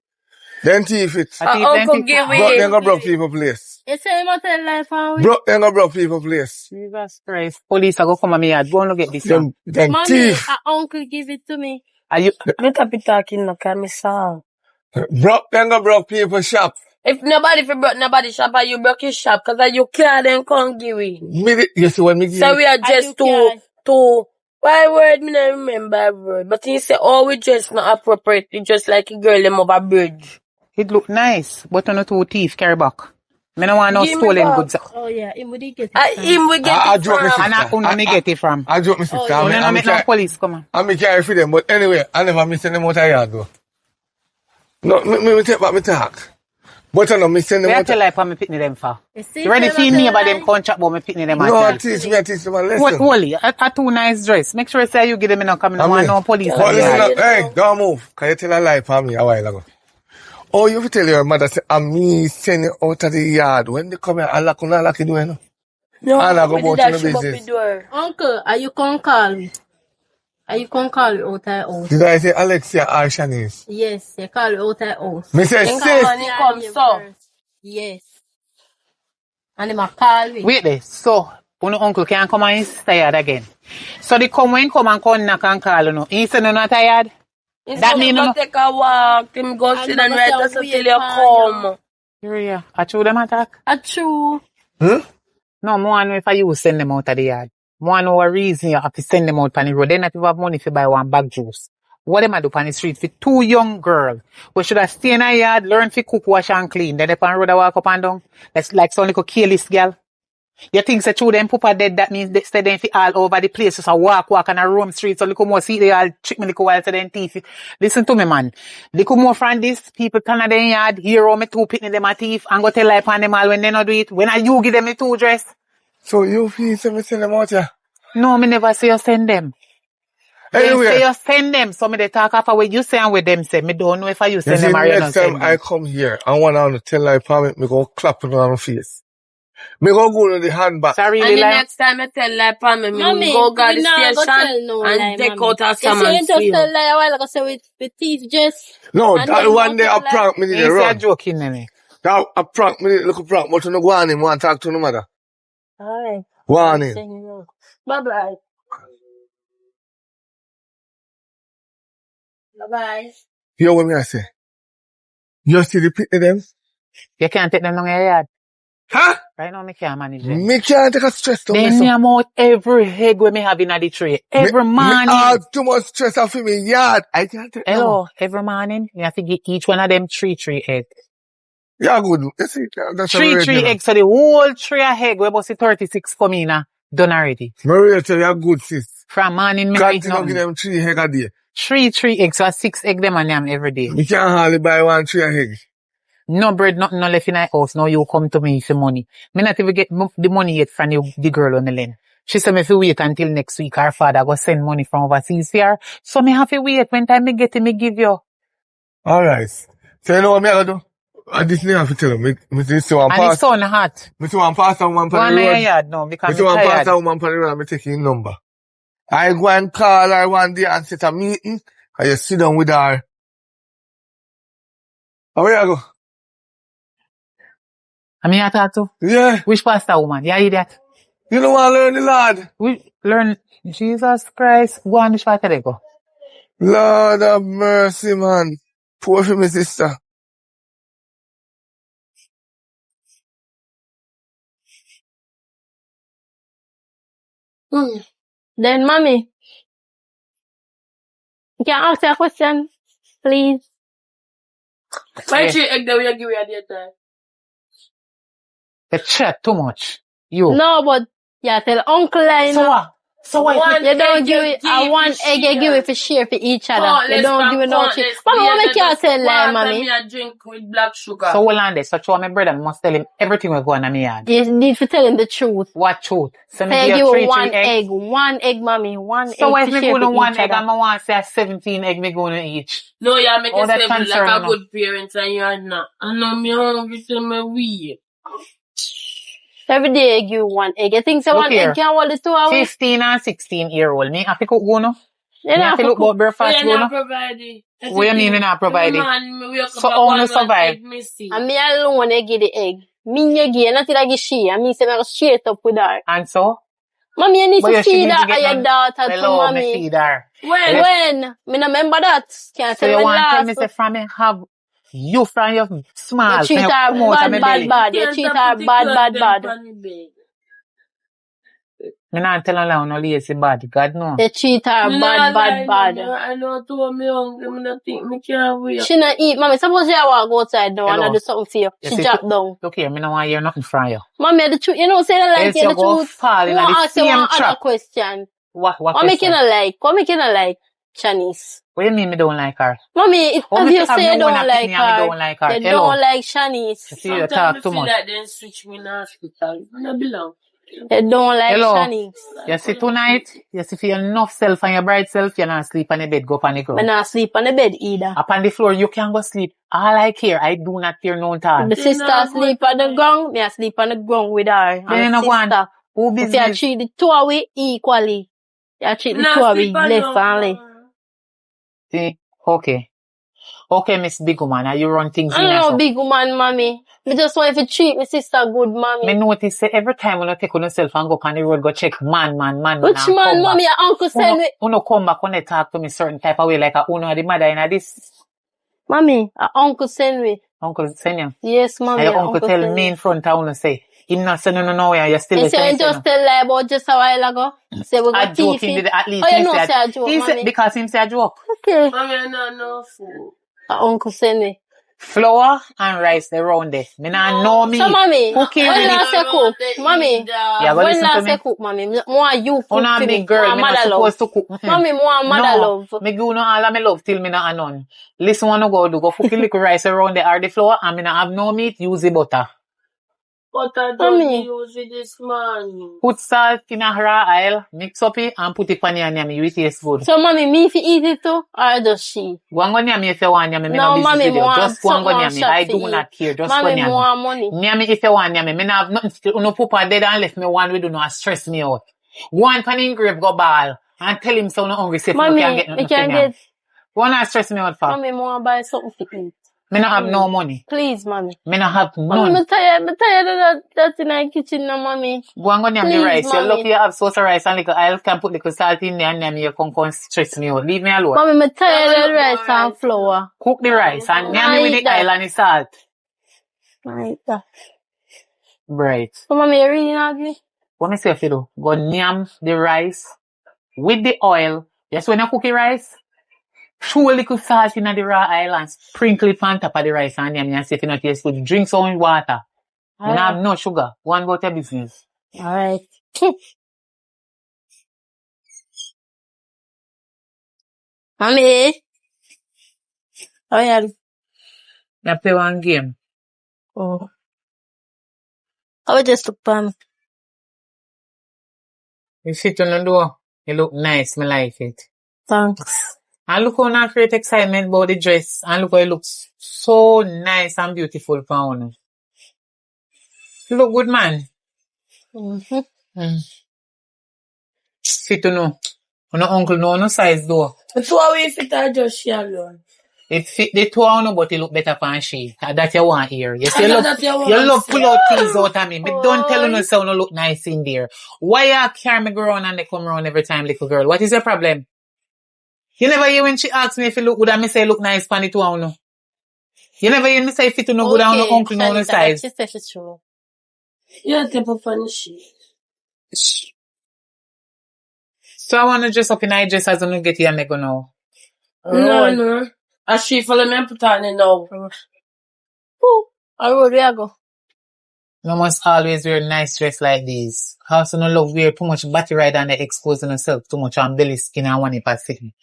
Then thief it. A thief, Uncle then thief. give Broke then it. go broke people place. You say you tell life and Broke then go broke people place. Jesus Christ. Police are go come on me yard. Go and get this one. Then Mommy, thief. uncle give it to me. Are you? Make up talking no can me saw. Broke then go broke people shop. If nobody broke nobody shop or you broke your shop because you can't then come give it. You see when me give So we are I just do two why word me not remember a word. But he say oh we dress not appropriately just like a girl them over bridge. It look nice, but on two thief carry back. Me no want no Give me stolen back. goods. Oh yeah, him would get it. Him we get I it drop my from. And sister. who know me get it from? I drop my sister. yeah. Who no I make no police come on. I me carry for them, but anyway, I never miss them out of yard though. No, me take back my talk. But I know me send them Where I out. tell like for me pitney them for? You see, You ready say for my neighbor tell them lie? come chat about me pitney them No, I at teach me them a lesson. What holy? A too nice dress. Make sure you say you give them no come no want no police. But listen Yeah, up, hey, don't move. Can you tell a lie for me a while ago? Oh, you tell your mother say, I'm me send you out of the yard. When they come here, I lock you do, you know? no, And I go we did about that your shop up the business. door. Uncle, are you gonna call me? Are you gonna call me out of house? Did I say Alexia or Shanice? Yes, you call me out of house. Me say, Then sis. come on, he come so. Yes. And him a call me. Wait there. So, uno uncle can't come and he's tired again. So they come when come and come knock and call you. He said no not tired. Instead That of mean go no. take a walk, him go And sit mama and write say us wait until you for come. Yeah. I chew them attack. A true. Hmm? No, more know if you send them out of the yard. More know a reason you have to send them out on the road. They not even have money to buy one bag juice. What them a do on the street for two young girls? We should have stay in a yard, learn to cook, wash and clean. Then they on the road walk up and down. That's like some little careless girl. You think say through them papa dead, that means they stay them fi all over the place. Just a walk on a room street. So little more see they all trick me little while to them teeth. Listen to me, man. Little more from this, people turn a them yard, hear how me two pitting them a thief and go tell life on them all when they not do it. When are you give them the two dress? So you feel say me send them out here? No, me never say you send them. They say Anyway, you send them. So me they talk after what you say and with them say. Me don't know if you you send see, them or you next not time send I them. come here, I want to tell like parent, me go clap it on my face. Me go to the handbag. Sorry, And the Lila. next time I tell like me Mommy, go to we the not go station tell no and lie, take mommy. out a You see, salmon you just for you. tell lie a while ago, say with teeth just. No, And that then one go day I tell lie. prank me did Me a say a run. joke in me. That a prank me did look a prank, but you no go on him, want to talk to no mother. Alright. Warn him. Bye bye. Bye bye. Hear what me I say? You see the pit of them? You can't take them down your yard. Huh? Right now, me can't manage them. Me can't take a stress to They me, so. name out every egg when me have in the tray. Every Me morning. have too much stress off in me yard. I can't take no more. Hello, every morning. You have to give each one of them three eggs. Yeah, good. You see, that's a Three regular. eggs. So the whole tray of egg, we must see 36 come in, done already. Maria tell you good, sis. From morning, me no eat Continue give nothing. them 3 egg a day. Three eggs, so 6 egg them and them every day. Me can't hardly buy 1 3 egg. No bread, nothing no left in the house. Now you come to me for money. Me not even get the money yet from the girl on the lane. She said me have to wait until next week. Her father go send money from overseas here. So me have to wait. When time me get it, me give you. Alright. So you know what me I do? This thing I have to tell you. Me see one And it's pass. sun hot. Me see one pass and one Go on on the your road. yard now Me because see me one pass tired. and one on the road and me take his number. I go and call her one day and set a meeting. And you sit down with her. How where you go? I mean, I talk to? Yeah. Which pastor woman? You idiot. You don't want to learn the Lord. We learn Jesus Christ. Go on, which pastor they go? Lord of mercy, man. Poor for me sister. Then, mommy, can I ask you a question, please? My Yeah. 3 egg that we give you at the time. You chat too much. You. No, but yeah, tell uncle line. So what? So what? One You don't egg give you it give one to egg. You give share. it for share for each other. You Countless don't from give it no shit. countless Mama, what days make you that tell lie, water mommy? me a drink with black sugar. So hold on this. So show my brother must tell him everything will go on in my yard. You need to tell him the truth. What truth? So me Say give give you you one egg. egg. One egg, mommy. One So egg what to if me share go for to one each egg other. and I want to say 17 egg me going to each? No, you make Oh, a that stable like concern a me. good parent and you're not. I know me hungry, so me weird. Every day I give you one egg. You think so Look one here. egg can hold the 2 hours? 15 and 16-year-old. Me have to cook go no? You Me know, have to for look cook. about breakfast We go are not no? providing. What you mean you not providing? Man, me wake up So at how one you survive? egg missing. And me alone I give the egg. Me you give, nothing I give she. And me say I go straight up with her. And so? Mommy, you need But to you she feed need her to get and your no daughter too, hello, me mommy. feed her. When? Me not remember that. Can't So tell you when want to tell me last. say from me have you from your You small, from treat you her come out of my belly. bad. You treat her bad. Me not tell her no lazy bad. God no. You treat her bad. I know to me hungry, me not think me can't wait. She not eat. Mommy, suppose you walk outside now and I Hello. do something for you. You She see, drop down. look here, me no want to hear nothing from you. Mommy, the truth. You know, say you like Else you you the go truth. fall You in want the to ask you same one other trap. question. What What make you question? not like? What make you not like Shanice? What do you mean me don't like her? Mommy, if Oh, as me you have say me you one don't a pick like me and me her, don't like her. you Hello. don't like Shanice. You see you talk too much. Like they switch me in the hospital. Me not belong. You don't like Hello. Shanice. You see tonight, you see for your enough self and your bright self, you not sleep on the bed, go up on the Me ground. not sleep on the bed either. Up on the floor, you can go sleep. All I care, I do not care no time. The sister sleep on the ground, me I sleep on the ground with her. Then you And know the go on. sister. Who If you business? treat the two of we equally, you treat the two of we less. See? Okay. Okay, Miss Big Woman, are you run things I in don't and know, so? big woman, mommy. Me just want to treat my sister good, Me mommy. notice say every time when you take on yourself and go up on the road, go check man, Which and man, come back. mommy? Your uncle send me. Uno come back when they talk to me certain type of way, like a uno the mother in this. Mommy, your uncle send me. Uncle send you. Yes, And mommy, your your uncle uncle tell send me me. in front of uno say, him not say no, yeah, you still You listen, say you say no. just tell lie about just a while ago. Say we A got joke, teeth. him did at least Oh, you me know say, say a joke, he said, mommy. because him say a joke. Okay. Mommy, I don't know food. Your uncle send me. Flour and rice around there. Me not know me. So, mommy, Cooking when and last you cook? Mommy, yeah, go when listen to last you me. cook, mommy? More you cook Una for me. big girl, More me not mother love. supposed to cook. Mommy, more mother No, love. me give you all of me love till me not none. Listen, wanna go do go cook a little rice around there or the flour and me not have no meat, use the butter. But I Mommy. don't use it this morning. Put salt in a raw oil, mix up it and put it on your yummy, it taste good. So, mommy, me if you eat it too, or does she? Go and go near me if you want yummy, me No, no business mommy, with you. more Just go and go something near on me. shop I for do eat. not care, just go Mommy, near me. more money. Near me if you want yummy. Me no have nothing to no papa dead and left me one we do not stress me out. One pan in grave go ball and tell him so no hungry safe no can Mommy, get me nothing can from him. get, Go not stress me out for. mommy, more buy something to eat. Me no have no money. Please, mommy. Me no have Mommy, none. I'm tired of that in the kitchen now, mommy. Go and go near me the Please, rice. You mommy. lucky you have sauce of rice and little oil can put little salt in there and then you come stress me out. Leave me alone. Mommy, I'm tired of rice and flour. Cook the rice and near me with the that. oil and the salt. Right. that. Right. So, mommy, you really not agree? What me say if you do? Go yam the rice with the oil. Yes, when you cook the rice, throw a little salt in the raw oil and sprinkle it on top of the rice and yam and see if you not taste good. Drink some water. You don't have no sugar. Go and go to your business. Alright. Mommy. Oh, yeah. You play one game. Oh. I will just look for me. You sit on the door. You look nice. Me like it. Thanks. And look how you create excitement about the dress. And look how it looks so nice and beautiful for you. You look good, man. Fit to know. No uncle no size though. So how we fit I just share alone? It fit the two of you, but it look better than she. That you want here. You see, That you want you love see. pull out things out of me. Me don't tell you no say you no look nice in there. Why you carry me go around and they come around every time, little girl? What is your problem? You never hear when she asks me if you look good and me say look nice pan the two of you. You never hear me say fit to no good and no uncle no size. She said it's true. Yeah, type of funny shit. So I want to dress up in a dress as I get here and make go now. No. I she follow me and put on it now. I road where I go. You must always wear nice dress like these. House no love wear too much body ride and they exposing yourself too much on belly skin and one per second.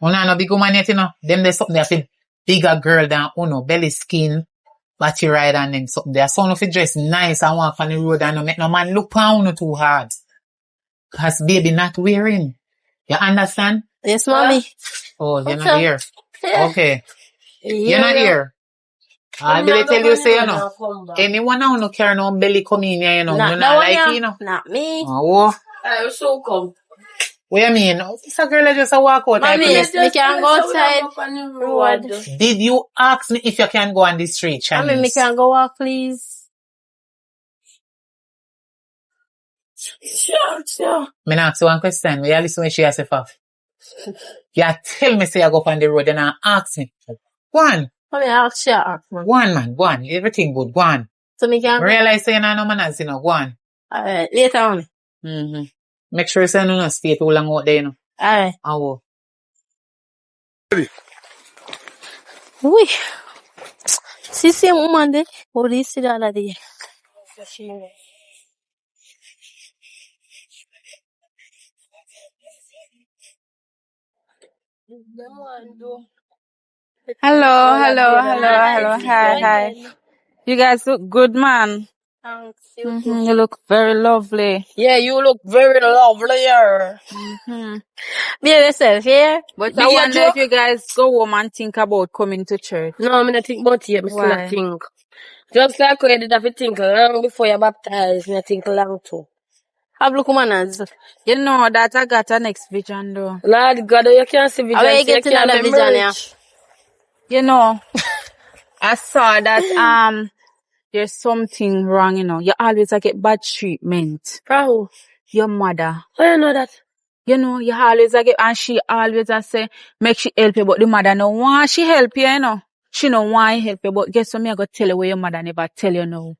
Una no big woman yet, you know. Them there's something that bigger girl than uno, belly skin, body ride and them something there. So if you dress nice and walk on the road and no make no man look on uno too hard. Cause baby not wearing. You understand? Yes, mommy. Oh, you're What's not up? here. Yeah. Okay. Yeah. You're not here. I will tell you say, you know, Anyone anyone now no carry no belly come in here, you know. Not You that not one, like yeah. it, you know. Not me. Oh, I so come. what you mean? This a girl that just a walk out. Mommy, like me can go outside. Road. Did you ask me if you can go on the street, Chinese? Mommy, me can go walk, please. Sure. Me ask you one question. Will you listen when she has a fuff? You tell me say I go up on the road and I ask me. Go on. Let me ask you, man. Go on, man. Go on. Everything good. Go on. So me can go. Realize say you know no manners, you know. Go on. Alright, later on. Mm-hmm. Make sure you say no stay too long out there, you know. Alright. Oh. Oui. Si same woman there, what do you see the other day? Hello. Hi. You guys look good, man. Thanks, you too. You look very lovely. Yeah, you look very lovelier. Be yourself, yeah? But Big I your wonder if joke? you guys go home and think about coming to church. No, I'm not think about you. I'm still not Why? think. Just like you did have to think long before you baptize, me think long too. Have look manners. You know that I got a next vision though. Lord God, you can't see How vision, you so you get can't another be vision, yeah? merch. You know, I saw that there's something wrong, you know. You always get bad treatment. Bro, Your mother. how you know that? You know, you always get, and she always say, make she help you, but the mother no want she help you, you know. She no want help you, but guess what, me I go tell you where your mother never tell you now.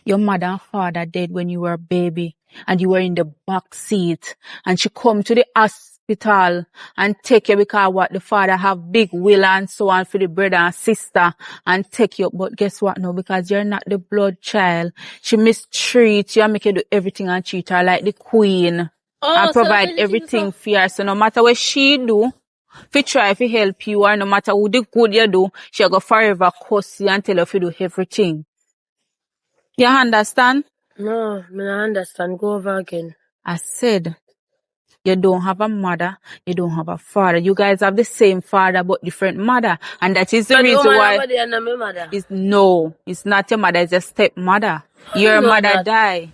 Your mother and father dead when you were a baby, and you were in the back seat, and she come to the hospital and take you because what the father have big will and so on for the brother and sister and take you, but guess what no, because you're not the blood child, she mistreat you and make you do everything and treat her like the queen. Oh, And so provide that's everything for her. So no matter what she do, if you try to help you or no matter who the good you do, she go forever curse you and tell you if you do everything. You understand? No, I don't understand. Go over again. I said, you don't have a mother, you don't have a father. You guys have the same father but different mother. And that is the So the reason woman why over there and my mother. it's not your mother, it's your stepmother. I Your know mother that. died.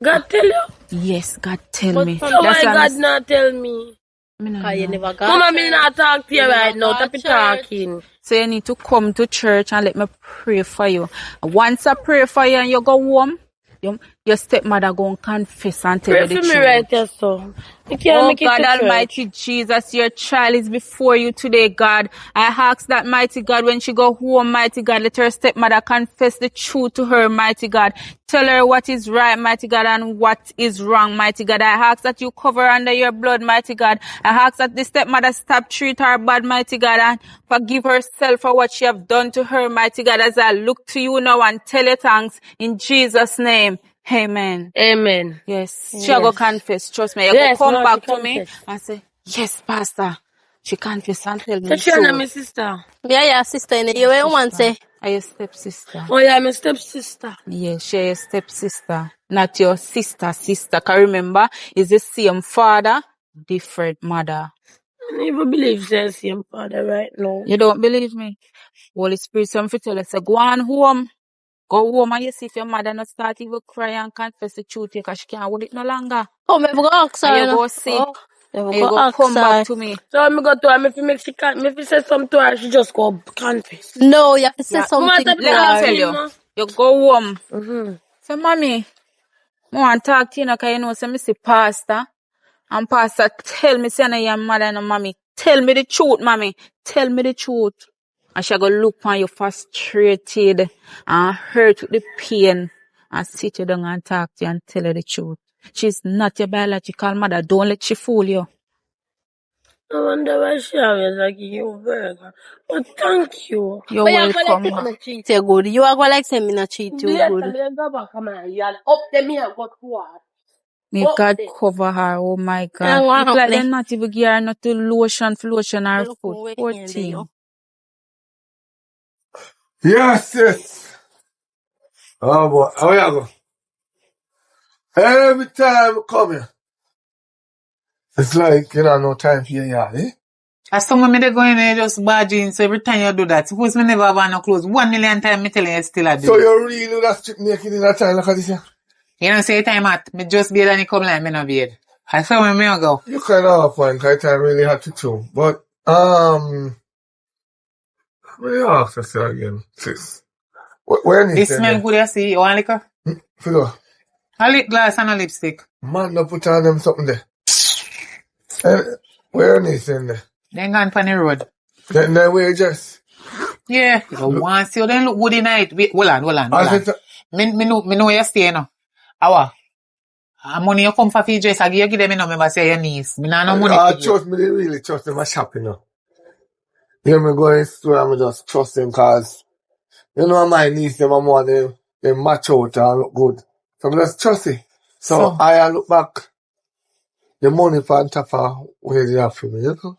God tell you? Yes, God tell But me. from So That's why why God not tell me? me no you know. never got Mama, church. me not talk to you You right never now. got Stop it church. talking. So you need to come to church and let me pray for you. Once I pray for you and you go home, your stepmother go and confess and tell Pray you the for me truth. right here, so. You can't Oh make it God to Almighty church. Jesus, your child is before you today, God. I ask that mighty God, when she go home, mighty God, let her stepmother confess the truth to her, mighty God. Tell her what is right, mighty God, and what is wrong, mighty God. I ask that you cover her under your blood, mighty God. I ask that the stepmother stop treat her bad, mighty God, and forgive herself for what she have done to her, mighty God, as I look to you now and tell you thanks in Jesus' name. Amen. Amen. Yes, she go confess. Trust me. You go Yes, come no, she back to me confess. and say, yes, Pastor. She confess and tell me So the she and truth. my sister. Yeah, sister, in the you will want Sister. say. Are your stepsister? Oh yeah, my stepsister. Yes, she your stepsister. Not your sister. Can remember, it's the same father, different mother. I don't even believe she's the same father right now. You don't believe me? Holy Spirit, some tell us, go on home. Go home and you see if your mother not start even cry and confess the truth because she can't hold it no longer. Oh, maybe go ask her, And you you know. go see, Oh, maybe and you go go ask come back her. to me. So when I go to her, if you make she can, if you say something to her, she just go confess. No, you have to say Yeah, Mama, something stop to let me her. tell talking, you. ma. You go home. Mm-hmm. Say, mommy, I want to talk to you now because you know, say, me see pastor. And pastor tell me, say, I know your mother and mommy. Tell me the truth, mommy. Tell me the truth. And she go look on you frustrated and hurt with the pain and sit you down and talk to you and tell you the truth. She's not your biological mother. Don't let she fool you. I wonder why she always like you burger. But thank you. You're But you are going welcome. like me not treat you good. You are going like say me not treat you Later, good. me go back, come on. You up them here, go to her. May Up God them. cover her. Oh my And God. what Look like they're happened? not even give her not to lotion her Look foot. who Poor in there, yo. thing. Yes, yes. Oh boy, how you go? Every time I come here, it's like, you know, no time for you, yeah, eh? As someone me they go in there just barging, so every time you do that, suppose me never have on no clothes. 1,000,000 times me tell you still I do So it. you really do that strip naked in that time like this, yeah? You know, say time at me just beard and he come like me no beard. I saw when me a go. You kind of off one, because time really had to too. But, let me ask you again, sis. Where is This then smell there? good, you see. You want liquor? Fiddle. A lip gloss and a lipstick. Man, no put on them something there. Where is in there? Then gone on the road. Then where just? Yeah. You want to see how they look good in night. Wait, hold on. I said, Me know you stay now. Awa. Money you come for fee dress, I give them, remember say your niece. Me nah no money for you. trust me, they really trust them. I shopping now. Yeah, me go in store and me just trust them cause you know my niece, them and more, they match out and look good. So me just trust it. So I look back, the money for on top of where they have for me, you know?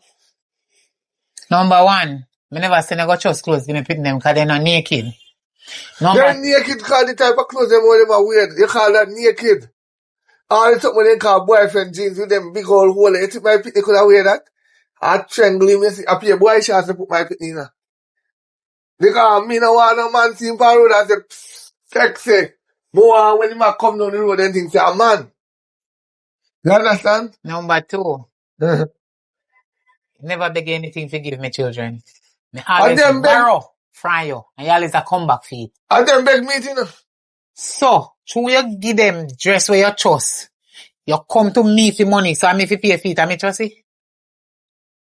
Number one, me never say I go trust clothes, give me put them because they're not naked. They're naked cause the type of clothes them wear. You call that naked. All the something they call boyfriend jeans with them big old hole. You think my pitney could have wear that? I triangle him, you see. I pay boy shots to put my pitney in there. Because me no want no man see him on the road and say, sexy. More when him a come down the road and think say, a man. You understand? Number two, Uh-huh. never beg anything to give me children. Me And always them borrow from you. And you always a come back for it. And them beg me, you know. So, through you give them dress where you trust, you come to me for money, so I me fi pay for it, and me trust it.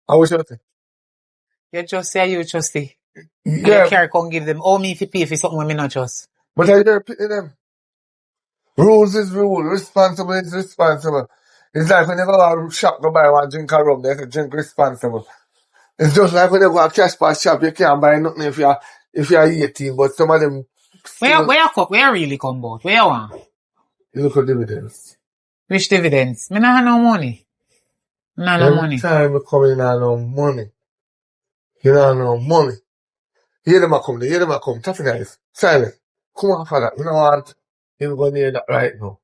I wish you say. You just say you trust it. And Yeah, you carry come give them, oh me fi pay for something when me not trust. but I hear pitney them. Rules is rule. Responsible is responsible. It's like when you go to a shop go buy one drink of rum, they say drink responsible. It's just like when you go to a cash bar shop, you can't buy nothing if you're 18, but some of them Where you really come about? Where you want? you look at dividends. Which dividends? Me not have no money. No Every money. time you come in, you no money. You don't have no money. Hear them a come. Tapping eyes. Silent. Come on for that. You know what? You're going to hear that right now.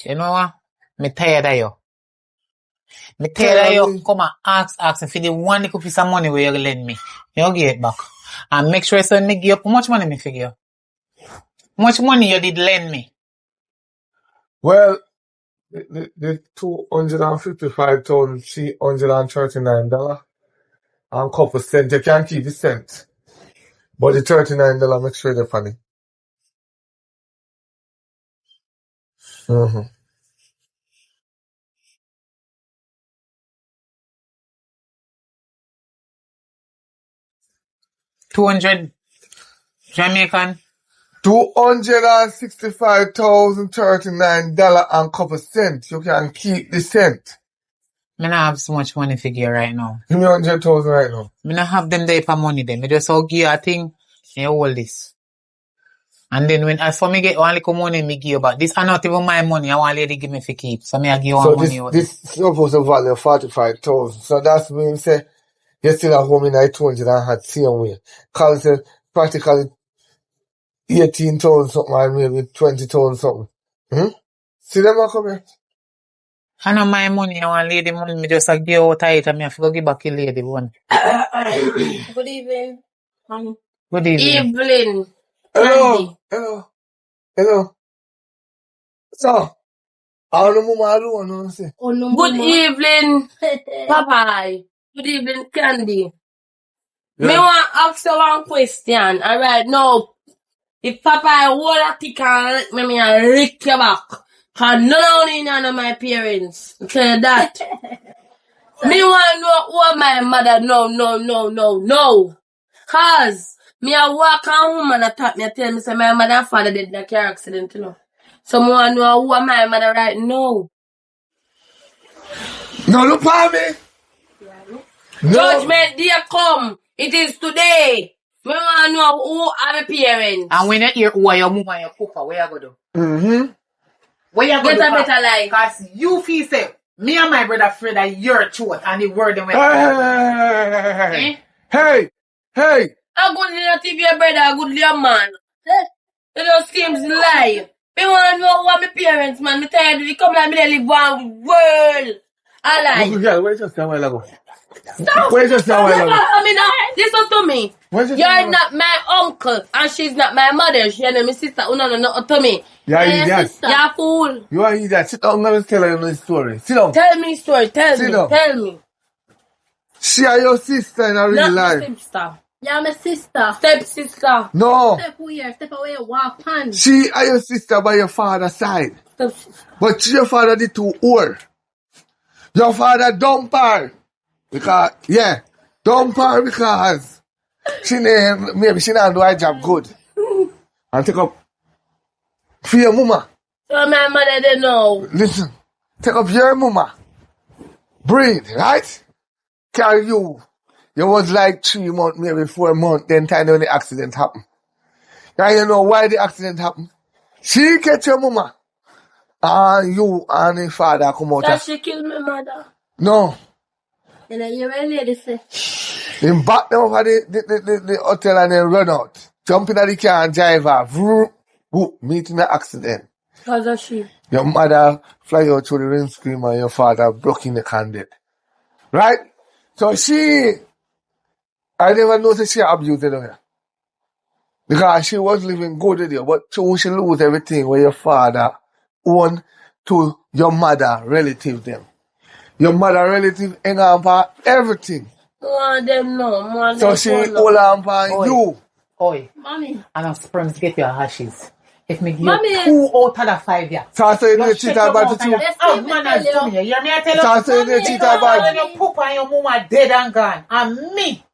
You know what? Me tired of you. Me Tired tired of of me? you. Come and ask me for the one little piece of money where you lend me. You give it back. And make sure so me give you how much money me figure. How much money you did lend me? Well, the $255,339 and couple cents. You can't keep the cent. But the $39, make sure they're funny. Mm-hmm. $200 Jamaican. $265,039 and couple cents. You can keep the cent. Me not have so much money figure right now. Give me 100,000 right now. Me not have them there for money then. Me just all give you a thing and you hold this. And then when as for me get one little money me give you back. This are not even my money. I want lady give me for keep. So me I give you So one money out. this supposed to value 45,000. So that's mean say you still have home in 200 and had same way. Cause it's practically 18,000 something and maybe 20,000 something. See them a come here. I know my money, I want lady money, me just give you out of it and me have to go give back to lady one. Good evening. Good evening. Evelyn. Hello. So, how the mama alone, no say? Good evening, Papa. Good evening, Candy. Yeah. Me want to ask you one question. Alright, now, if Papa hold a tick and lick me and lick your back. Cause none of my parents. Okay, that. Me want to know what my mother no. Cause me a walk on home and attack me and tell me say my mother and father did in a car accident, you know. So me want to know who am my mother right now. No, look at me. No. Judgment day come. It is today. Me want to know who are my parents. And when you hear who are your mom and your papa, where you go do? Mm-hmm. Where you go Get do? a better life. Because you feel say, me and my brother afraid that you're truth and the word them. Hey. A good little TV brother, a good little man. It just seems lie. Me want to know who are my parents, man. Me tired of it. Come like me they live one world. I lie. Look, girl, where you just a while ago? Stop. Where you just a while Never, ago? I mean, listen to me. Where's your You're sister? not my uncle, and she's not my mother. She ain't my sister. No, to me. Yeah, idiot. You're a fool. You are idiot. Sit down and tell her the story. Sit down. Tell me story. Tell Sit me. down. Tell me. She are your sister in a real Not life. my sister. Yeah, my sister. Stepsister. No. Step here, step away, walk on. She are your sister by your father's side. Stepsister. But your father did too old. Your father dump her. Because, yeah, dump her because maybe she not do her job good. And take up for your mama. So my mother didn't know. Listen, take up your mama. Breathe, right? Carry you. You was like 3 months, maybe 4 months, then time when the accident happened. And you know why the accident happened? She catch your mama. And you and the father come out. That she killed my mother. No. And then you really lady say. They back them over the hotel and then run out. Jump in the car and drive off. Meet in the accident. Because of she. Your mother fly out through the windscreen and your father broke in the candle. Right? So I never noticed she abused her. Because she was living good with you, but soon she lose everything where your father owned to your mother relative them. Your mother relative hang on for everything. More them no. More So them she no. hold on for you. Oi. Mommy. And I'm sperms get your ashes. If me give Mommy. you 2 out of the 5 years. So I say you You need to cheat shut your about mouth the and two. you Let's out see me manners tell to you. me. You hear me I tell you? So I say you need to cheat about When your papa and your mama dead and gone. And me.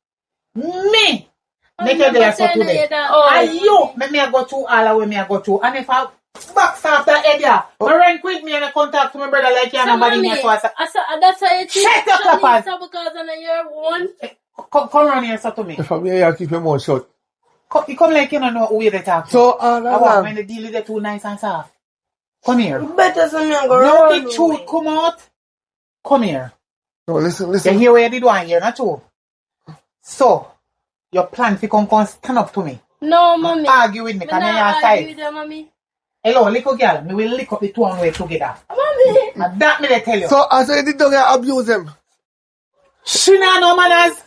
Make your day so today. And you, make me go to all the way me I go to. And if I box after Edia, my rank with me and I contact to my brother like you and nobody near. So I say, That's how you cheat. shut your clappers. Because of your one. Come around here so to me. If I'm here, you keep your mouth shut. You come like you don't know who you talk to. So all I want along, when the deal is too nice and soft. Come here. Better than me and go Now run the truth away. come out. Come here. no, listen, You listen. hear what you did one here, not true? So, your plan to come stand up to me. No, mommy. Argue with me, Me come here not your argue side. with you, mommy. Hello, little girl, me will lick up the two and way together. Mommy. And that me they tell you. So I say you don't get abuse them. She not no manners.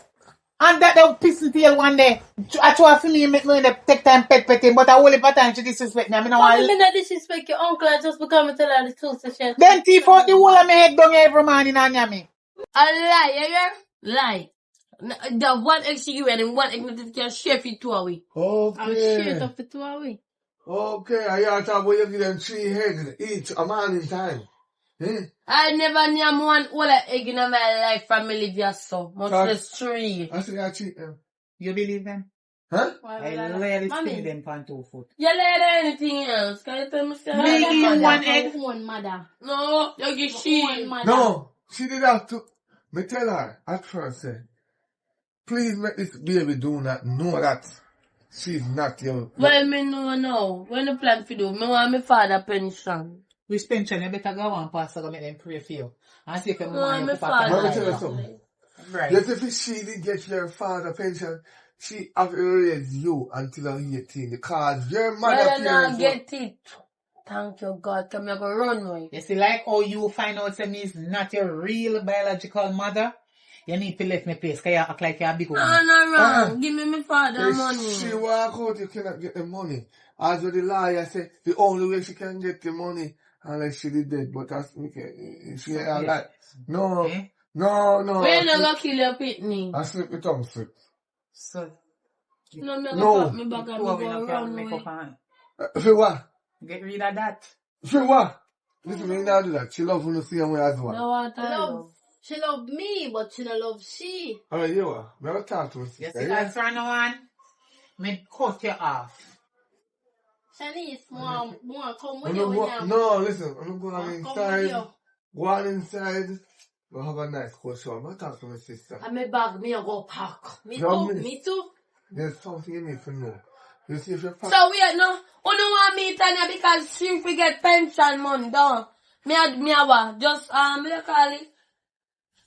And that they'll piss me tail one day. I try for me make me take time pet him, but I will if time she disrespect me. I mean, I Mommy, me want not disrespect your uncle just because I tell her the truth. So she then thief out the whole of my head down every morning and me. A lie, you hear? Lie. The one egg she give and one egg that can share it 2 away. I'll share it Okay. off for 2 hours. Okay, I hear talk about you give them 3 heads each a man in time. Eh? I never knew one whole egg in my life from me live your son. Much Talk. less 3. I say I cheat them. You believe them? Huh? I rarely see them on 2 foot. You let anything else? Can you tell me say Me give you one egg. One mother. No, you give she. One mother. No, she did have to. Me tell her at first, say, please make this baby do not know that she's not your. Well, me no know. When the plan for do, me want my father pension. Which pension you better go on, Pastor, go make them pray for you. And see if you No, want my your Let me father. tell you something. Right. Yes, if she did get your father pension, she have to raise you until you're 18 because your mother Well, you parents not get it. Thank you, God. Come here, go run away. You see, like how you find out that me is not your real biological mother, you need to let me place because you act like you're a big No, woman. no, wrong. Uh-uh. Give me my father If money. she walk out, you cannot get the money. As with the lawyer say, the only way she can get the money unless she did dead. But that's okay. She ain't alive. No, Eh? no. When you go kill your pitney? I slip the tongue slip. So, No, me No. go pop me back and two me of you go not run can make up away. and For what? get rid of that. For what? Listen, me not do that. She love when you see him as well. No, what I Love. love. She love me, but she don't love she. Alright, you are. Never talk to her. You see, as for now on, me cut you off. Shanice, more come with I'm you not when go, you no, listen. I'm not going come with inside. you. Go on inside. We'll have a nice cold shower. I'm not talk to my sister. And my bag, me a go pack. Me Yeah, too, me. me too. There's something you need to know. You see if you're So wait, no. You don't want me Tanya because she forget pension money, don't. Me a what? Just, me a call it.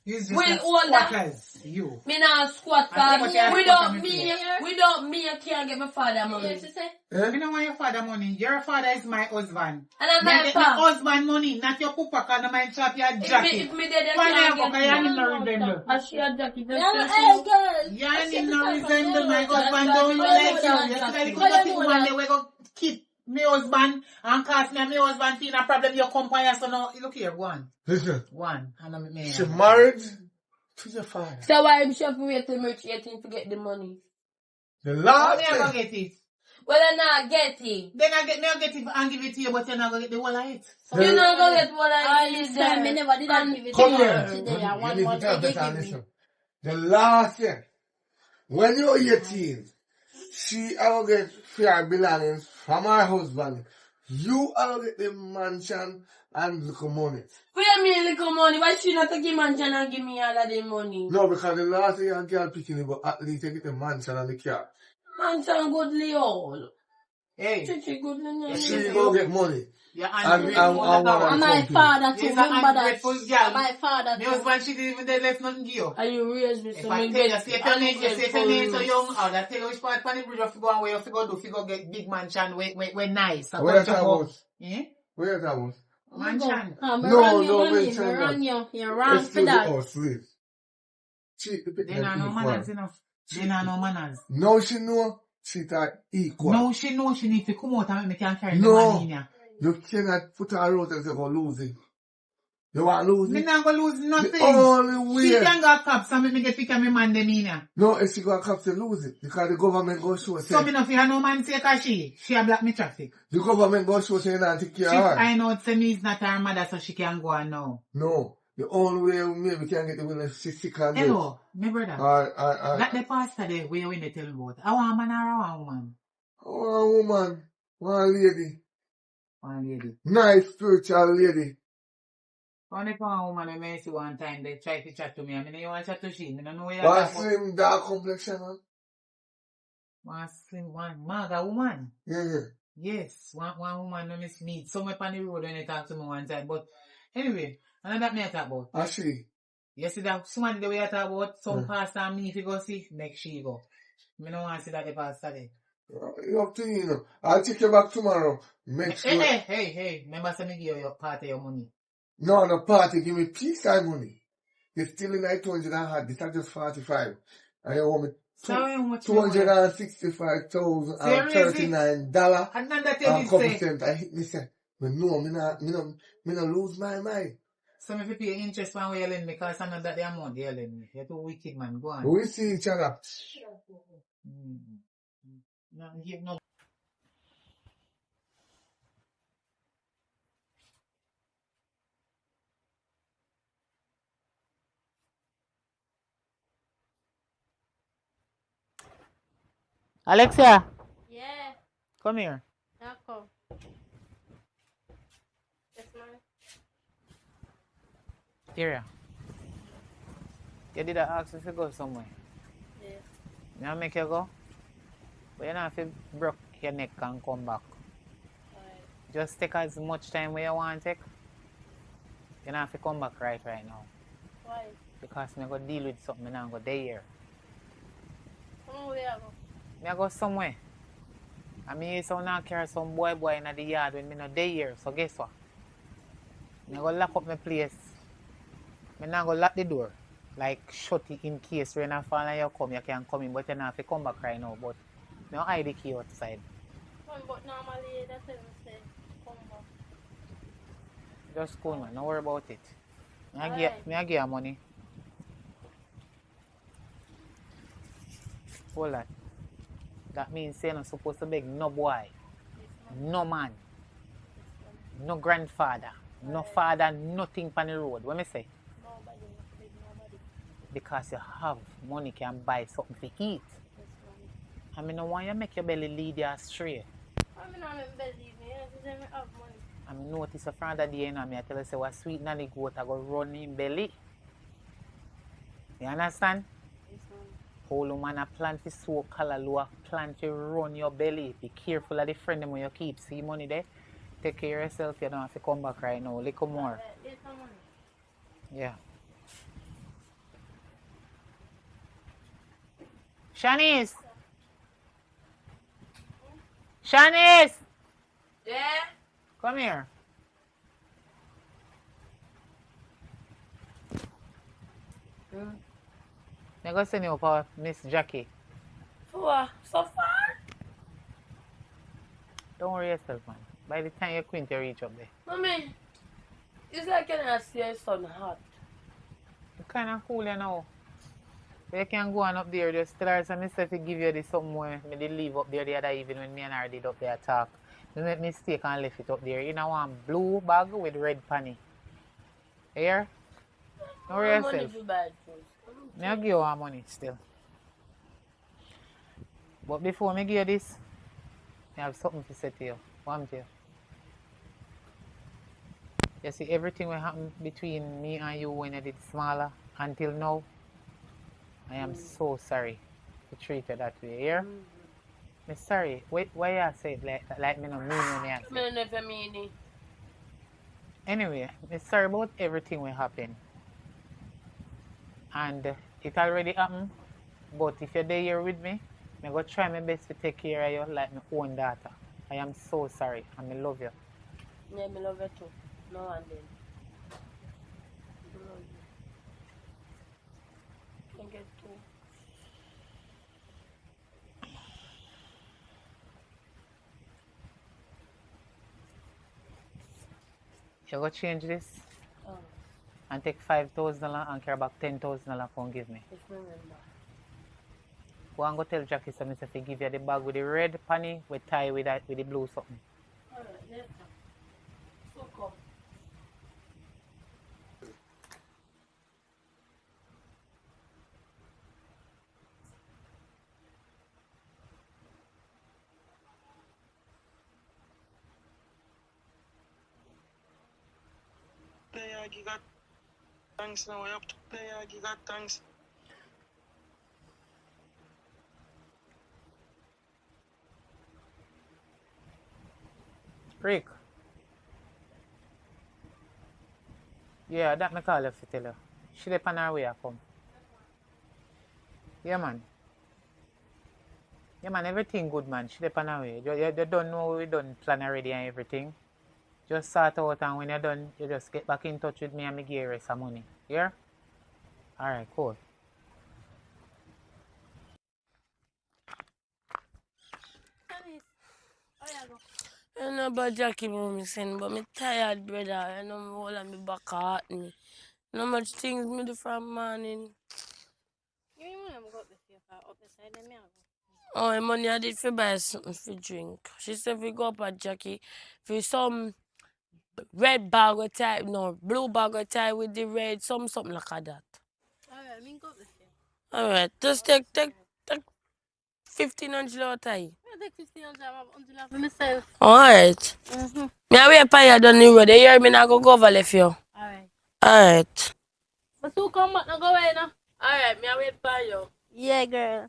You just Will not older. squatters, you. Me not squat I cause think what you without have to me, put without me, I can't get my father money. Yes, she say. Eh? I don't want your father money. Your father is my husband. And I'm Me my get my pa. husband money, not your papa, because no mind chop your jacket. If me dead, I Why can't not? get Because me. you no resemble. I see a jacket. Yeah, hey girl. You need no I see resemble my the husband. That's Don't why look me like know you. You that. see that How you little know one that? there we go keep my husband and cause me and my husband feel a problem. You come by us, so now look here, one. Listen. One. And I'm me. She married to your father. So why I'm sure for wait till March 18 to get the money? The How last me I gonna thing. get it? Well, I not get it. Then I get it and give it to you, but you're not gonna get the whole of it. So You The- not gonna get what I All is this time, I there. never did And give it Come to here. her. Today, I You want need to money tell to better give and me. listen. The last thing. When you're 18, she will get fair belongings from her husband. You will get the mansion and little money. where me little money? Why she not take mansion and give me all of the money? No, because the last thing you girl picking it, but at least you get the mansion and the car. Mansion goodly all. Hey, Chichi goodly no. She will get money. you're And ungrateful. one And my company. father too. Yes, I'm Remember that. ungrateful girl. My father My too. husband, she didn't even left nothing give you. Are you raised me If so I me tell you, get see if your name so ungrateful. young, I will tell you which part of the bridge you go and where you go do, you go get big mansion, we nice. I Where you go talking jump up. about? Eh? Where you talking about? Mansion. No, wrong you, no, mommy. mention that. Wrong you. You're wrong for Excuse that. us, please. Cheat the They picture not no manners equal. enough. They not no manners. No, she know cheat are equal. No, she know she need to come out and make me can carry the No. money in here. You cannot put her out and say, go lose it. You want to lose Me it? not gonna lose nothing. The only She way. can go cops and make me get pick up my man them in here. No, if she go to to lose it. Because the government go show So say. me no fear no man take her she a block me traffic. The government go show say you not take care She of her. I know it's me is not her mother so she can go on now. No. The only way maybe can get the will if she sick and dead. Hello, my brother. That the pastor there where you tell about. I want a man or a woman? One woman, one lady. One lady. Nice spiritual lady. Only for a woman I may see one time they try to chat to me. I mean you want to chat to she. I don't know where you One are. slim, dark complexion. Huh? One slim one. Maga woman. Yeah. Yes, one woman no miss meet somewhere on the road when they talk to me one time. But anyway, and that me I talk about. And she. You see that somebody the way I talk about some pastor and me if you go see, make she go. Me no want to see that the pastor there. You up to you know. I'll take you back tomorrow. Make sure. Hey, remember say me give you your part of your money. No party, give me peace and money. You're still in 800 and had this, are just 45. And you owe me Sorry, how much you owe? $265,039 And then that and you couple say. cents. I hit me say, me no lose my mind. So if you pay interest when you lend me because I know that the amount you lend me. You're too wicked man, go on. We see each other. No, give no. Alexia, Yeah, come here. d'accord. Yes, ma'am. Here. You did ask if you go somewhere. Yes. You want make you go? But you don't have to break your neck and come back. Alright. Just take as much time where you want to take. You don't have to come back right now. Why? Because I'm going to deal with something and I'm going to stay here. Come where I go? I go somewhere. I mean, so now carry some boy in the yard when I'm not there here. So guess what? I'm going to lock up my place. I'm not going to lock the door. Like, shut it in case when I fall and you come, you can come in. But you don't have to come back right now. But I hide the key outside. But normally, that's what I say. Come back. Just cool, man. Don't worry about it. I Alright. give you money. Hold that. That means you're not supposed to beg no boy, no man, no grandfather, no father, nothing on the road. What me say? Nobody, big nobody. Because you have money can buy something to eat. Yes, ma'am. I mean, no want you make your belly lead you astray. I mean, I'm in believe me. You say me have money. I mean, notice a friend of the day, I tell you, say, what sweet nanny goat, I go run in belly. You understand? Yes, ma'am. Whole woman a plan to sow callaloo, a plan to run your belly. Be careful of the friend them when you keep. See money there? Take care of yourself. You don't have to come back right now. Little more. There's some money. Yeah. Shanice! Shanice! Yeah? Come here. I'm going to send you up for Miss Jackie. For what? So far? Don't worry yourself, man. By the time you're queen to reach up there. Mommy, it's like when I see your son hot. It's kind of cool, you know. You can go on up there, just tell her some stuff to give you this something more. Me did leave up there the other evening when me and her did up there talk. Me make mistake and left it up there. You know one blue bag with red panny. Here? Don't worry yourself. I'll give you our money still. But before me give you this, I have something to say to you. What to you? You see everything will happen between me and you when I did smaller until now. I am so sorry to treat you that way, yeah? I'm sorry. Why you say it like me no mean when I say it? Never mean it. Anyway, I'm sorry about everything will happen. And it already happened. But if you're there here with me, I'm going to try my best to take care of you like my own daughter. I am so sorry and I love you. Yeah, I love you too. No and then. I love you. I get too. You're going to change this Oh, and take $5,000 and carry back $10,000 come give me. if I remember. Go and go tell Jackie something if he give you the bag with the red panny with tie with the blue something. Alright, later. So come. You got thanks now. You have to pay. You got thanks. Rick. Yeah, that me call you to tell you. She dey on her way I come. Yeah, man. Yeah, man, everything good, man. She dey on her way. You don't know we done plan already and everything. Just sort out and when you're done, you just get back in touch with me and me give you some money. Yeah? Alright, cool. I know about Jackie me saying, but me tired, brother. I know me all of me back hurt me. No much things me do from morning. Give me money, I'm going up the side of me. Oh, money I did for buy something for drink. She said we go up at Jackie for some red bag or tie, no, blue bag or tie with the red, something like that. Alright, me go up the side. Alright, just take 1,500 or tie. I take 1,500 until I have myself. Alright. Me I wait for you down the road. You hear me now go over left you. Alright. Alright. But you come back now go away now. Alright, me I wait for you. Yeah, girl.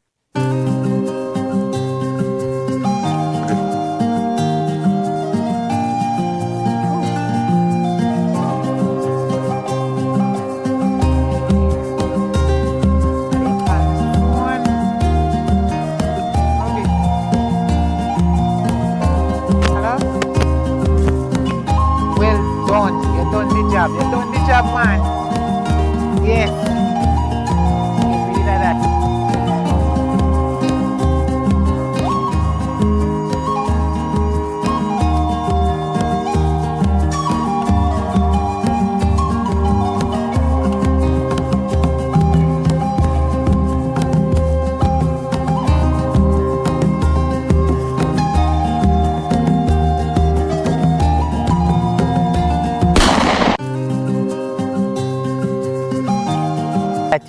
Well done. You done the job. You done the job, man. Yes. Get rid of that.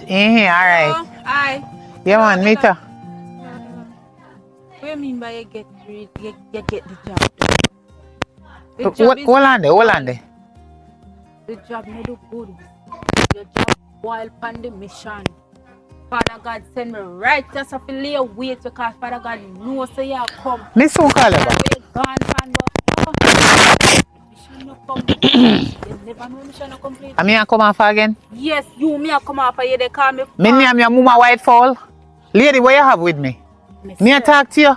In here, alright. Hi. Yeah, man, meet her. What do you mean by you get the job? The job is Hold on there. the job no do good. Your job while on the mission. Father God send me right just to lay wait because Father God knows so you come. Me soon call you And back. we gone from the mission no complete. You never know mission no complete. I mean, I come off again. Yes, you me I come off here they call me. Me name your mama white fall. Lady, what you have with me? Me I talk to you.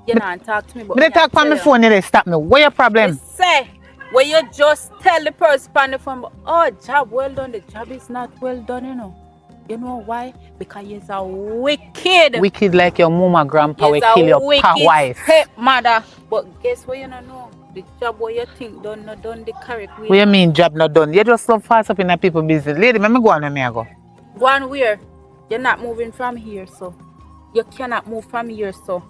You not talk to me, but Me they talk on my phone, they stop me. What your problem? Me say, when you just tell the person on the phone, oh, job well done, the job is not well done, you know. You know why? Because you're a wicked. Wicked like your mama, grandpa will kill your wife. Stepmother. But guess what you don't know? The job what you think done, not done the correct way. What you mean job not done? You just so fast up in the people business. Lady, let me go on and me I go. Go on where? You're not moving from here, so. You cannot move from here, so.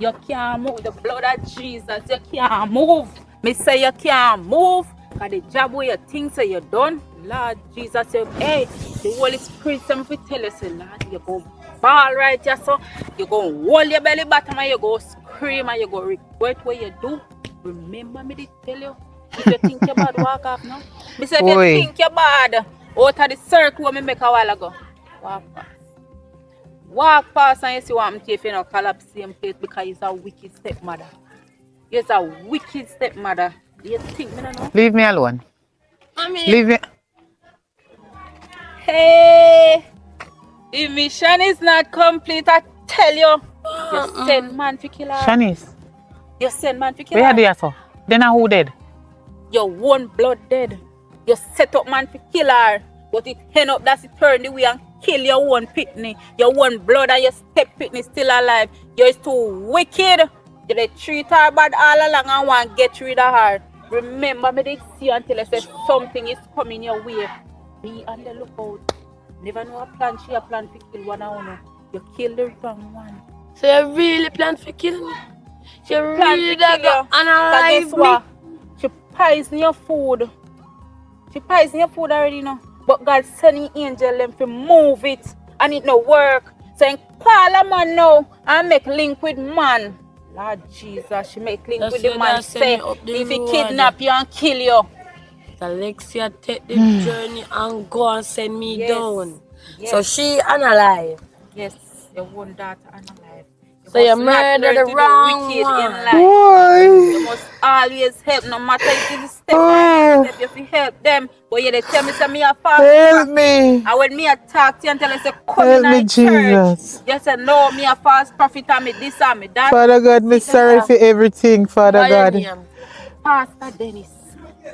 You can't move. The blood of Jesus, you can't move. Me say you can't move. Cause the job where you think so you done. Lord Jesus, you, hey, the Holy Spirit, some will tell you, say, Lord, you go ball right here, so. You go hold your belly bottom and you go scream and you go regret what you do. Remember me to tell you. If you think you're bad, walk off now. Me say if you think you're bad, out of the circle me make a while ago, walk past. Walk past and you see what I'm if you not collapse same place because you're a wicked stepmother. You're a wicked stepmother. You think me no? Leave me alone. I mean, Leave me. Hey, the mission is not complete. I tell you, you send man to kill her. Shanice, You send man to kill where her. are they so? Then who dead? Your own blood dead. You set up man to kill her, but it end up that she turn the way and kill your own pitney. Your own blood and your step pitney still alive. You're too wicked. You dey treat her bad all along and want to get rid of her. Remember me they see until I say something is coming your way. Be on the lookout. Never know a plan she a plan to kill one of you. You kill the wrong one. so you really plan to kill me? She Plan really to kill you. and But guess alive what? me? She poison your food. She poison your food already now. But God sending angel them to move it and it no work. So you call a man now and make link with man. Lord Jesus, she make link with the man say if he kidnap you and kill you. Alexia take the journey and go and send me Yes. down. Yes. So she unalive. Yes, your one daughter unalive. So you must not murder learn the to do wrong wicked one. in life. You must always help, no matter if it's a step by step, if you help them. But you they tell me, say me a fast Help prophet. me. And when me a talk to you and tell you, say, come Help in me, our church. Jesus. You say, no, me a fast prophet and me this and me that. Father God, me See, sorry for everything, Father Why your God. name? Pastor Dennis.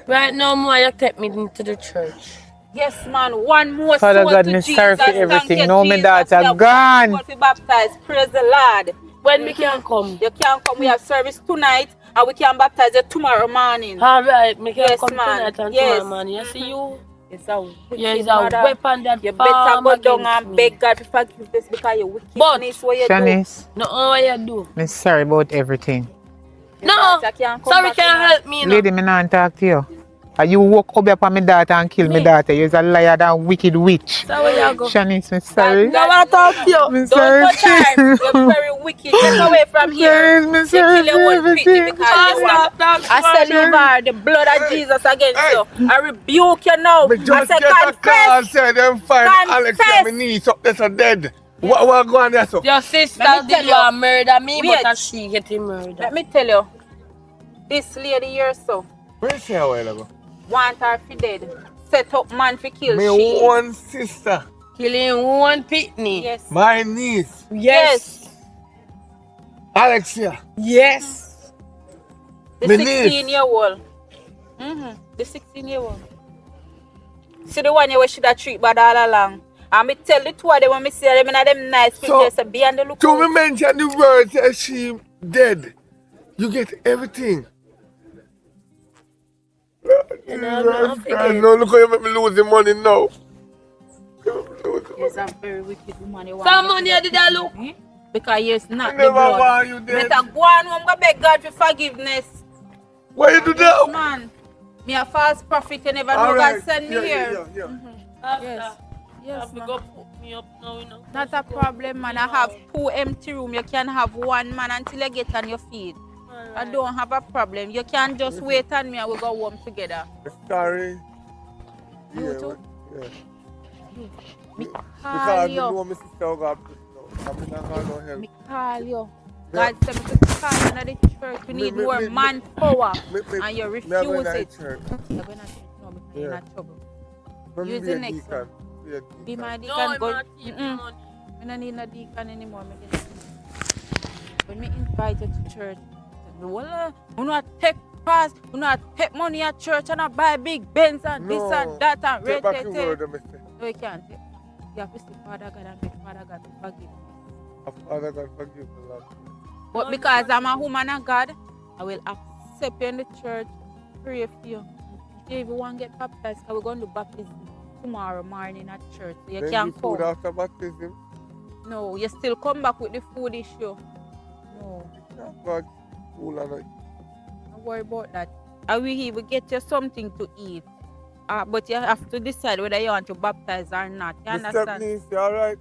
Right now, more you take me into the church. Yes, man. One more Father soul God, to me Jesus. sorry for Thank everything. you, Now my Jesus. daughter We have gone. one soul to baptize. Praise the Lord. When we can come? You can come. We have service tonight and we can baptize you tomorrow morning. Alright, me can Yes, come man. tonight and Yes. tomorrow morning. You see you? It's a wicked Yeah, it's a mother. weapon that You better farm go down against and me. beg God to forgive this because you wickedness what you Shanice, No, what you do? me sorry about everything. do. No, Daughter can't come sorry, back, can you know. help me now. Lady, me not talk to you. You woke up on my daughter and kill my Me? daughter. You're a liar and wicked witch. So where you go? Shanice, me sorry. No, I talk to you. Me Don't sorry. touch her. You're very wicked. Get away from here. Me You sorry kill for your own pitney everything. because you want. I say leave her, the blood of Jesus against you. I rebuke you now. Me I just say get a call confess. say them find Alex and my niece up there so dead. What go on there so? Your sister Let me did tell you you. murder me, Wait. but she getting murdered. Let me tell you. This lady here so Where she a while ago? want her for dead. Set up man for kill My she. one sister, Killing one pitney. Yes. my niece, Yes. Alexia. Yes. The My niece. 16-year-old. The 16-year-old. See the one you should have treat bad all along. And me tell the two of them when me see them in them nice pictures, so be on the To me lookout. mention the words that she dead. You get everything. No, look how you make me lose the money now. He's a very wicked woman. You Some money did I look? Because he's not I the never blood. want you dead. Better go on home, go beg God for forgiveness. Why you do Yes, that? man. Me a false prophet, you never know Alright. God send me here. Yeah. Yes. Yes, You man. go put me up now, you know. Not a problem, man. I have 2 empty rooms. You can have 1, man, until you get on your feet. I don't have a problem. You can just wait on me and we'll go home together. Sorry. You too? Yeah. Me call Because you you. know my sister got I'm not gonna no help. Me call you. God said me to call you in the church. We need more manpower. And you refuse it. You're going to church no, because you're in trouble. Use the next one. Be my deacon. No, I'm Go. not keeping money. I don't need no deacon anymore. When me invite you to church, well, we not take pass, we not take money at church and I buy big Benz and this and that and Take back the rate. word, Mr. No, you can't take. You have to see Father God and beg Father God to forgive me. Father God forgive me, Lord. But because I'm a woman of God, I will accept you in the church, pray for you. If you want to get baptized, we're going to baptism tomorrow morning at church. So you Then can you food come. after baptism. No, you still come back with the food issue. No, God, cool and don't worry about that. I will even get you something to eat. But you have to decide whether you want to baptize or not. You Mr. understand? Niece, you alright?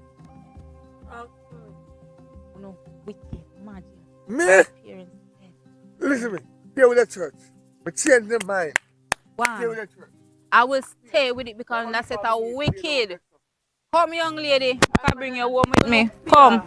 No, wicked, imagine. Me? Parents dead. Listen to me. Stay with the church. But change their mind. Stay with Wow. the church. I will stay with it because that's it a wicked. Come, young lady. Come bring your home with me. Come.